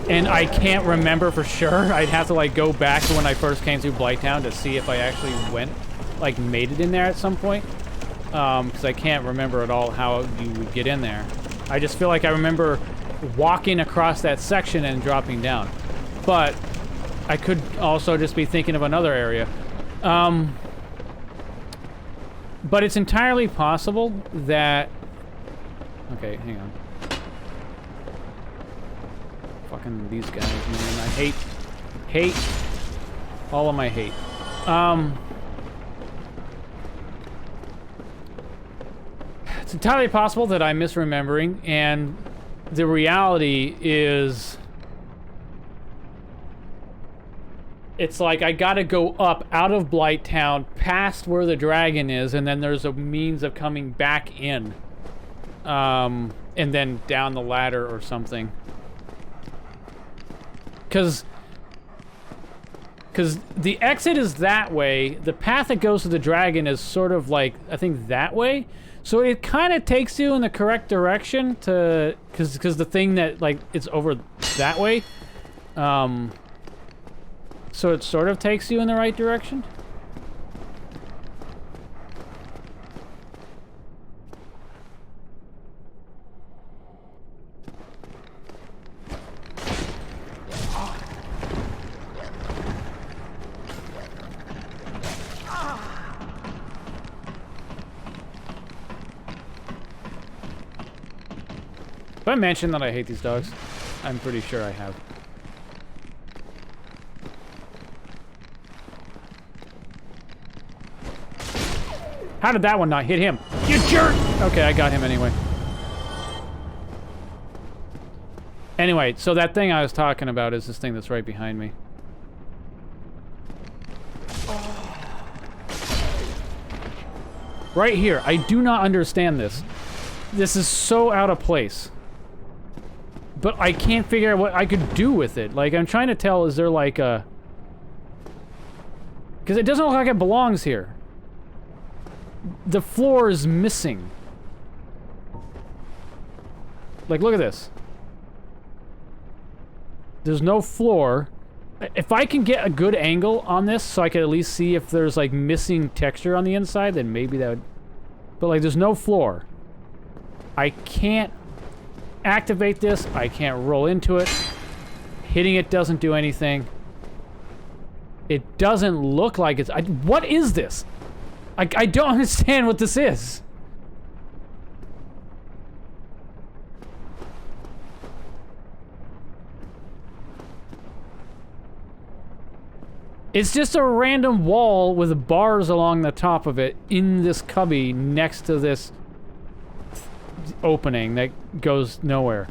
and I can't remember for sure, I'd have to, like, go back to when I first came through Blighttown to see if I actually went, like, made it in there at some point. Because I can't remember at all how you would get in there. I just feel like I remember walking across that section and dropping down. But I could also just be thinking of another area. But it's entirely possible that... Okay, hang on. Fucking these guys, man. I hate all of my hate. It's entirely possible that I'm misremembering, and the reality is, it's like I gotta go up out of Blighttown, past where the dragon is, and then there's a means of coming back in. And then down the ladder or something. Because the exit is that way, the path that goes to the dragon is sort of like, I think that way. So it kind of takes you in the correct direction to, because the thing that, like, it's over that way. So it sort of takes you in the right direction. Have I mentioned that I hate these dogs? I'm pretty sure I have. How did that one not hit him? You jerk! Okay, I got him anyway. Anyway, so that thing I was talking about is this thing that's right behind me. Right here. I do not understand this. This is so out of place. But I can't figure out what I could do with it. Like, I'm trying to tell, is there like a... Because it doesn't look like it belongs here. The floor is missing. Like, look at this. There's no floor. If I can get a good angle on this so I can at least see if there's, like, missing texture on the inside, then maybe that would... But, like, there's no floor. I can't activate this. I can't roll into it. Hitting it doesn't do anything. It doesn't look like it's... what is this? I don't understand what this is. It's just a random wall with bars along the top of it in this cubby next to this opening that goes nowhere.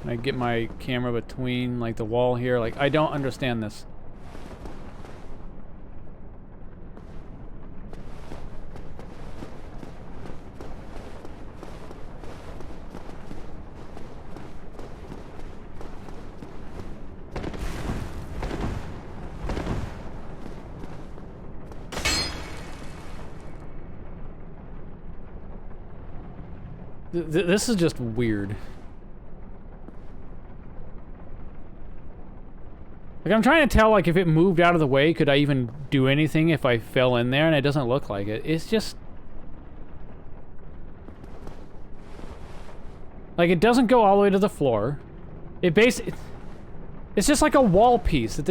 I get my camera between, like, the wall here. Like, I don't understand this. This is just weird. Like, I'm trying to tell, like, if it moved out of the way, could I even do anything if I fell in there? And it doesn't look like it. It's just... Like, it doesn't go all the way to the floor. It basically... It's just like a wall piece that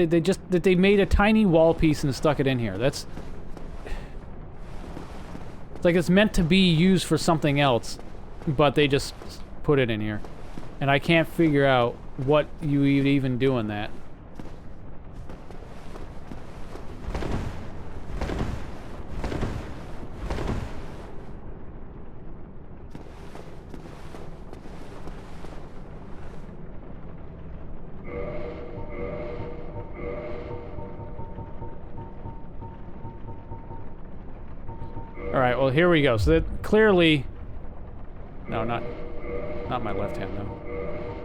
they made a tiny wall piece and stuck it in here. That's... It's like it's meant to be used for something else, but they just put it in here. And I can't figure out what you would even do in that. Alright, well, here we go. So that clearly... No, not my left hand, though.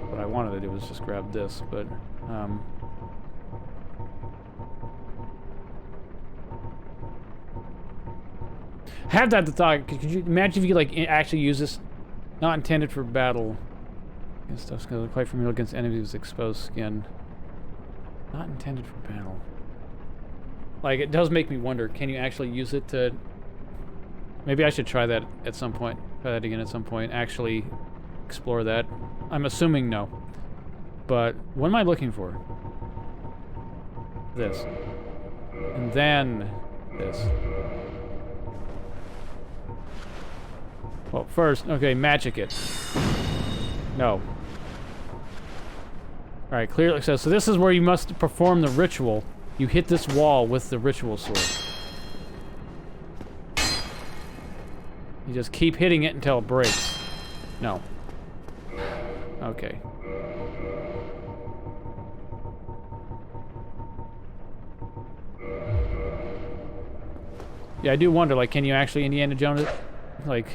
What I wanted to do was just grab this, but... Have that thought. Could you imagine if you could, like, actually use this? Not intended for battle. Stuff's gonna look quite familiar against enemies with exposed skin. Not intended for battle. Like, it does make me wonder, can you actually use it to... Maybe I should try that at some point. Try that again at some point. Actually explore that. I'm assuming no. But what am I looking for? This. And then this. Well, first, okay, magic it. No. Alright, clearly says, so this is where you must perform the ritual. You hit this wall with the ritual sword. You just keep hitting it until it breaks. No. Okay. Yeah, I do wonder, like, can you actually Indiana Jones it? Like...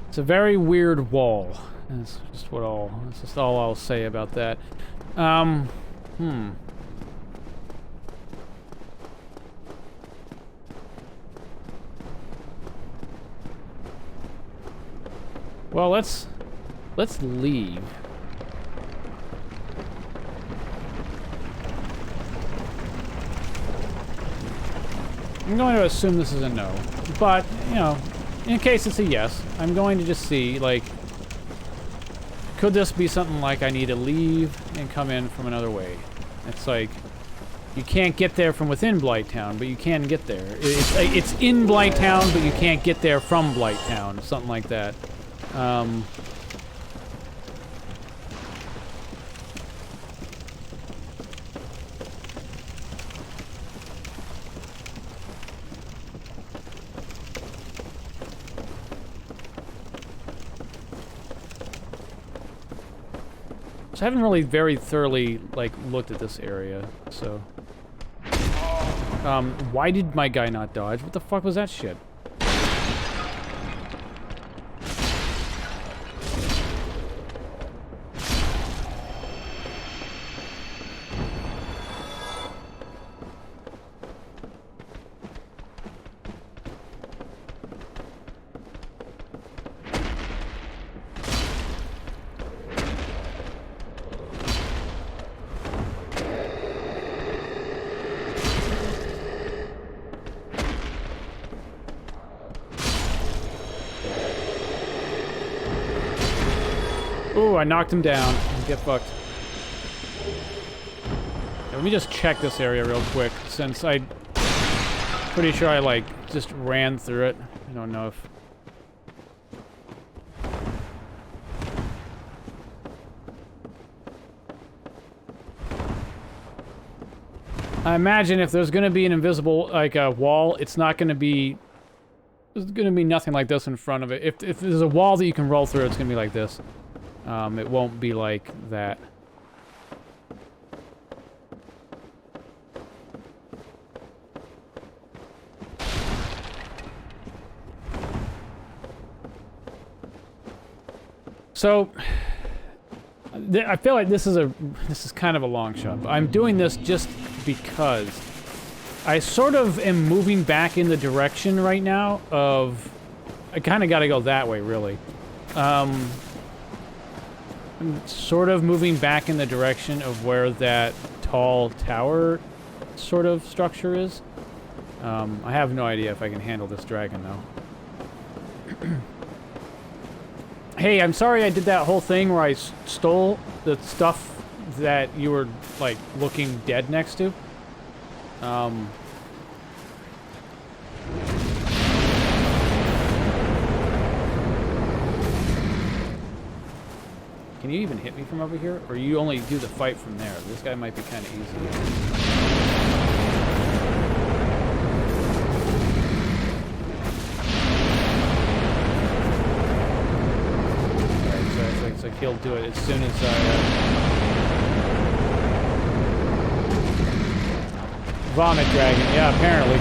It's a very weird wall. That's just all I'll say about that. Well, let's leave. I'm going to assume this is a no, but, you know, in case it's a yes, I'm going to just see, like, could this be something like I need to leave and come in from another way? It's like, you can't get there from within Blighttown, but you can get there. It's in Blighttown, but you can't get there from Blighttown, something like that. So I haven't really very thoroughly, like, looked at this area, so... why did my guy not dodge? What the fuck was that shit? Ooh, I knocked him down. Get fucked. Yeah, let me just check this area real quick, since I'm pretty sure I, like, just ran through it. I don't know if... I imagine if there's gonna be an invisible, like, a wall, it's not gonna be... There's gonna be nothing like this in front of it. If there's a wall that you can roll through, it's gonna be like this. It won't be like that. So, I feel like this is kind of a long shot, but I'm doing this just because I sort of am moving back in the direction right now of... I kind of got to go that way, really. I'm sort of moving back in the direction of where that tall tower sort of structure is. I have no idea if I can handle this dragon, though. Hey, I'm sorry I did that whole thing where I stole the stuff that you were, like, looking dead next to. Can you even hit me from over here? Or you only do the fight from there? This guy might be kind of easy. Alright, so it's like he'll do it as soon as I... Vomit dragon, yeah, apparently.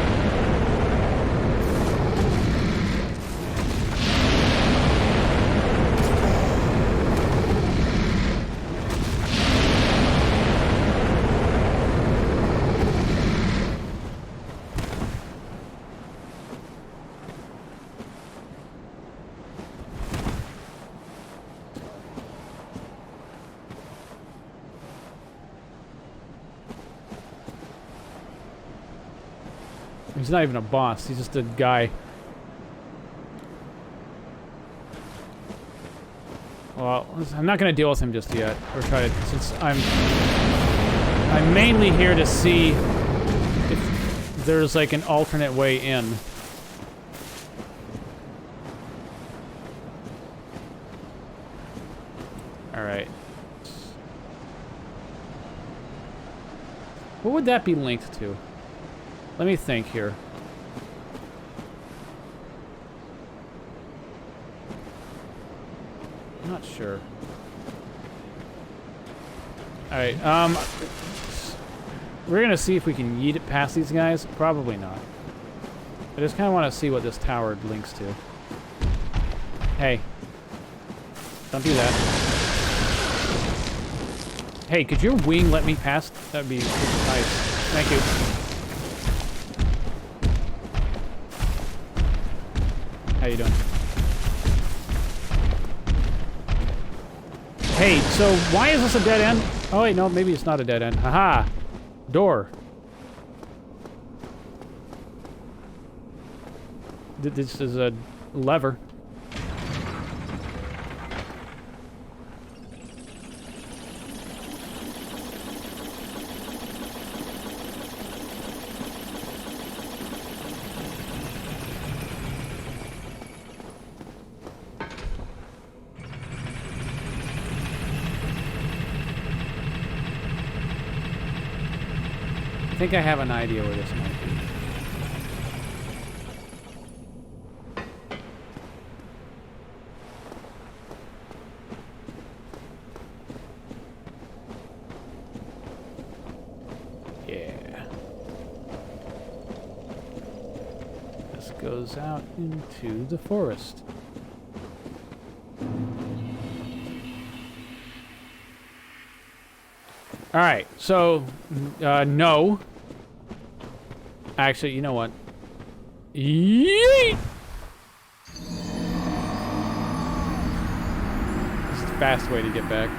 He's not even a boss, he's just a guy. Well, I'm not gonna deal with him just yet. Or try to, since I'm mainly here to see if there's like an alternate way in. Alright. What would that be linked to? Let me think here. I'm not sure. Alright, we're gonna see if we can yeet it past these guys. Probably not. I just kind of want to see what this tower links to. Hey. Don't do that. Hey, could your wing let me pass? That'd be nice. Thank you. How you doing? Hey, so why is this a dead end? Oh wait, no, maybe it's not a dead end. Haha! Door. This is a lever. I think I have an idea where this might be. Yeah. This goes out into the forest. All right, so, no. Actually, you know what? Yeet! This is the fast way to get back.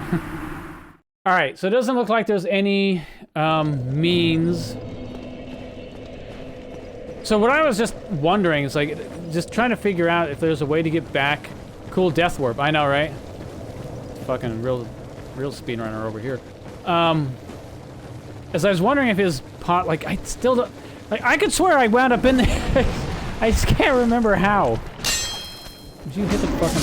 All right, so it doesn't look like there's any means. So what I was just wondering is like, just trying to figure out if there's a way to get back. Cool death warp, I know, right? Fucking real speedrunner over here. As I was wondering if his pot, like, I still don't, like, I could swear I wound up in there. I just can't remember how. Did you hit the fucking...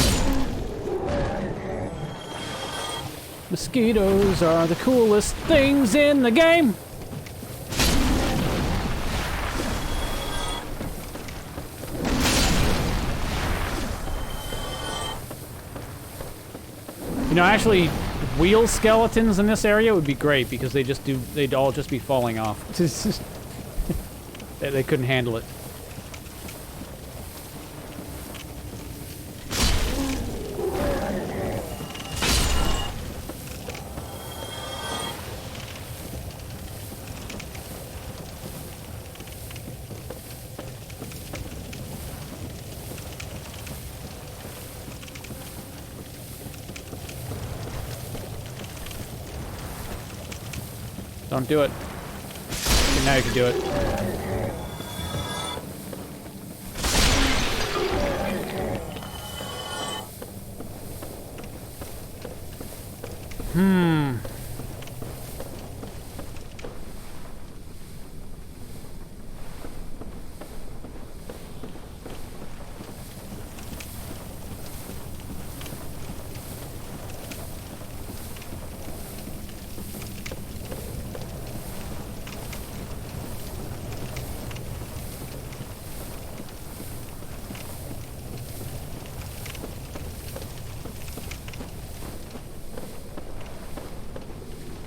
Mosquitoes are the coolest things in the game. You know, actually, wheel skeletons in this area would be great because they'd all just be falling off. They couldn't handle it. Don't do it. Okay, now you can do it.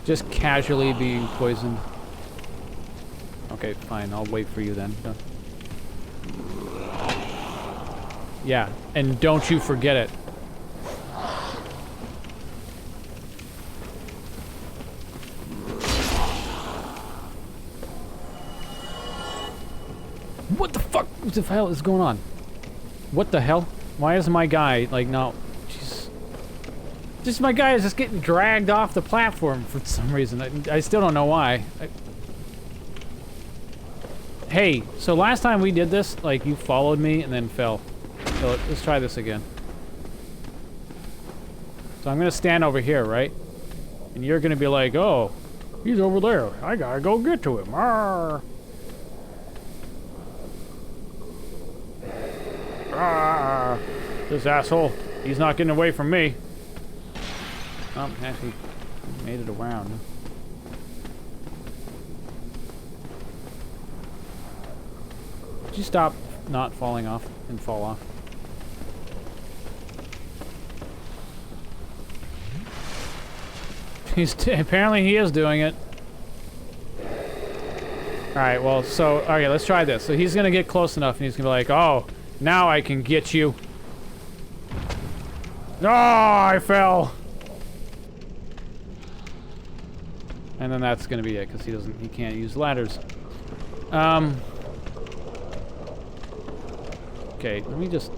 Just casually being poisoned. Okay, fine. I'll wait for you then. Yeah, and don't you forget it. What the fuck? What the hell is going on? What the hell? Why is my guy, like, no... Just my guy is just getting dragged off the platform for some reason. I still don't know why. Hey, so last time we did this, like, you followed me and then fell. So let's try this again. So I'm gonna stand over here, right? And you're gonna be like, oh, he's over there. I gotta go get to him. Arr. Arr. This asshole, he's not getting away from me. Oh, actually, made it around. Could you stop not falling off and fall off? Apparently he is doing it. Alright, well, so, okay, let's try this. So he's gonna get close enough and he's gonna be like, oh, now I can get you. Oh, I fell. And then that's gonna be it, because he can't use ladders. Okay, let me just...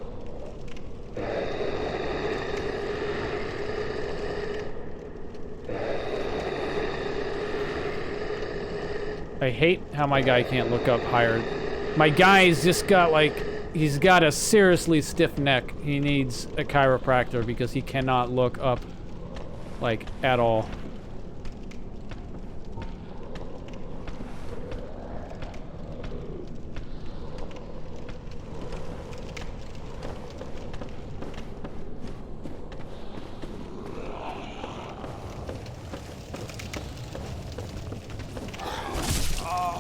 I hate how my guy can't look up higher. My guy's just got, like... He's got a seriously stiff neck. He needs a chiropractor because he cannot look up, like, at all.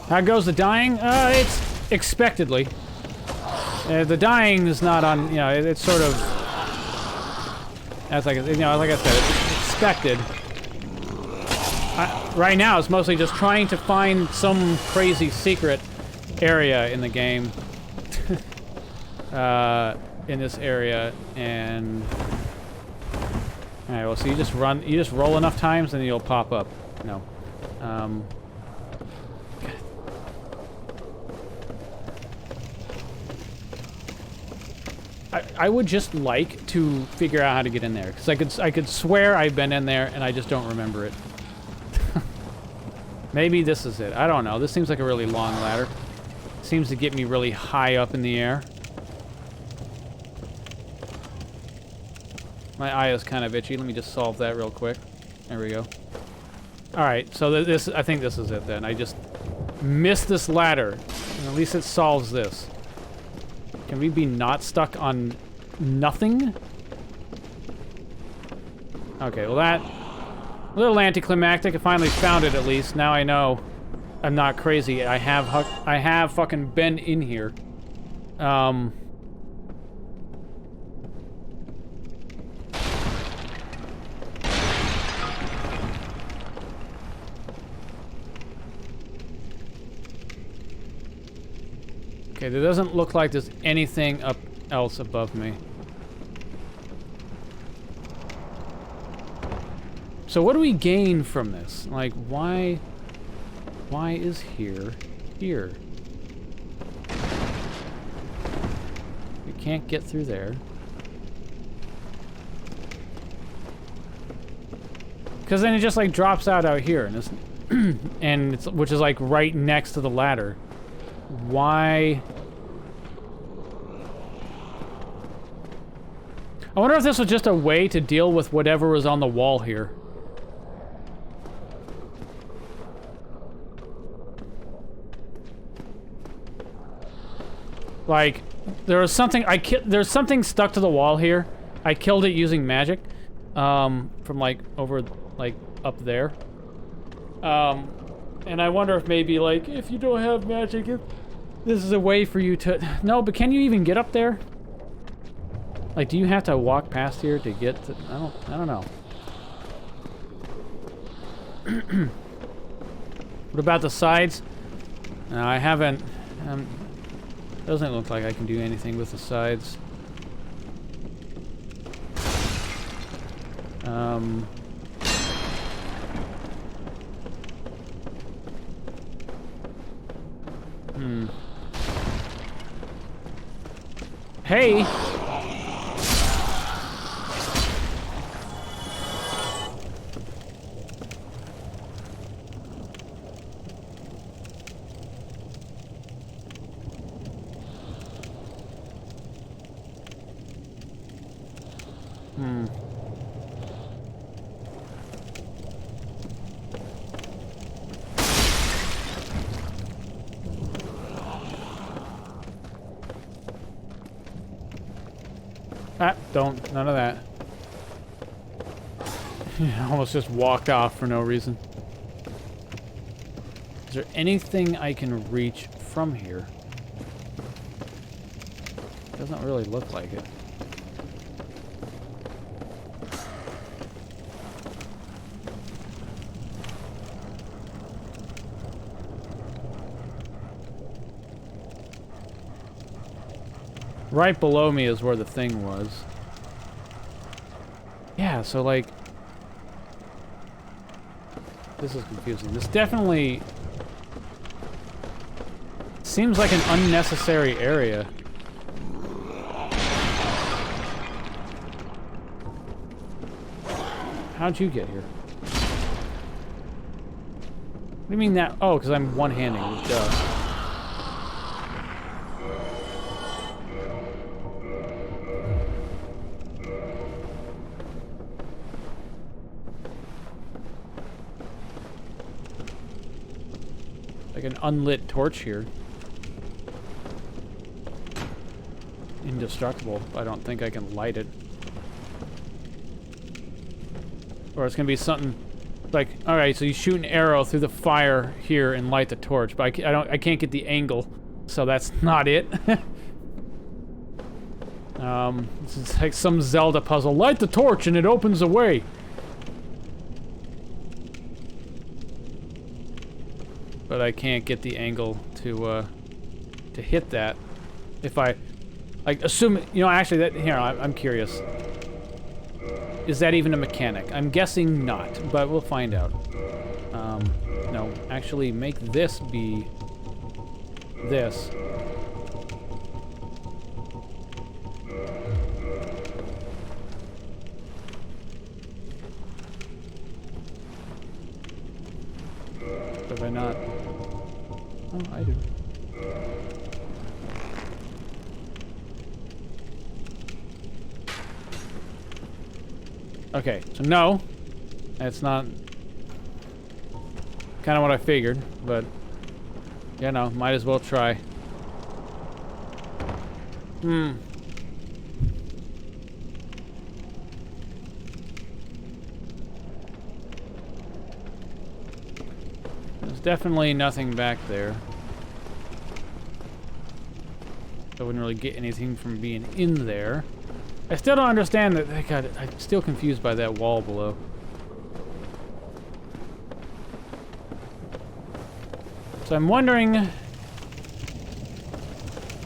How goes the dying? It's expectedly. The dying is not on, you know, it's sort of, as like, you know, like I said, it's expected. Right now, it's mostly just trying to find some crazy secret area in the game. In this area, and... Alright, well, so you just roll enough times and you'll pop up. No. I would just like to figure out how to get in there, because I could swear I've been in there and I just don't remember it. Maybe this is it. I don't know. This seems like a really long ladder. Seems to get me really high up in the air. My eye is kind of itchy. Let me just solve that real quick. There we go. Alright, so this, I think this is it then. I just missed this ladder. And at least it solves this. Can we be not stuck on nothing? Okay, well that... A little anticlimactic. I finally found it at least. Now I know I'm not crazy. I have fucking been in here. Okay, there doesn't look like there's anything else above me. So what do we gain from this? Like, why is here? We can't get through there. Because then it just like drops out here, and it's, and it's, which is like right next to the ladder. Why? I wonder if this was just a way to deal with whatever was on the wall here. Like, there was something there's something stuck to the wall here. I killed it using magic, from like over, like up there. And I wonder if maybe like if you don't have magic, this is a way for you to. No, but can you even get up there? Like, do you have to walk past here to get to? I don't know. What about the sides? No, I haven't. Doesn't look like I can do anything with the sides. Hey! None of that. I almost just walked off for no reason. Is there anything I can reach from here? Doesn't really look like it. Right below me is where the thing was. Yeah, so like... This is confusing. This definitely... seems like an unnecessary area. How'd you get here? What do you mean that? Oh, because I'm one-handing. Duh. Like an unlit torch here. Indestructible. I don't think I can light it. Or it's gonna be something like, all right, so you shoot an arrow through the fire here and light the torch, but I can't get the angle, so that's not it. This is like some Zelda puzzle. Light the torch and it opens a way. But I can't get the angle to hit that. If I, like, assume, you know, actually, that, here, I'm curious. Is that even a mechanic? I'm guessing not, but we'll find out. No, actually, make this be this. Have I not? Oh, I do. Okay, so no, that's not kind of what I figured, but you know, might as well try. There's definitely nothing back there. I wouldn't really get anything from being in there. I still don't understand that. God, I'm still confused by that wall below. So I'm wondering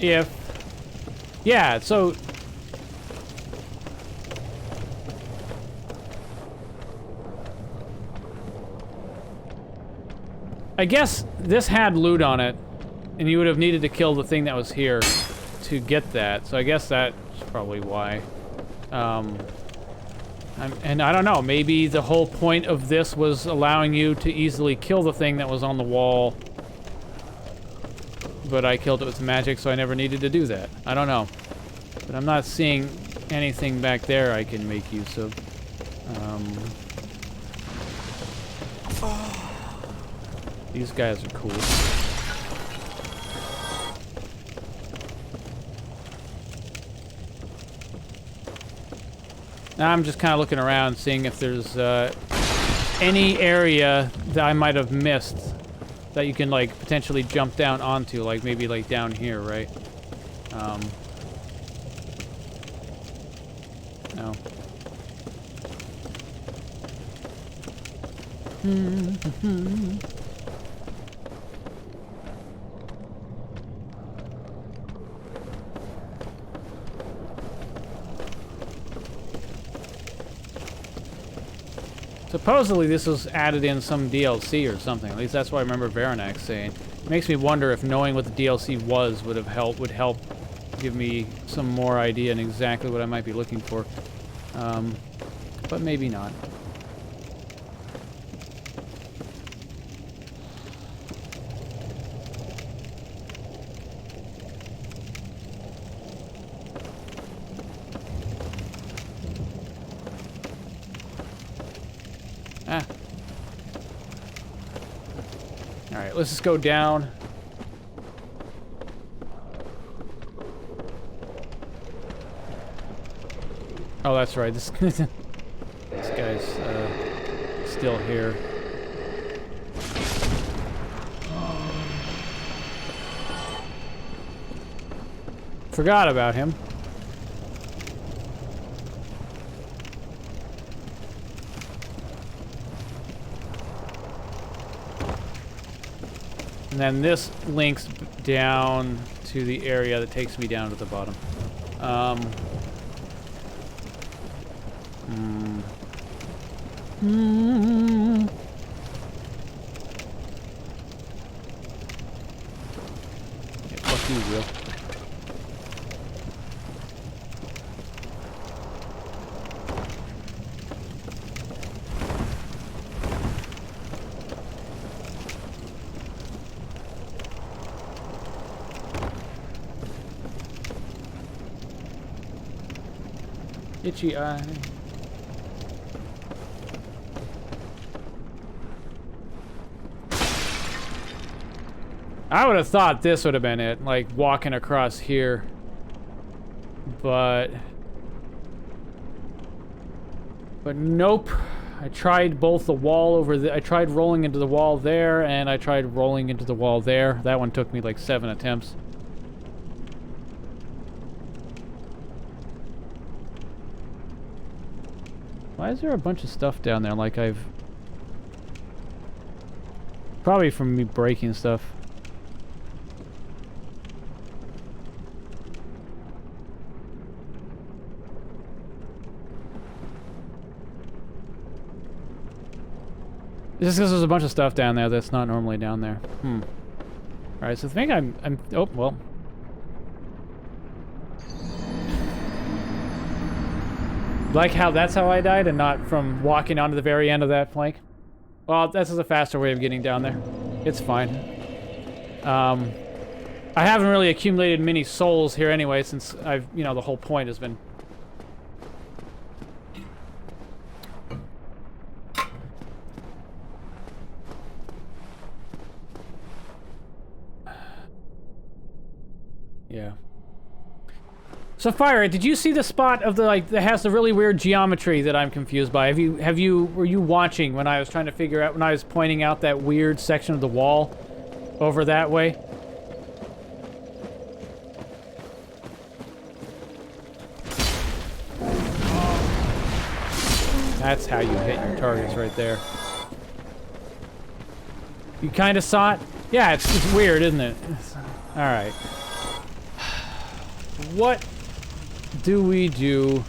if... Yeah, so... I guess this had loot on it, and you would have needed to kill the thing that was here to get that. So I guess that's probably why. And I don't know, maybe the whole point of this was allowing you to easily kill the thing that was on the wall. But I killed it with magic, so I never needed to do that. I don't know. But I'm not seeing anything back there I can make use of. These guys are cool. Now I'm just kind of looking around, seeing if there's any area that I might have missed that you can, like, potentially jump down onto, like maybe like down here, right? No. Supposedly this was added in some DLC or something. At least that's what I remember Veranak saying. It makes me wonder if knowing what the DLC was would help give me some more idea and exactly what I might be looking for. But maybe not. Ah. Alright, let's just go down. Oh, that's right. This guy's still here. Forgot about him. And then this links down to the area that takes me down to the bottom. Yeah, fuck you, Will. Itchy eye. I would have thought this would have been it, like walking across here. But nope. I tried both the wall over the I tried rolling into the wall there and I tried rolling into the wall there. That one took me like 7 attempts. Why is there a bunch of stuff down there? Like I've... Probably from me breaking stuff. Just because there's a bunch of stuff down there that's not normally down there. Alright, so I think I'm... Oh, well... Like how that's how I died and not from walking onto the very end of that flank. Well, this is a faster way of getting down there. It's fine. I haven't really accumulated many souls here anyway since I've, you know, the whole point has been... Yeah. So, Fire, did you see the spot of the, like, that has the really weird geometry that I'm confused by? Were you watching when I was trying to figure out, when I was pointing out that weird section of the wall over that way? That's how you hit your targets right there. You kind of saw it? Yeah, it's weird, isn't it? Alright. What do we do?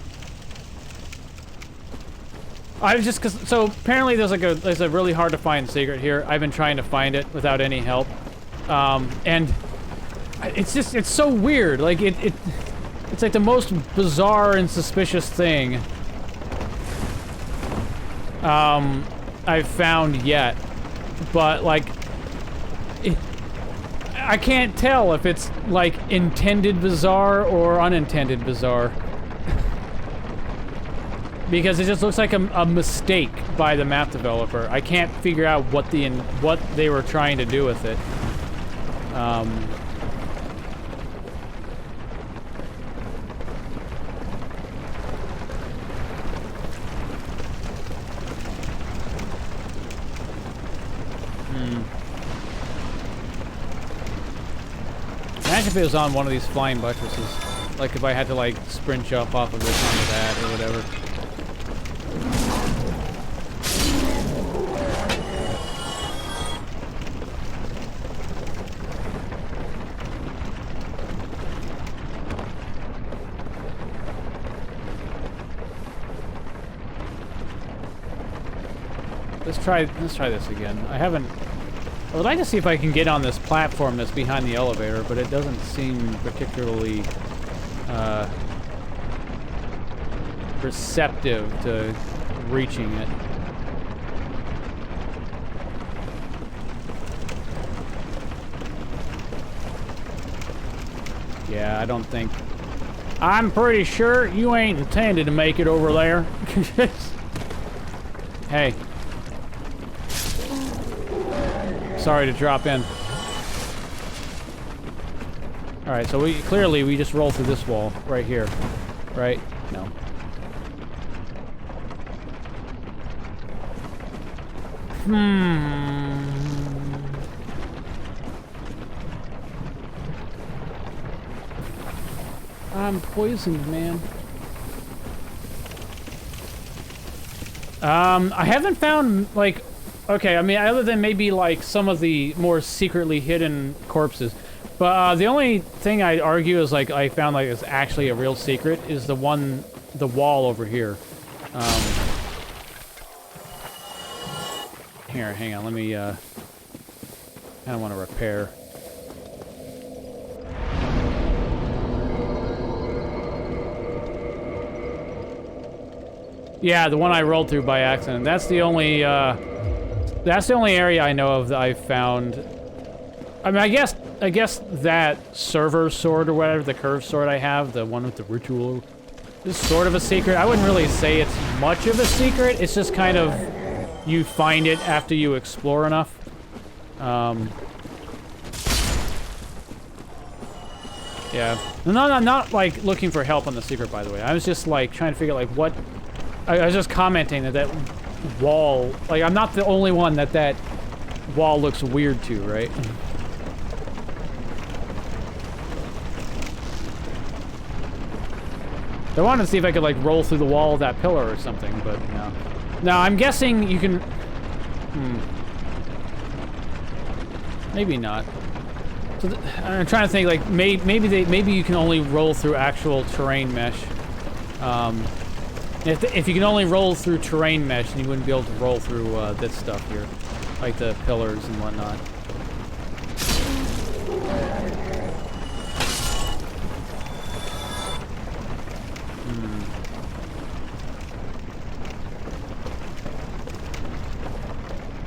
I was just so apparently there's a really hard to find secret here. I've been trying to find it without any help, and it's so weird. Like it's like the most bizarre and suspicious thing I've found yet, but like I can't tell if it's, like, intended bizarre or unintended bizarre. Because it just looks like a mistake by the map developer. I can't figure out what they were trying to do with it. Imagine if it was on one of these flying buttresses. Like if I had to like sprint jump off of this onto that or whatever. Let's try this again. I would like to see if I can get on this platform that's behind the elevator, but it doesn't seem particularly receptive to reaching it. Yeah, I don't think... I'm pretty sure you ain't intended to make it over there. Hey. Sorry to drop in. Alright, so we just roll through this wall right here. Right? No. I'm poisoned, man. I haven't found, like... Okay, I mean, other than maybe, like, some of the more secretly hidden corpses. But, the only thing I'd argue is, like, I found, like, is actually a real secret is the wall over here. Here, hang on, let me, I don't want to repair. Yeah, the one I rolled through by accident. That's the only area I know of that I've found. I mean, I guess that server sword or whatever, the curved sword I have, the one with the ritual, is sort of a secret. I wouldn't really say it's much of a secret. It's just kind of, you find it after you explore enough. Yeah. No, I'm not, like, looking for help on the secret, by the way. I was just, like, trying to figure, like, what... I was just commenting that wall... Like, I'm not the only one that wall looks weird to, right? I wanted to see if I could, like, roll through the wall of that pillar or something, but no. No, I'm guessing you can... Maybe not. So I'm trying to think, like, maybe you can only roll through actual terrain mesh. If you can only roll through terrain mesh, then you wouldn't be able to roll through this stuff here, like the pillars and whatnot.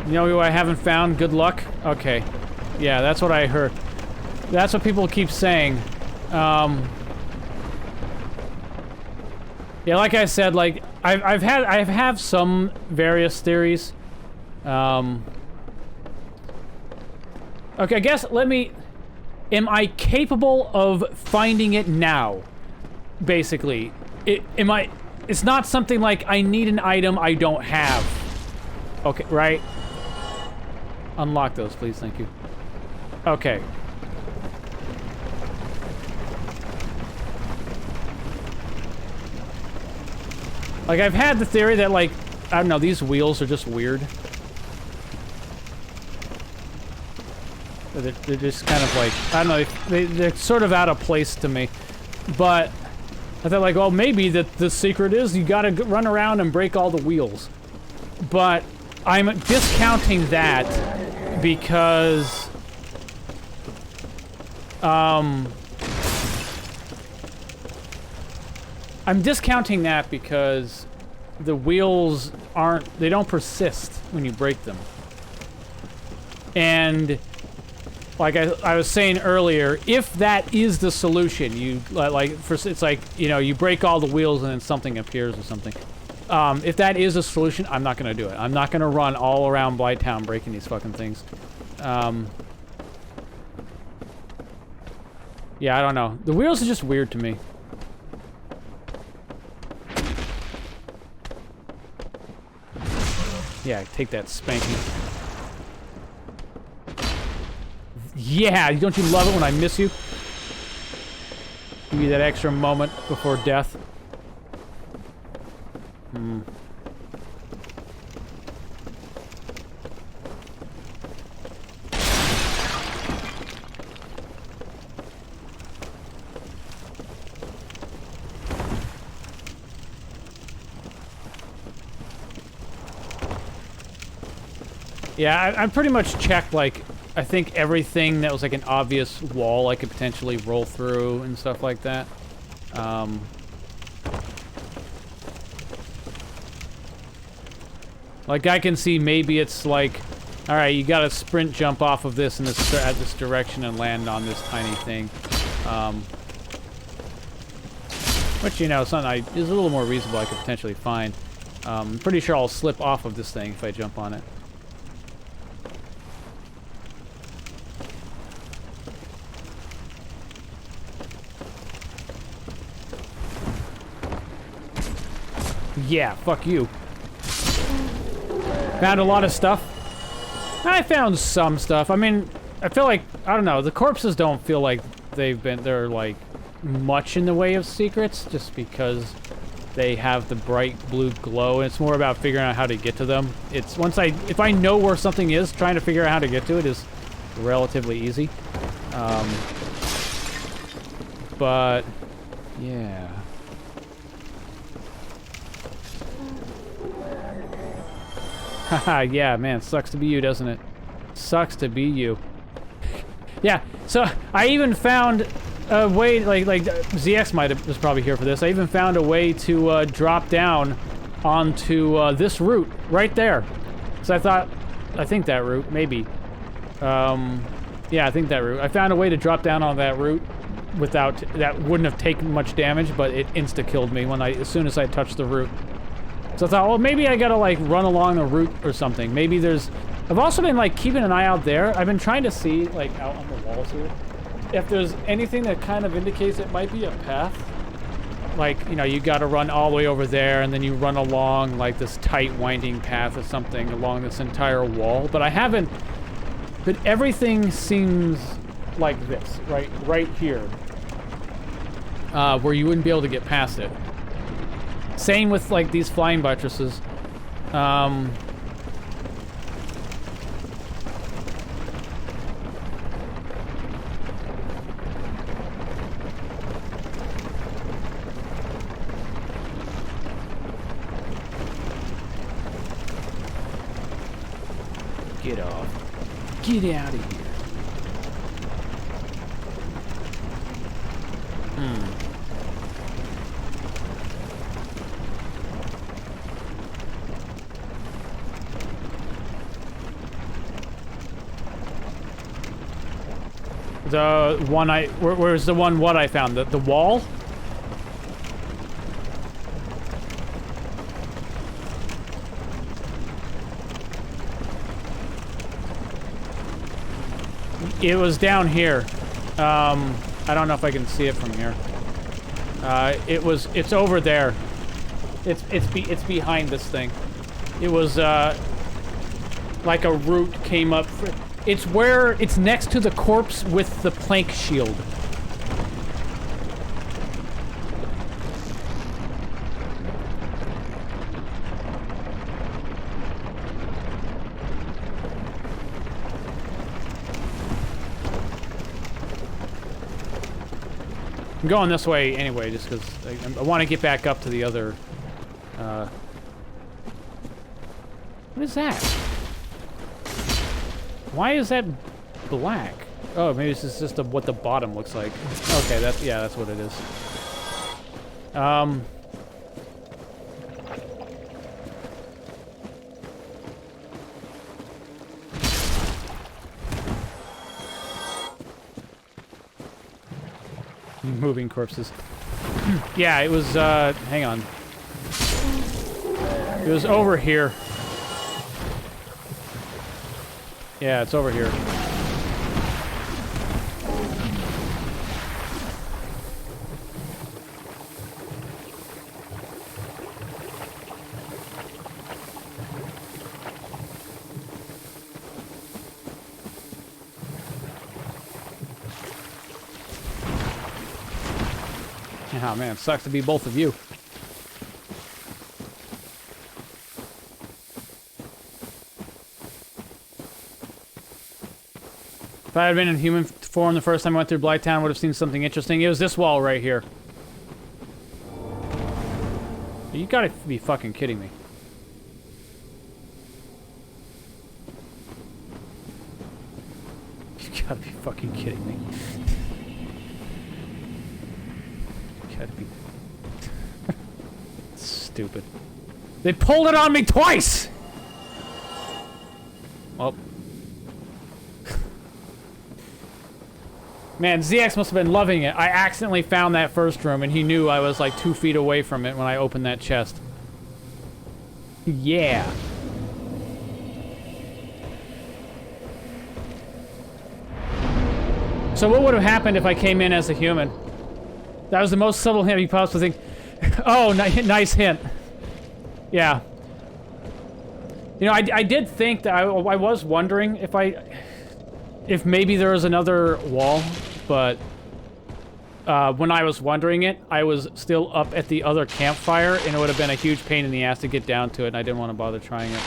You know who I haven't found? Good luck? Okay. Yeah, that's what I heard. That's what people keep saying. Yeah, like I said, like, I have some various theories. Okay, I guess, am I capable of finding it now? Basically. It's not something like, I need an item I don't have. Okay, right? Unlock those, please, thank you. Okay. Like, I've had the theory that, like, I don't know, these wheels are just weird. They're just kind of like, I don't know, they're sort of out of place to me. But I thought, like, well, maybe the secret is you gotta run around and break all the wheels. But I'm discounting that because... I'm discounting that because the wheels they don't persist when you break them. And like I was saying earlier, if that is the solution, it's like, you know, you break all the wheels and then something appears or something. If that is a solution, I'm not gonna do it. I'm not gonna run all around Blighttown breaking these fucking things. Yeah, I don't know. The wheels are just weird to me. Yeah, take that spanking. Yeah, don't you love it when I miss you? Give you that extra moment before death. Yeah, I pretty much checked, like, I think everything that was, like, an obvious wall I could potentially roll through and stuff like that. Like, I can see maybe it's like, alright, you gotta sprint jump off of this in this direction and land on this tiny thing. Which, you know, is a little more reasonable I could potentially find. I'm pretty sure I'll slip off of this thing if I jump on it. Yeah, fuck you. Found a lot of stuff. I found some stuff. I mean, I feel like, I don't know, the corpses don't feel like they're like much in the way of secrets, just because they have the bright blue glow, and it's more about figuring out how to get to them. It's if I know where something is, trying to figure out how to get to it is relatively easy. But, yeah. Haha, yeah, man, sucks to be you, doesn't it? Sucks to be you. Yeah, so I even found a way, like ZX was probably here for this. I even found a way to drop down onto this route right there. So I think that route, maybe. Yeah, I think that route. I found a way to drop down on that route without, that wouldn't have taken much damage, but it insta-killed me as soon as I touched the route. So I thought, well, maybe I gotta, like, run along the route or something. Maybe there's... I've also been, like, keeping an eye out there. I've been trying to see, like, out on the walls here, if there's anything that kind of indicates it might be a path. Like, you know, you gotta run all the way over there, and then you run along, like, this tight, winding path or something along this entire wall. But I haven't... But everything seems like this, right here. Where you wouldn't be able to get past it. Same with, like, these flying buttresses. Get off. Get out of here. The one where's the one what I found? The wall? It was down here. I don't know if I can see it from here. It's over there. It's behind this thing. It was, like a route came up. It's next to the corpse with the plank shield. I'm going this way anyway, just because I want to get back up to the other, What is that? Why is that black? Oh, maybe this is just what the bottom looks like. Okay, that's what it is. Moving corpses. Yeah, it was, hang on. It was over here. Yeah, it's over here. Oh man, it sucks to be both of you. If I had been in human form the first time I went through Blighttown, I would have seen something interesting. It was this wall right here. You gotta be fucking kidding me. You gotta be fucking kidding me. Gotta be stupid. They pulled it on me twice! Well. Man, ZX must have been loving it. I accidentally found that first room and he knew I was like 2 feet away from it when I opened that chest. Yeah. So what would have happened if I came in as a human? That was the most subtle hint you possibly think. Oh, nice hint. Yeah. You know, I did think that I was wondering if maybe there was another wall, but when I was wondering it, I was still up at the other campfire, and it would have been a huge pain in the ass to get down to it, and I didn't want to bother trying it.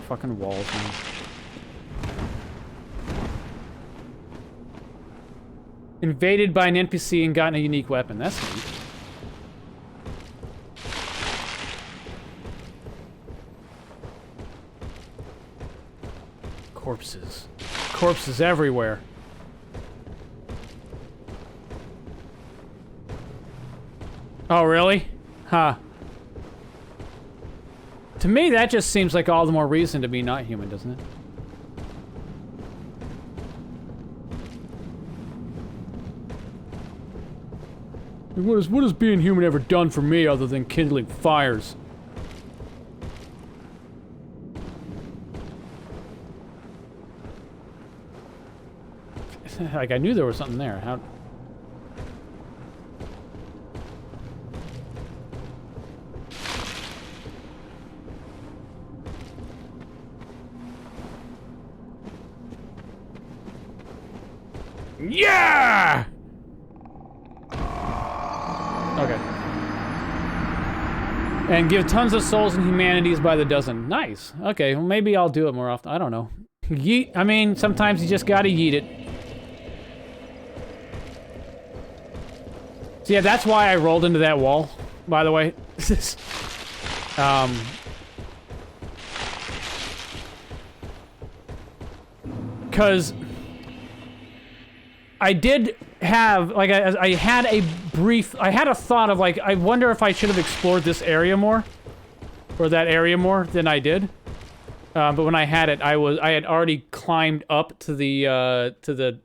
Fucking walls, man. Invaded by an NPC and gotten a unique weapon. That's neat. Corpses. Corpses everywhere. Oh, really? Huh. To me, that just seems like all the more reason to be not human, doesn't it? What has being human ever done for me other than kindling fires? Like, I knew there was something there. How... Yeah! Okay. And give tons of souls and humanities by the dozen. Nice. Okay, well, maybe I'll do it more often. I don't know. Yeet. I mean, sometimes you just gotta yeet it. So yeah, that's why I rolled into that wall, by the way. Because I did have, like, I had a thought of, like, I wonder if I should have explored this area more, or that area more than I did. But when I had it, I had already climbed up to the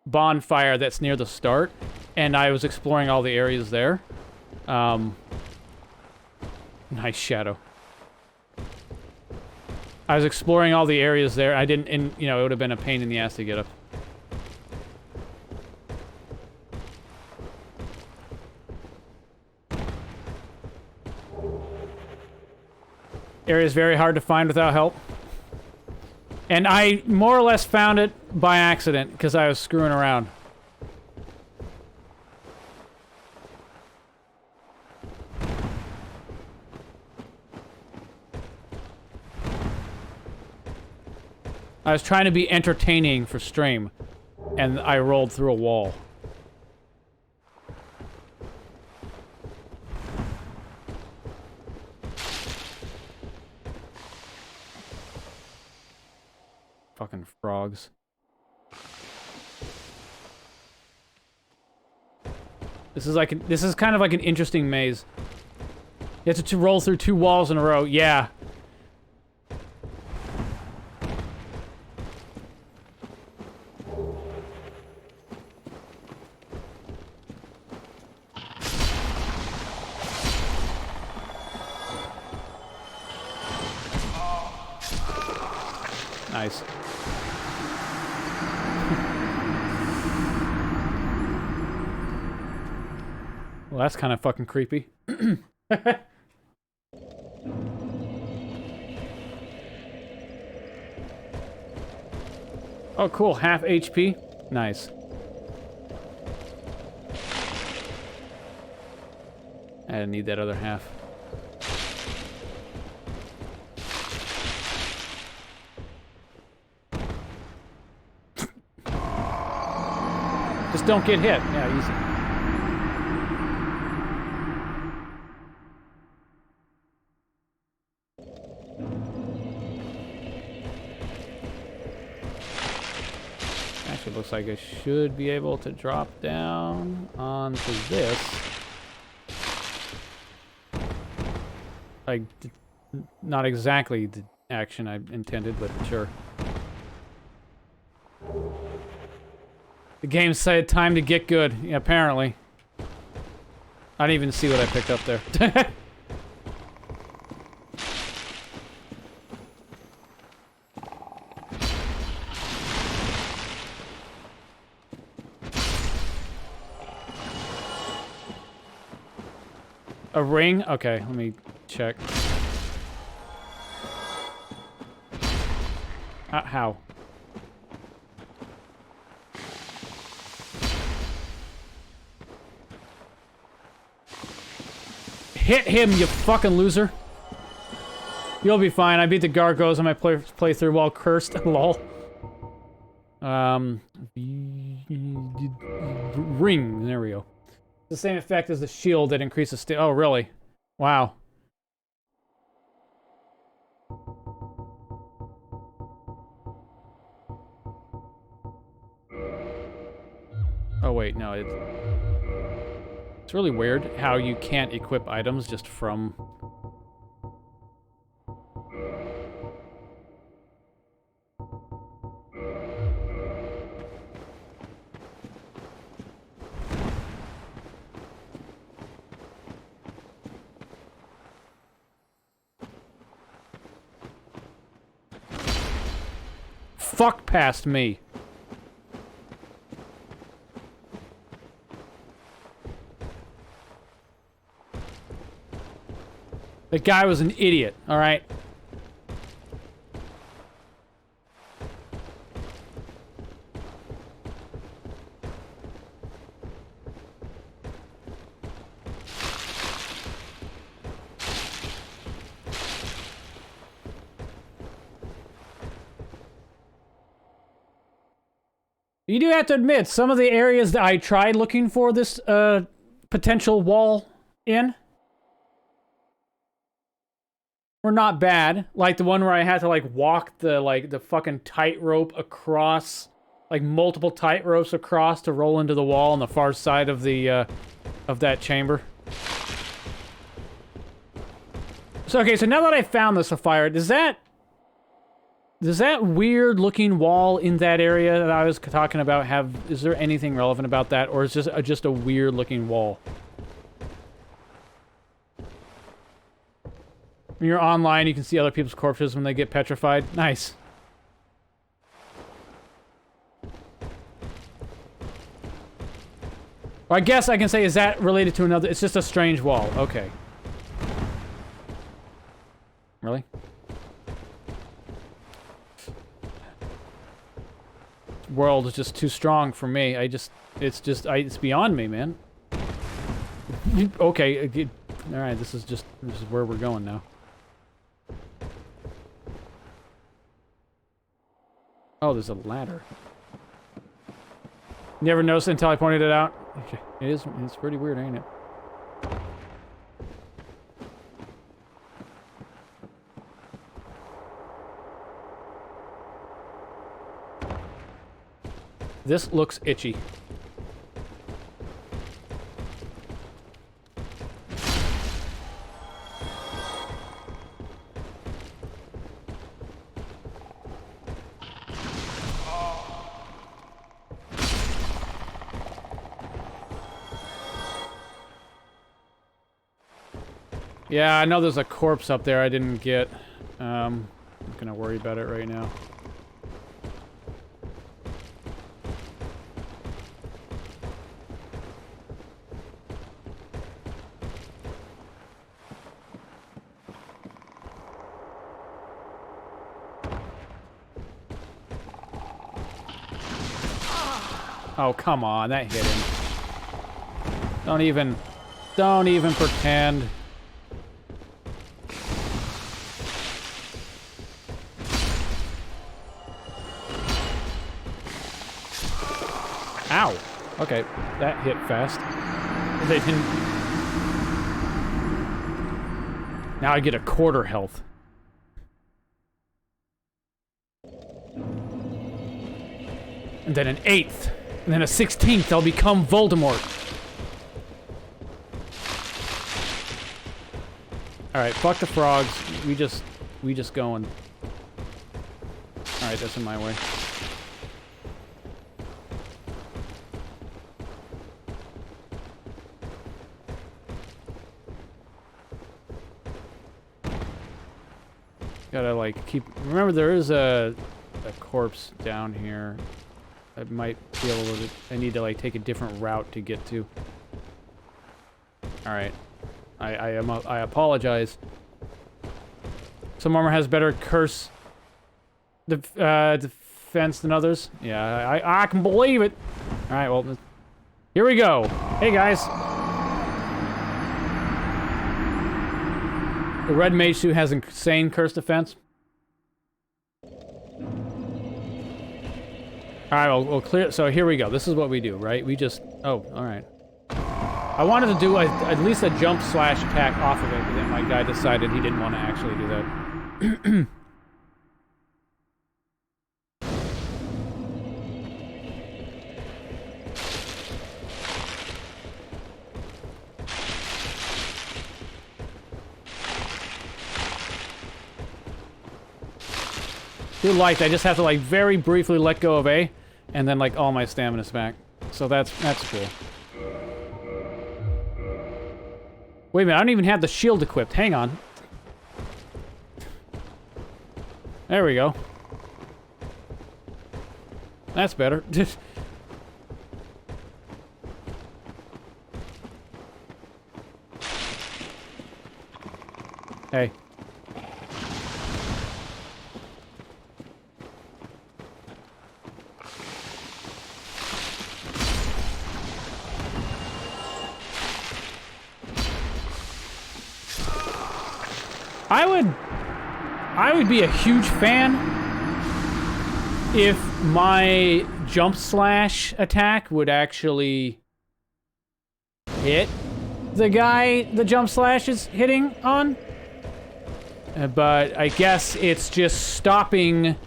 bonfire that's near the start, and I was exploring all the areas there. Nice shadow. I was exploring all the areas there. I didn't, and you know, it would have been a pain in the ass to get up. Area is very hard to find without help. And I more or less found it by accident, because I was screwing around. I was trying to be entertaining for stream, and I rolled through a wall. Fucking frogs. This is kind of like an interesting maze. You have to roll through 2 walls in a row. Yeah. Nice. Well, that's kind of fucking creepy. Oh, cool. Half HP. Nice. I didn't need that other half. Just don't get hit. Yeah, easy. Actually, looks like I should be able to drop down onto this. Like, not exactly the action I intended, but sure. The game said time to get good. Yeah, apparently. I didn't even see what I picked up there. A ring? Okay, let me check. How? Hit him, you fucking loser. You'll be fine. I beat the gargoyles on my playthrough while cursed. Lol. ring. There we go. The same effect as the shield that increases oh, really? Wow. Oh, wait, no, it's really weird how you can't equip items just from... Fuck past me. The guy was an idiot, alright? You do have to admit, some of the areas that I tried looking for this potential wall in were not bad. Like the one where I had to like walk the fucking tightrope across, like multiple tightropes across to roll into the wall on the far side of the of that chamber. So okay, so now that I found the sapphire, does that weird looking wall in that area that I was talking about is there anything relevant about that, or is it just a weird looking wall? When you're online, you can see other people's corpses when they get petrified. Nice. Well, I guess I can say, is that related to another? It's just a strange wall. Okay. Really? World is just too strong for me. It's beyond me, man. Okay, all right. This is where we're going now. Oh, there's a ladder. Never noticed it until I pointed it out. Okay. It's pretty weird, ain't it? This looks itchy. Yeah, I know there's a corpse up there I didn't get. I'm not gonna worry about it right now. Oh, come on, that hit him. Don't even pretend. Ow. Okay, that hit fast. They didn't... Now I get a quarter health. And then an 8th. And then a 16th, I'll become Voldemort. Alright, fuck the frogs. We just going. Alright, that's in my way. Gotta, like, keep... Remember, there is a corpse down here. I might be able to... I need to, like, take a different route to get to. Alright. I apologize. Some armor has better curse defense than others. Yeah, I can believe it. Alright, well, here we go. Hey, guys. The red mage suit has insane curse defense. All right, we'll clear. So here we go. This is what we do, right? We just. Oh, all right. I wanted to do at least a jump slash attack off of it, but then my guy decided he didn't want to actually do that. Too light. I just have to like very briefly let go of A, and then like all my stamina's back. So that's cool. Wait a minute, I don't even have the shield equipped. Hang on. There we go. That's better. Hey. I would be a huge fan if my jump slash attack would actually hit the guy the jump slash is hitting on. But I guess it's just stopping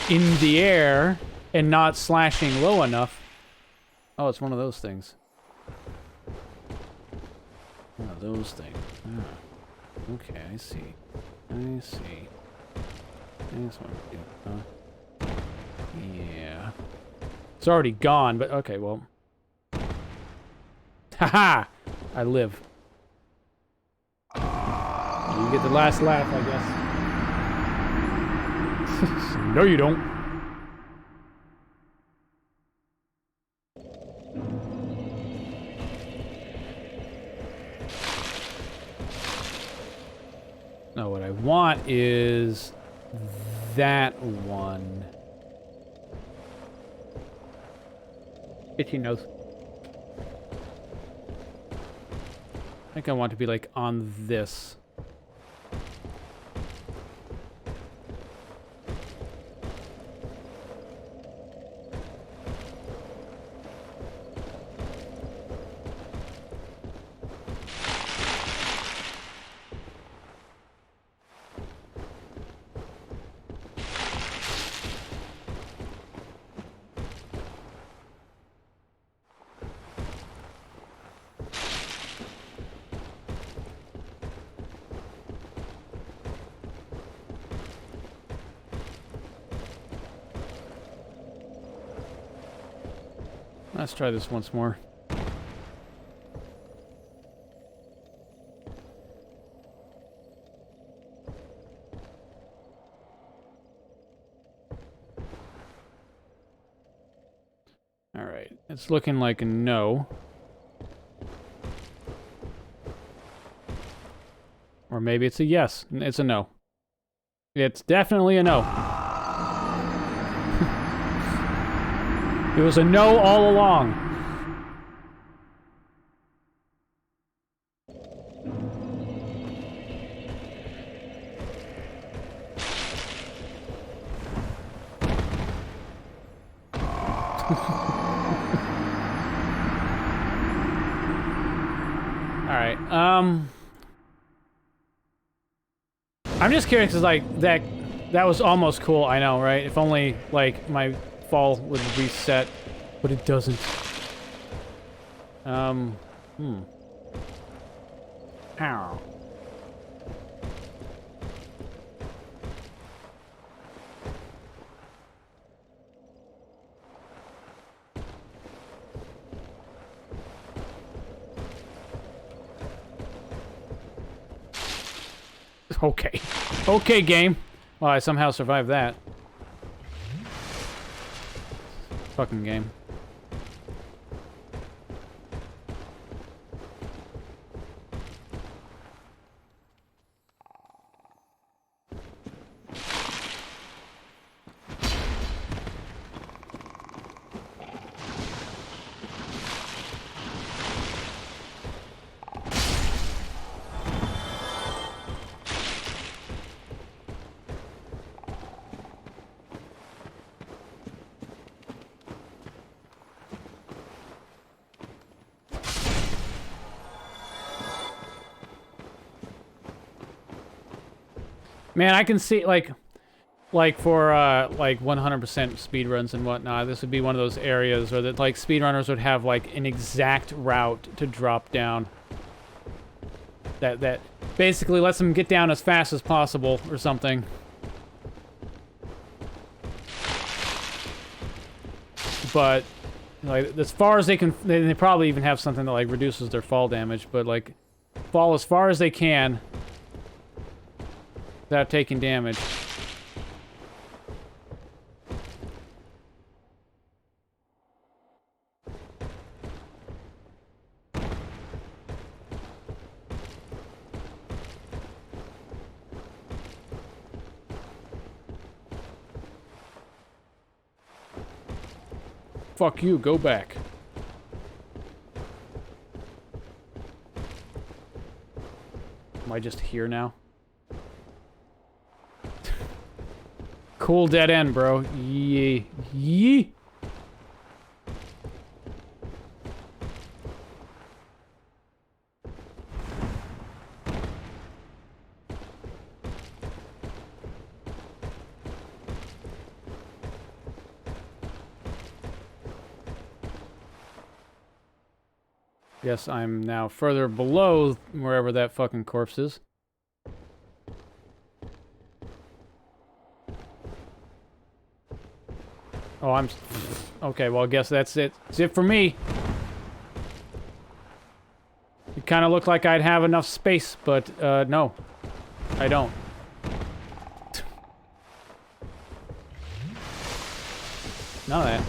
in the air and not slashing low enough. Oh, it's one of those things. One of those things. Ah. Okay, I see. I see. This one, yeah. It's already gone, but okay, well. Haha! I live. You get the last laugh, I guess. No, you don't. No, what I want is that one. 15 knows. I think I want to be like on this. Let's try this once more. All right, it's looking like a no. Or maybe it's a yes. It's a no. It's definitely a no. It was a no all along. Alright, I'm just curious, because, like, that was almost cool, I know, right? If only, like, my fall would reset, but it doesn't. Ow. Okay. Okay, game. Well, I somehow survived that. Fucking game. Man, I can see, like for, like 100% speed runs and whatnot, this would be one of those areas where that, like, speedrunners would have, like, an exact route to drop down. That basically lets them get down as fast as possible, or something. But, like, as far as they can, they probably even have something that, like, reduces their fall damage, but, like, fall as far as they can without taking damage. Fuck you, go back. Am I just here now? Cool dead end, bro. Yee. Yee. Yes, I'm now further below wherever that fucking corpse is. Oh, I'm... Okay, well, I guess that's it. That's it for me. It kind of looked like I'd have enough space, but, no. I don't. None of that.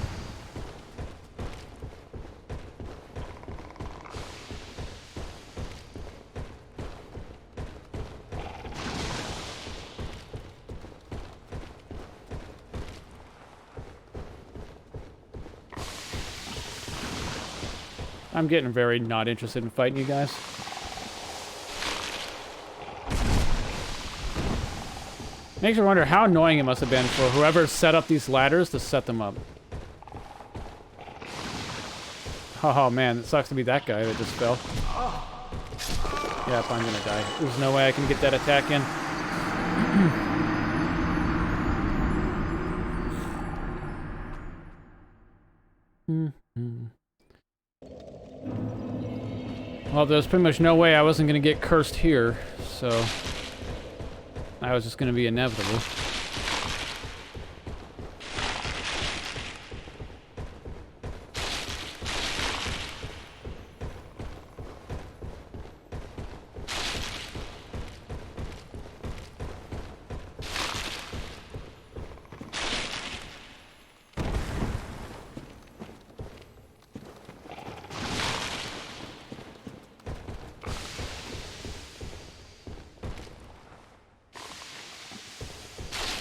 I'm getting very not interested in fighting you guys. Makes me wonder how annoying it must have been for whoever set up these ladders to set them up. Oh man, it sucks to be that guy that just fell. Yep, I'm gonna die. There's no way I can get that attack in. Well, there's pretty much no way I wasn't going to get cursed here, so I was just going to be inevitable.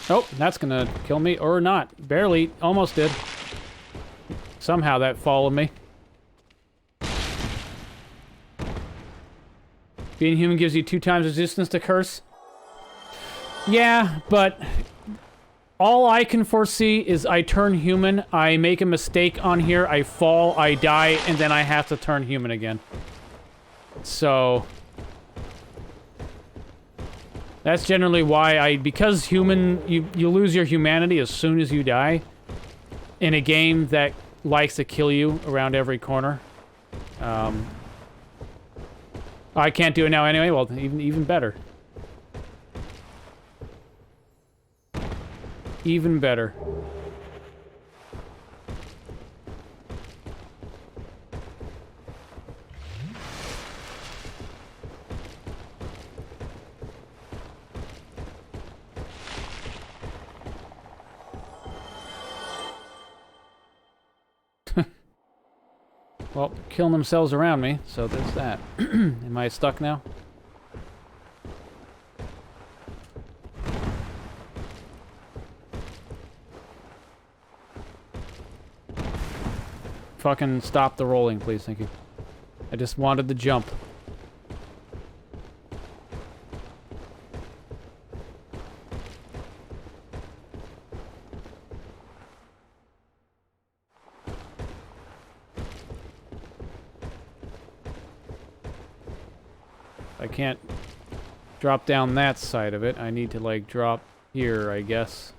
Oh, that's gonna kill me, or not. Barely, almost did. Somehow that followed me. Being human gives you 2 times resistance to curse. Yeah, but all I can foresee is I turn human, I make a mistake on here, I fall, I die, and then I have to turn human again. So that's generally why because human, you lose your humanity as soon as you die in a game that likes to kill you around every corner. I can't do it now anyway, well, even better. Even better. Well, killing themselves around me, so there's that. Am I stuck now? Fucking stop the rolling, please, thank you. I just wanted the jump. I can't drop down that side of it. I need to, like, drop here, I guess.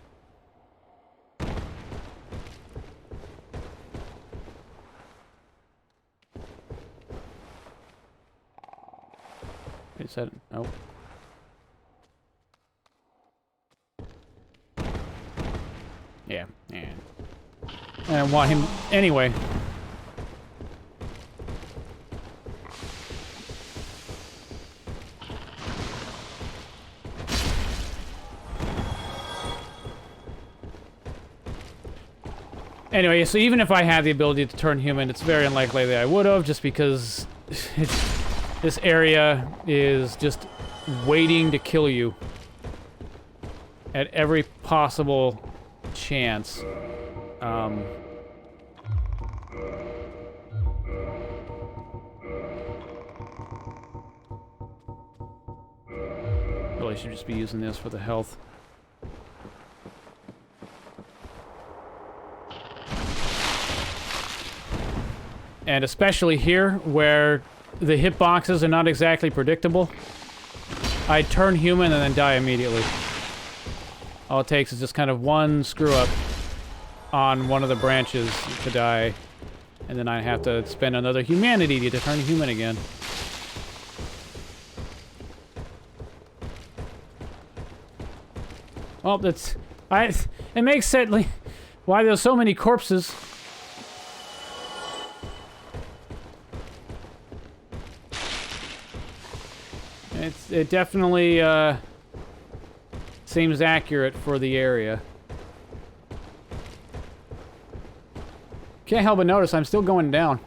Is that... Nope. Yeah. I don't want him... Anyway. Anyway, so even if I had the ability to turn human, it's very unlikely that I would have, just because this area is just waiting to kill you at every possible chance. Really should just be using this for the health. And especially here, where the hitboxes are not exactly predictable, I turn human and then die immediately. All it takes is just kind of one screw-up on one of the branches to die, and then I have to spend another humanity to turn human again. Well, that's... it makes sense like, why there's so many corpses. It definitely seems accurate for the area. Can't help but notice I'm still going down.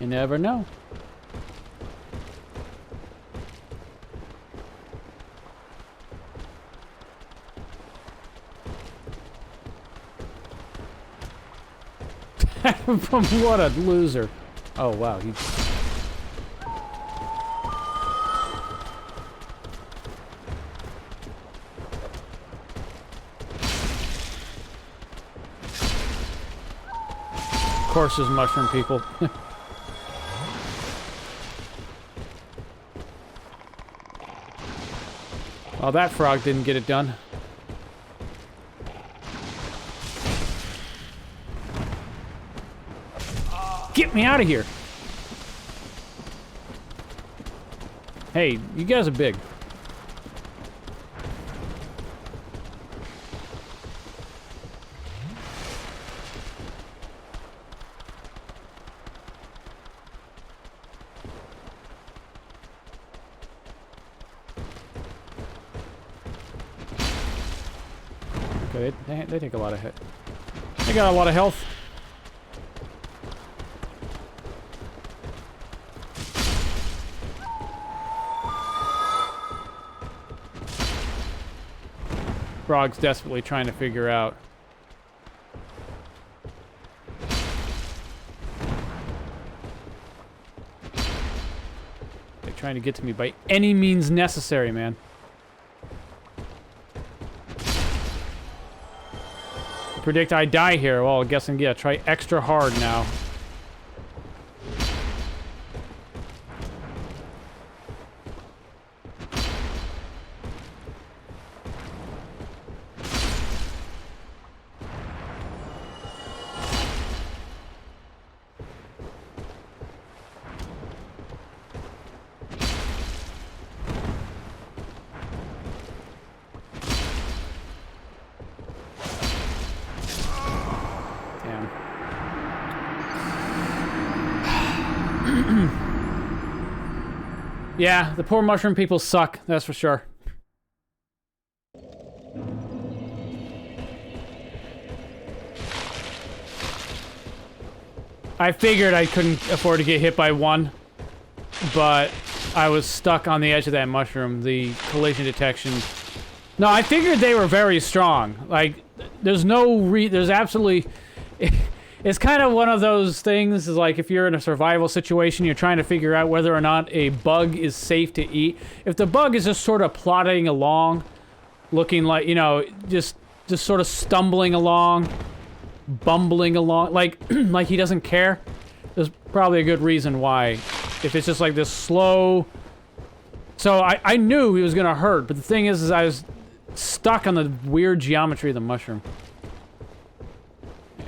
You never know. What a loser. Oh, wow. He... Of course, there's mushroom people. Well, that frog didn't get it done. Get me out of here! Hey, you guys are big. Okay, they take a lot of hit. They got a lot of health. Frog's desperately trying to figure out. They're trying to get to me by any means necessary, man. Predict I die here. Well, I guess I'm gonna try extra hard now. Yeah, the poor mushroom people suck, that's for sure. I figured I couldn't afford to get hit by one, but I was stuck on the edge of that mushroom, the collision detection. No, I figured they were very strong. Like, there's no there's absolutely... It's kind of one of those things, is like if you're in a survival situation, you're trying to figure out whether or not a bug is safe to eat. If the bug is just sort of plodding along, looking like, you know, just sort of stumbling along, bumbling along, like like he doesn't care, there's probably a good reason why. If it's just like this slow... So I knew he was gonna hurt, but the thing is I was stuck on the weird geometry of the mushroom.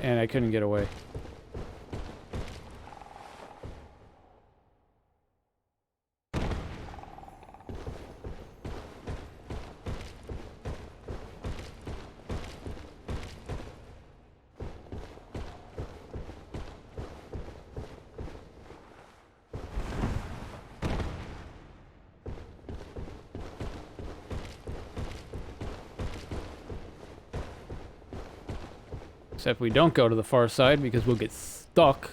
And I couldn't get away. Except we don't go to the far side because we'll get stuck.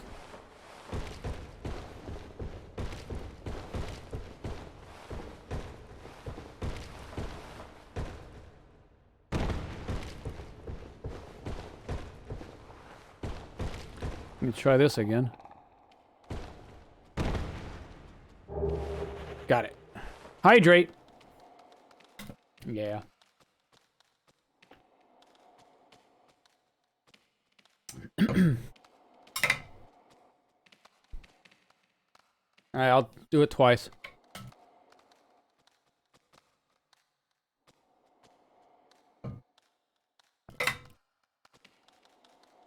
Let me try this again. Got it. Hydrate. Yeah. Alright, I'll do it twice.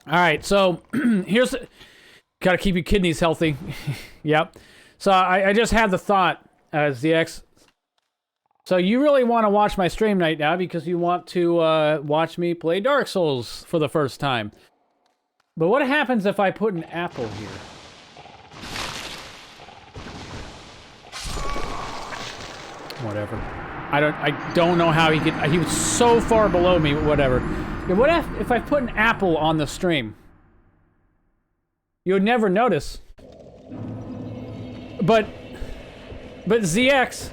Alright, so here's... Gotta keep your kidneys healthy. Yep. So I just had the thought as the X... So you really want to watch my stream right now because you want to watch me play Dark Souls for the first time. But what happens if I put an apple here? Whatever. I don't know how he could... He was so far below me, whatever. Yeah, what if I put an apple on the stream? You would never notice. But ZX...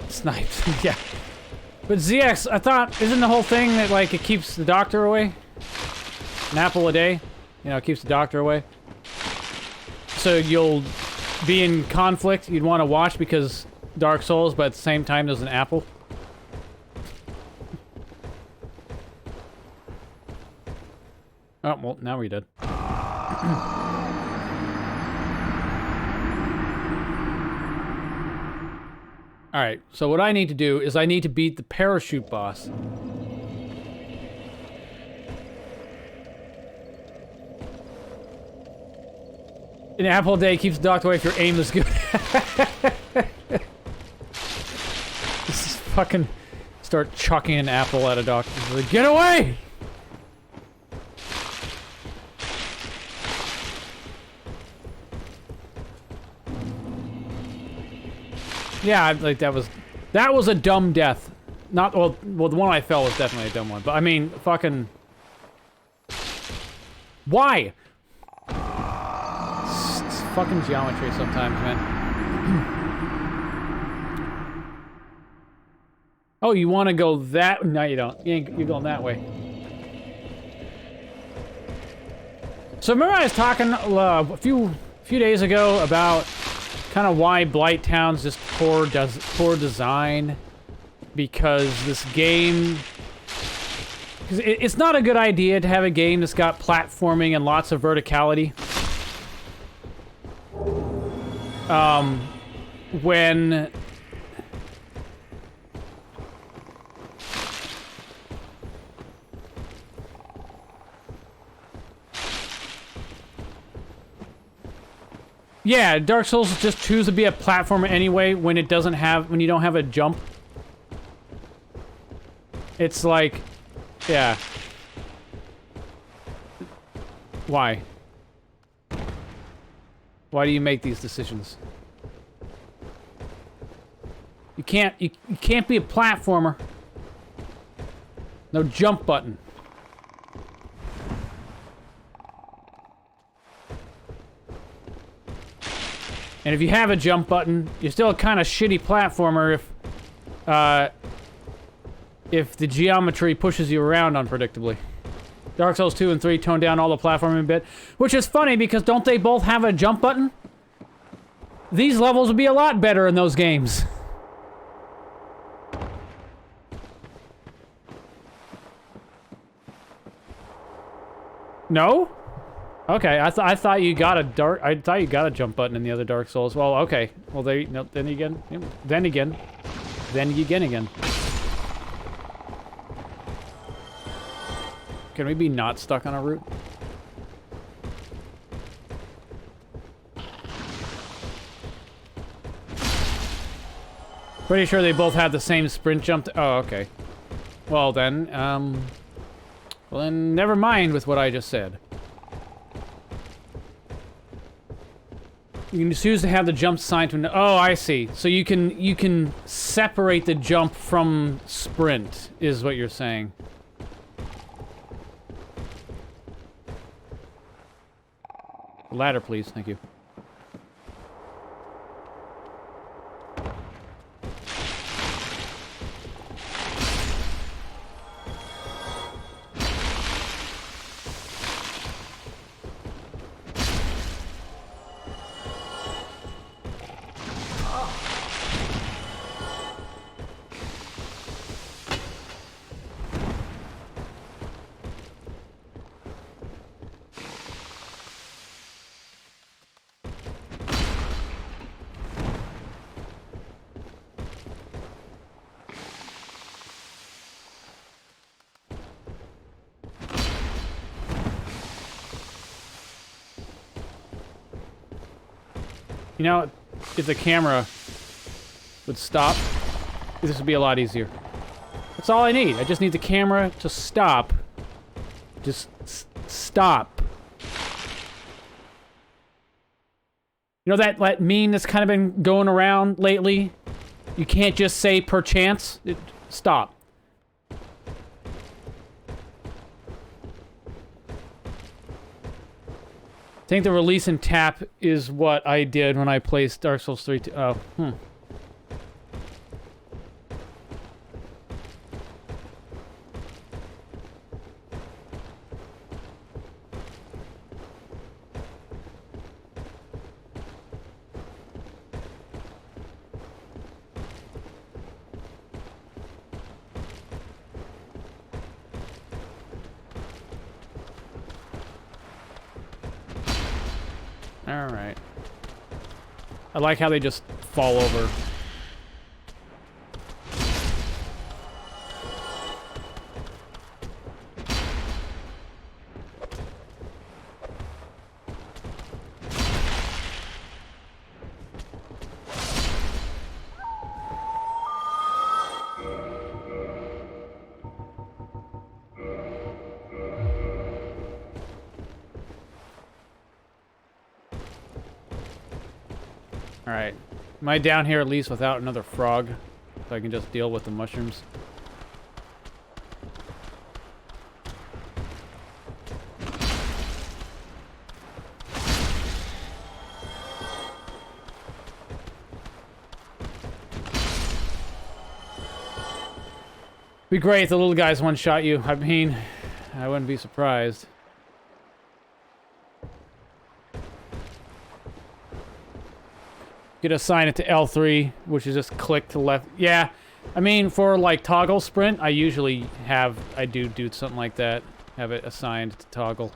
Sniped, yeah. But ZX, I thought, isn't the whole thing that, like, it keeps the doctor away? An apple a day? You know, it keeps the doctor away. So you'll be in conflict, you'd want to watch because Dark Souls, but at the same time there's an apple. Oh, well, now we're dead. Alright, so what I need to do is I need to beat the parachute boss. An apple a day keeps the doctor away if your aim is good. This is fucking... Start chucking an apple at a doctor. Like, get away! Yeah, like that was a dumb death. Not well, the one I fell was definitely a dumb one. But I mean, fucking why? It's fucking geometry sometimes, man. Oh, you want to go that? No, you don't. You're going that way. So remember I was talking a few days ago about kind of why Blighttown's just poor design, because this game... Because it's not a good idea to have a game that's got platforming and lots of verticality. When... Yeah, Dark Souls just choose to be a platformer anyway when it doesn't have, when you don't have a jump. It's like, yeah. Why? Why do you make these decisions? You can't be a platformer. No jump button. And if you have a jump button, you're still a kind of shitty platformer if the geometry pushes you around unpredictably. Dark Souls 2 and 3 toned down all the platforming a bit, which is funny because don't they both have a jump button? These levels would be a lot better in those games. No? Okay, I thought you got a jump button in the other Dark Souls. Well, okay. Well, then again. Can we be not stuck on a route? Pretty sure they both have the same sprint jump. Oh, okay. Well then, never mind with what I just said. You can choose to have the jump assigned to an... Oh, I see. So you can separate the jump from sprint, is what you're saying. Ladder, please. Thank you. You know, if the camera would stop, this would be a lot easier. That's all I need. I just need the camera to stop. Just stop. You know that meme that's kind of been going around lately? You can't just say per chance. Stop. I think the release and tap is what I did when I placed Dark Souls 3 to... Oh, Alright. I like how they just fall over. Alright. Am I down here at least without another frog? So I can just deal with the mushrooms? Be great if the little guys one-shot you. I mean, I wouldn't be surprised. You could assign it to L3, which is just click to left. Yeah, I mean, for like toggle sprint, I usually have, I do something like that. Have it assigned to toggle.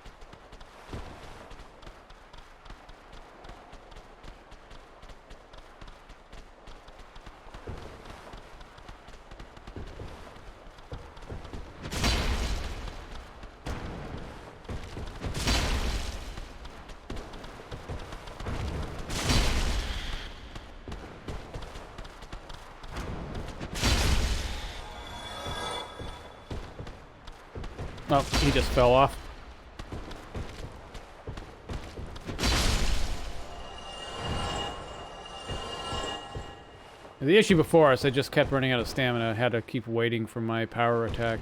Oh, he just fell off. The issue before us, I just kept running out of stamina. I had to keep waiting for my power attack.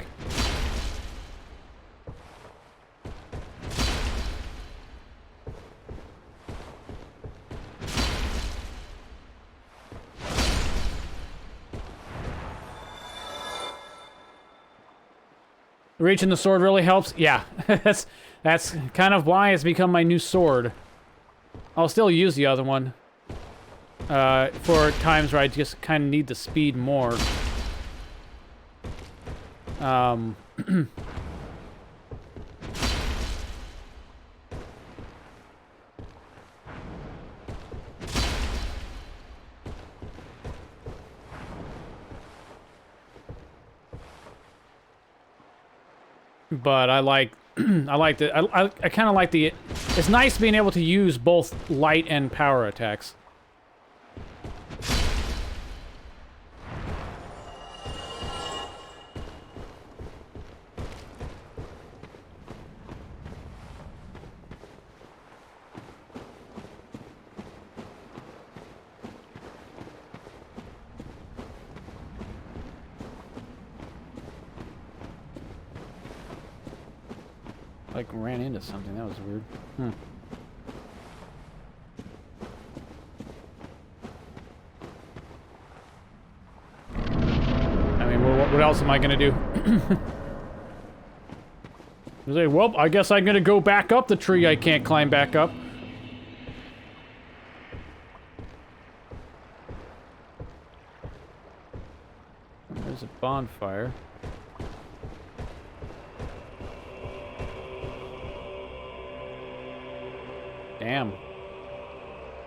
Reaching the sword really helps. Yeah, that's kind of why it's become my new sword. I'll still use the other one for times where I just kind of need the speed more. But I like, I kind of like the, it's nice being able to use both light and power attacks. Like, ran into something. That was weird. I mean, what else am I gonna do? Say, well, I guess I'm gonna go back up the tree I can't climb back up. There's a bonfire. Damn.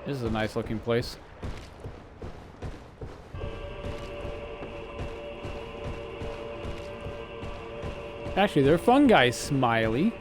This is a nice looking place. Actually, they're fungi, Smiley.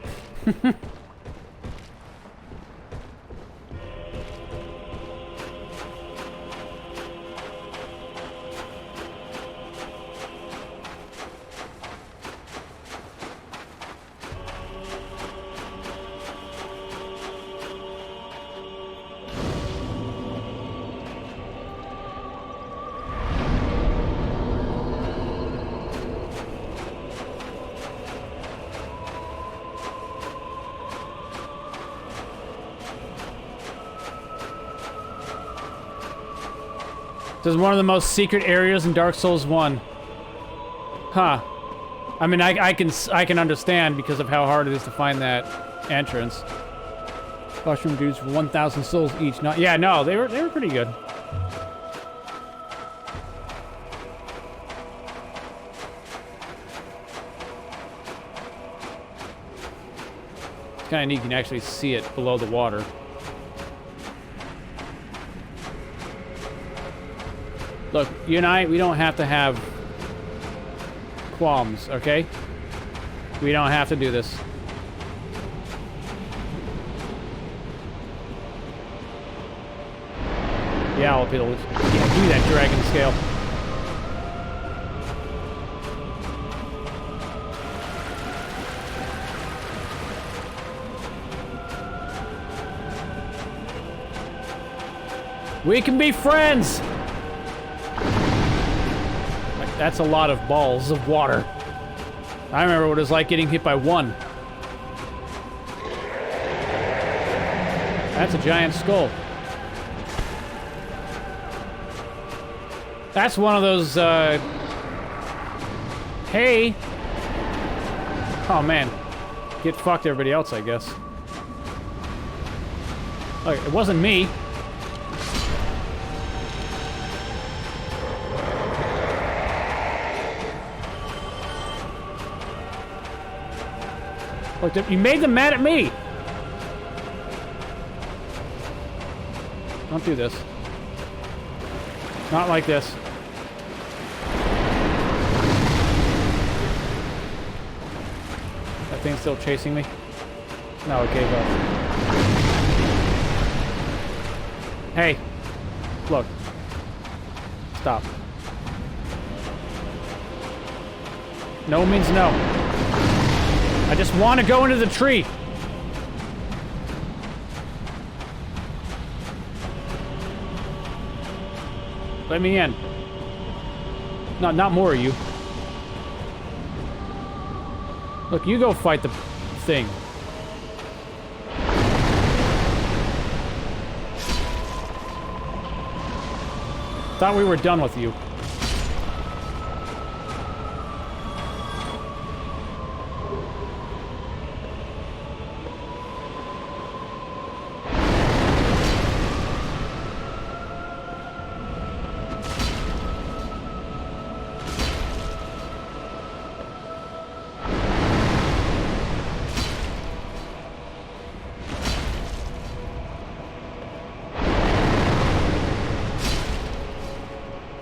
This is one of the most secret areas in Dark Souls 1. Huh. I mean, I can understand because of how hard it is to find that entrance. Mushroom dudes for 1,000 souls each. Not, yeah, no, they were pretty good. It's kind of neat. You can actually see it below the water. Look, you and I, we don't have to have qualms, okay? We don't have to do this. Yeah, I'll be able to do that dragon scale. We can be friends! That's a lot of balls of water. I remember what it was like getting hit by one. That's a giant skull. That's one of those, hey! Oh, man. Get fucked, everybody else, I guess. Look, it wasn't me. Look, you made them mad at me! Don't do this. Not like this. That thing's still chasing me? No, it gave up. Hey! Look. Stop. No means no. I just want to go into the tree. Let me in. No, not more of you. Look, you go fight the thing. Thought we were done with you.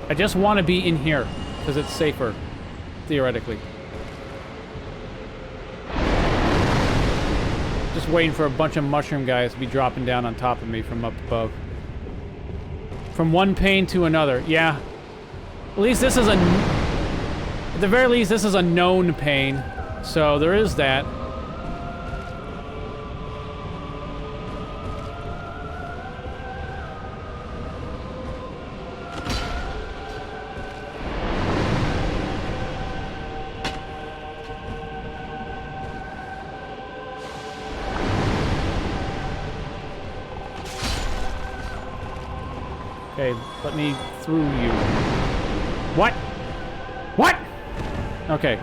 I just want to be in here, because it's safer, theoretically. Just waiting for a bunch of mushroom guys to be dropping down on top of me from up above. From one pane to another, yeah. At least this is a... At the very least, this is a known pane, so there is that. Okay, let me through you. What? What? Okay.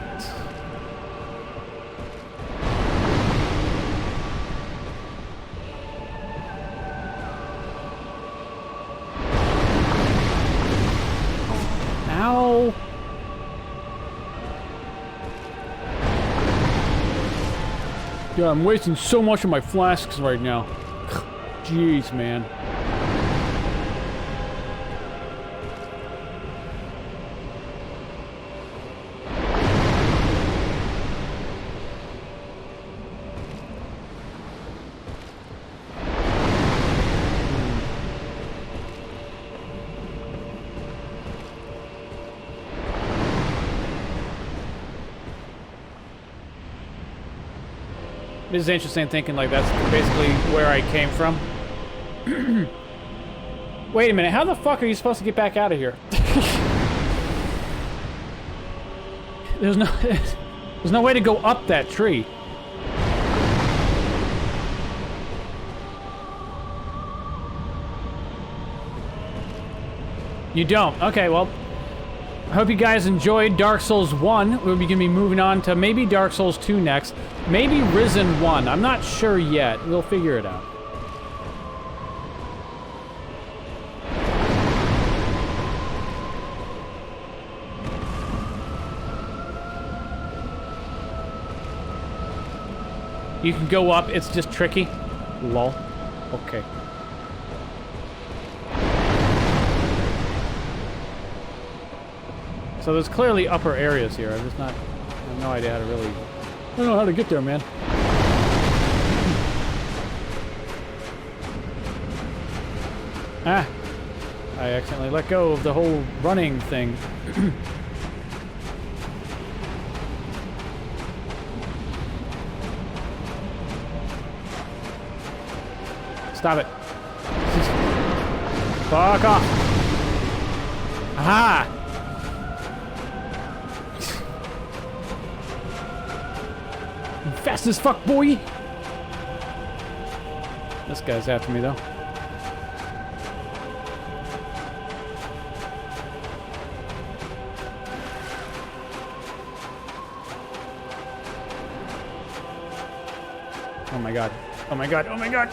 Ow. Yeah, I'm wasting so much of my flasks right now. Jeez, man. It is interesting thinking like that's basically where I came from. Wait a minute, how the fuck are you supposed to get back out of here? There's no way to go up that tree. You don't? Okay, well, I hope you guys enjoyed Dark Souls 1. We're going to be moving on to maybe Dark Souls 2 next. Maybe Risen 1. I'm not sure yet. We'll figure it out. You can go up. It's just tricky. Lol. Okay. So there's clearly upper areas here. I'm just not... I have no idea how to really... I don't know how to get there, man. Ah! I accidentally let go of the whole running thing. Stop it. Fuck off! Aha! Fast as fuck, boy! This guy's after me, though. Oh my god. Oh my god. Oh my god!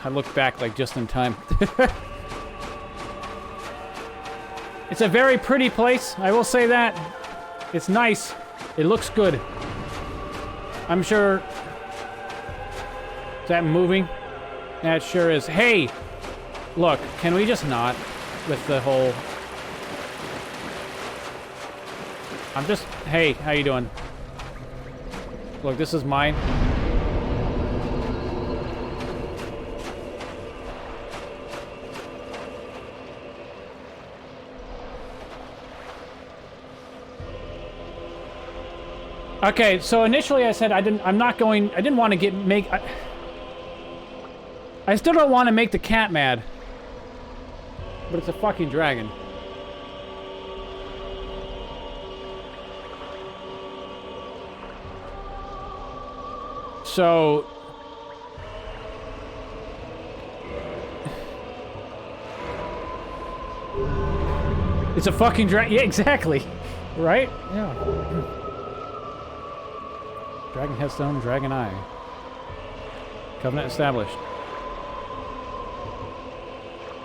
I looked back like just in time. It's a very pretty place, I will say that. It's nice. It looks good. I'm sure... Is that moving? Yeah, it sure is. Hey! Look, can we just not with the whole... I'm just... Hey, how you doing? Look, this is mine. Okay, so initially I said I didn't want to I still don't want to make the cat mad. But it's a fucking dragon. So... It's a fucking dragon. Yeah, exactly. Right? Yeah. Dragon headstone, dragon eye. Covenant established.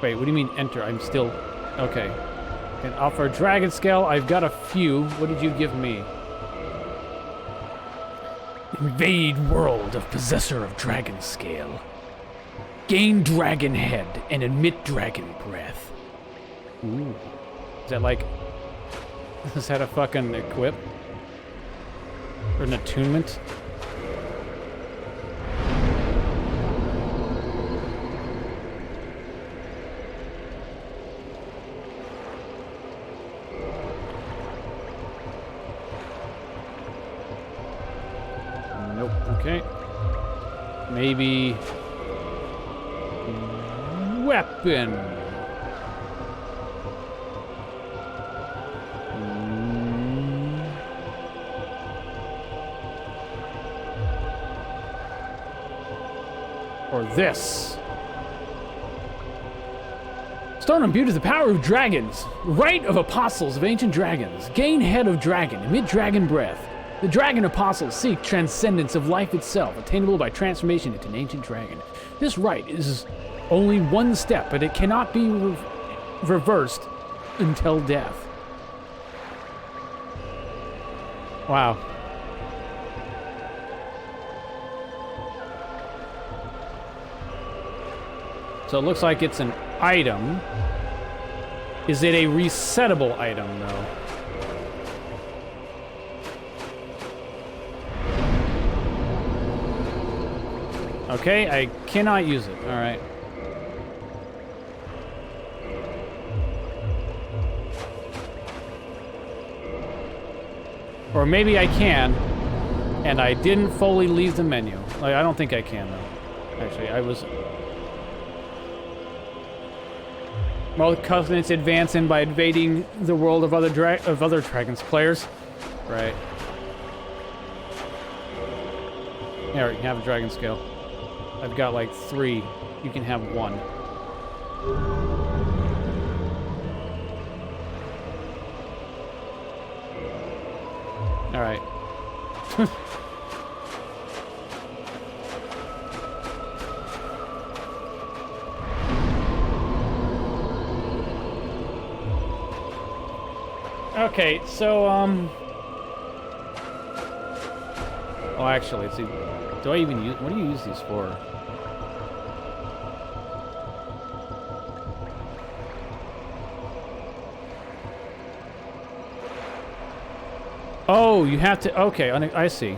Wait, what do you mean enter? I'm still... Okay. And offer dragon scale. I've got a few. What did you give me? Invade world of possessor of dragon scale. Gain dragon head and emit dragon breath. Ooh. Is that like... Is that a fucking equip? Or an attunement? Nope, okay. Maybe... Weapon. Or this. Stone imbued with the power of dragons. Rite of apostles of ancient dragons. Gain head of dragon. Emit dragon breath. The dragon apostles seek transcendence of life itself, attainable by transformation into an ancient dragon. This rite is only one step, but it cannot be reversed until death. Wow. So it looks like it's an item. Is it a resettable item, though? Okay, I cannot use it. All right. Or maybe I can, and I didn't fully leave the menu. Like, I don't think I can, though. Actually, I was... Well, covenants advancing by invading the world of other dragons players. Right. Here, you can have a dragon scale. I've got like 3. You can have 1. All right. Okay, so, oh, actually, let's see. Do I even use... What do you use these for? Oh, you have to... Okay, I see.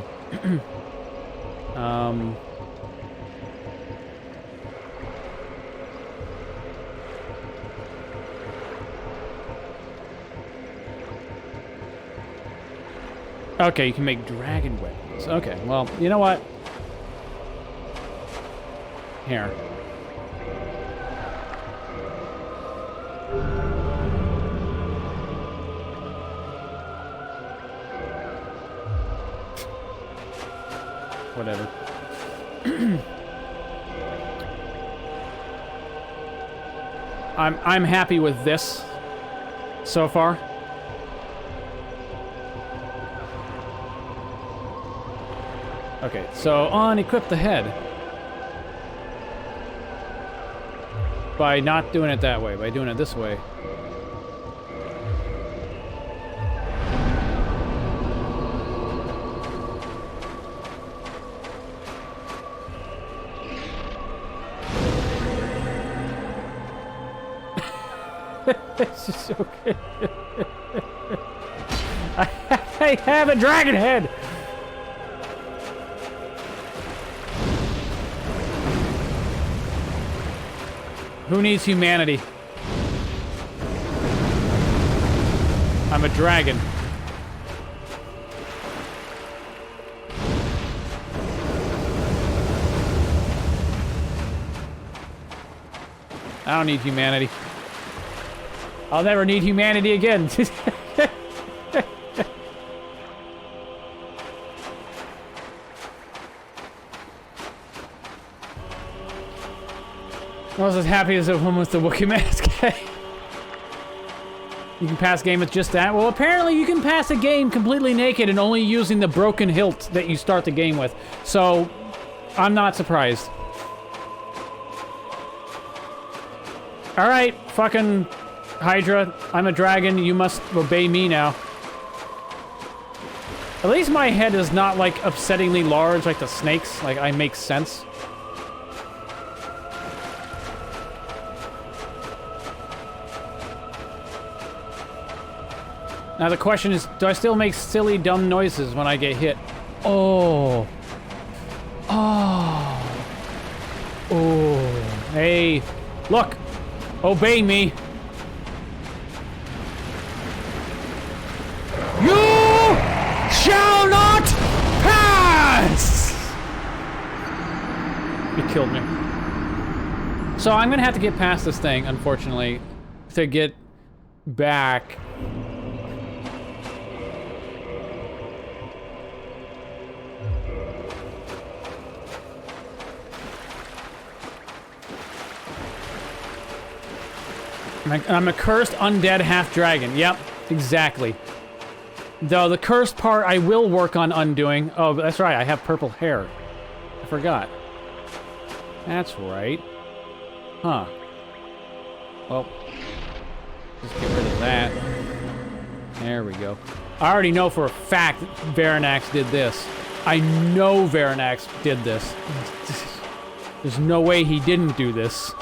Okay, you can make dragon weapons. Okay, well, you know what? Here. Whatever. I'm happy with this so far. Okay, so unequip the head. By not doing it that way, by doing it this way. It's just so good. I have a dragon head! Who needs humanity? I'm a dragon. I don't need humanity. I'll never need humanity again. I was as happy as the one with the Wookiee mask. You can pass game with just that? Well, apparently you can pass a game completely naked and only using the broken hilt that you start the game with. So, I'm not surprised. Alright, fucking Hydra, I'm a dragon, you must obey me now. At least my head is not, like, upsettingly large like the snakes. Like, I make sense. Now the question is, do I still make silly, dumb noises when I get hit? Oh. Oh. Oh. Hey. Look. Obey me. You shall not pass! He killed me. So I'm gonna have to get past this thing, unfortunately, to get back. I'm a cursed undead half-dragon. Yep, exactly. Though the cursed part I will work on undoing. Oh, that's right, I have purple hair. I forgot. That's right. Huh. Well, just get rid of that. There we go. I already know for a fact that Varanax did this. I know Varanax did this. There's no way he didn't do this.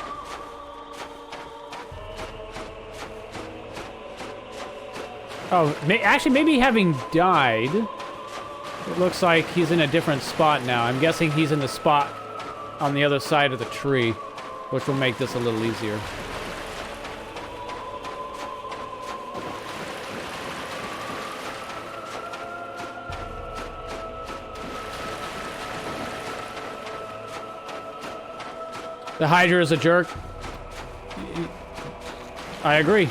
Oh, actually, maybe having died, it looks like he's in a different spot now. I'm guessing he's in the spot on the other side of the tree, which will make this a little easier. The Hydra is a jerk. I agree.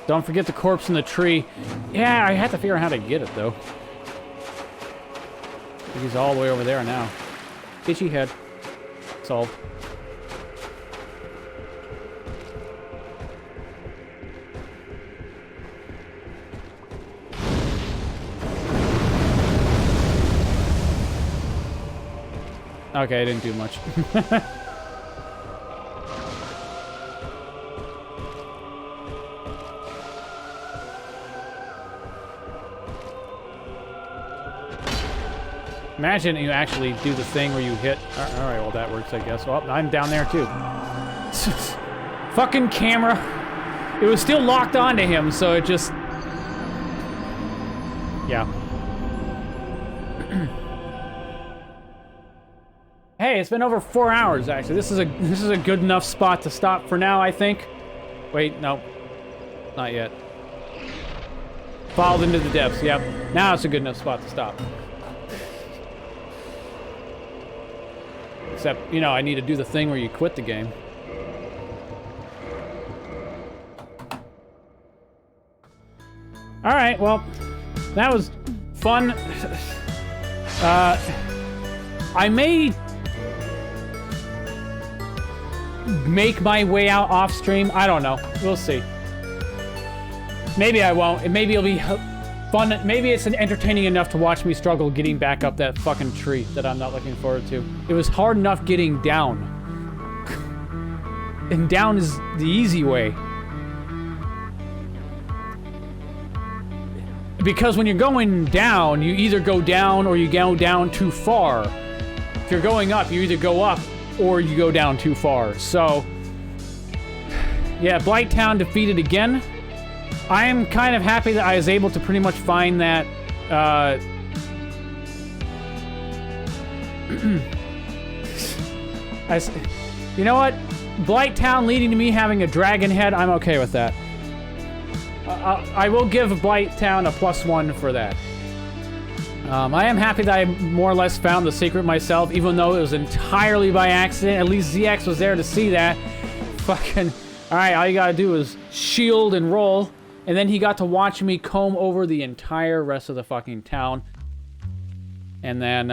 Don't forget the corpse in the tree. Yeah, I have to figure out how to get it, though. He's all the way over there now. Itchy head. Solved. Okay, I didn't do much. Imagine you actually do the thing where you hit... Alright, well that works, I guess. Well, I'm down there too. Fucking camera. It was still locked onto him, so it just... Yeah. Hey, it's been over 4 hours, actually. This is a good enough spot to stop for now, I think. Wait, no. Not yet. Followed into the depths, yep. Now it's a good enough spot to stop. Except, you know, I need to do the thing where you quit the game. Alright, well, that was fun. I may make my way out off stream. I don't know. We'll see. Maybe I won't. Maybe it'll be fun. Maybe it's entertaining enough to watch me struggle getting back up that fucking tree that I'm not looking forward to. It was hard enough getting down. And down is the easy way. Because when you're going down, you either go down or you go down too far. If you're going up, you either go up or you go down too far. So, yeah, Blighttown defeated again. I am kind of happy that I was able to pretty much find that, you know what? Blighttown leading to me having a dragon head, I'm okay with that. I will give Blighttown a +1 for that. I am happy that I more or less found the secret myself, even though it was entirely by accident. At least ZX was there to see that. Fucking... Alright, all you gotta do is shield and roll. And then he got to watch me comb over the entire rest of the fucking town. And then,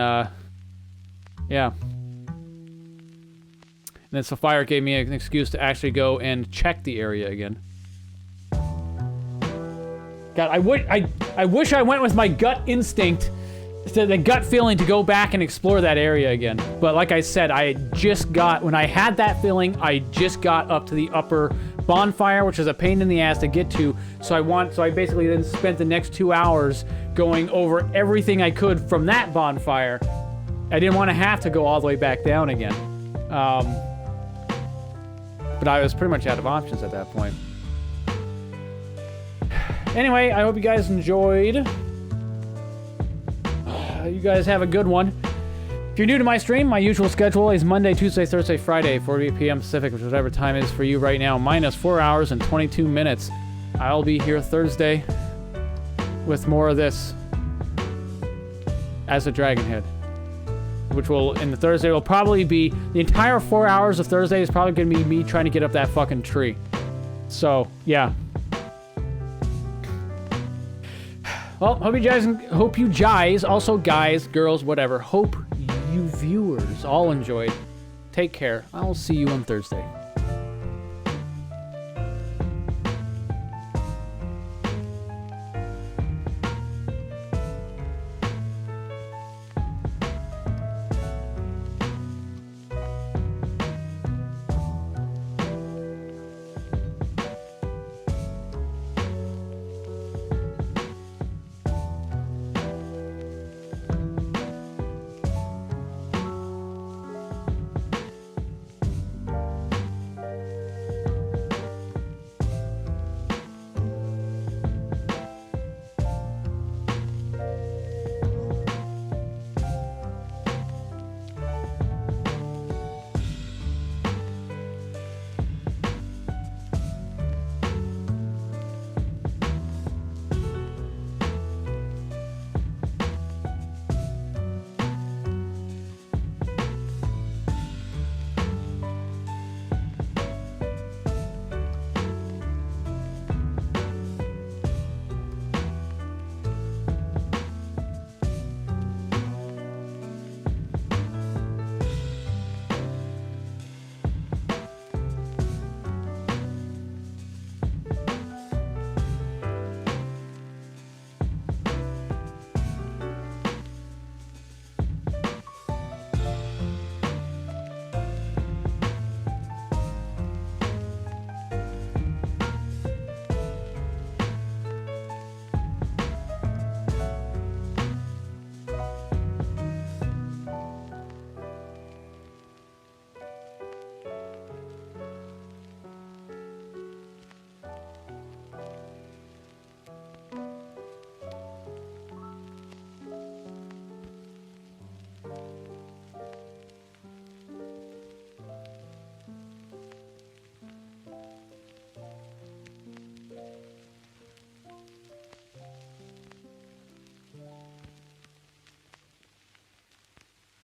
yeah. And then Sapphire gave me an excuse to actually go and check the area again. God, I wish I went with my gut instinct, the gut feeling to go back and explore that area again. But like I said, when I had that feeling, I just got up to the upper bonfire, which is a pain in the ass to get to. So I basically then spent the next 2 hours going over everything I could from that bonfire. I didn't want to have to go all the way back down again. But I was pretty much out of options at that point. Anyway, I hope you guys enjoyed. You guys have a good one. If you're new to my stream, my usual schedule is Monday, Tuesday, Thursday, Friday, 4 p.m. Pacific, which is whatever time it is for you right now, minus 4 hours and 22 minutes. I'll be here Thursday with more of this as a Dragon Head. Which will, in the Thursday, will probably be, the entire 4 hours of Thursday is probably going to be me trying to get up that fucking tree. So, yeah. Well, hope you guys, also guys, girls, whatever, hope you viewers all enjoyed. Take care. I'll see you on Thursday.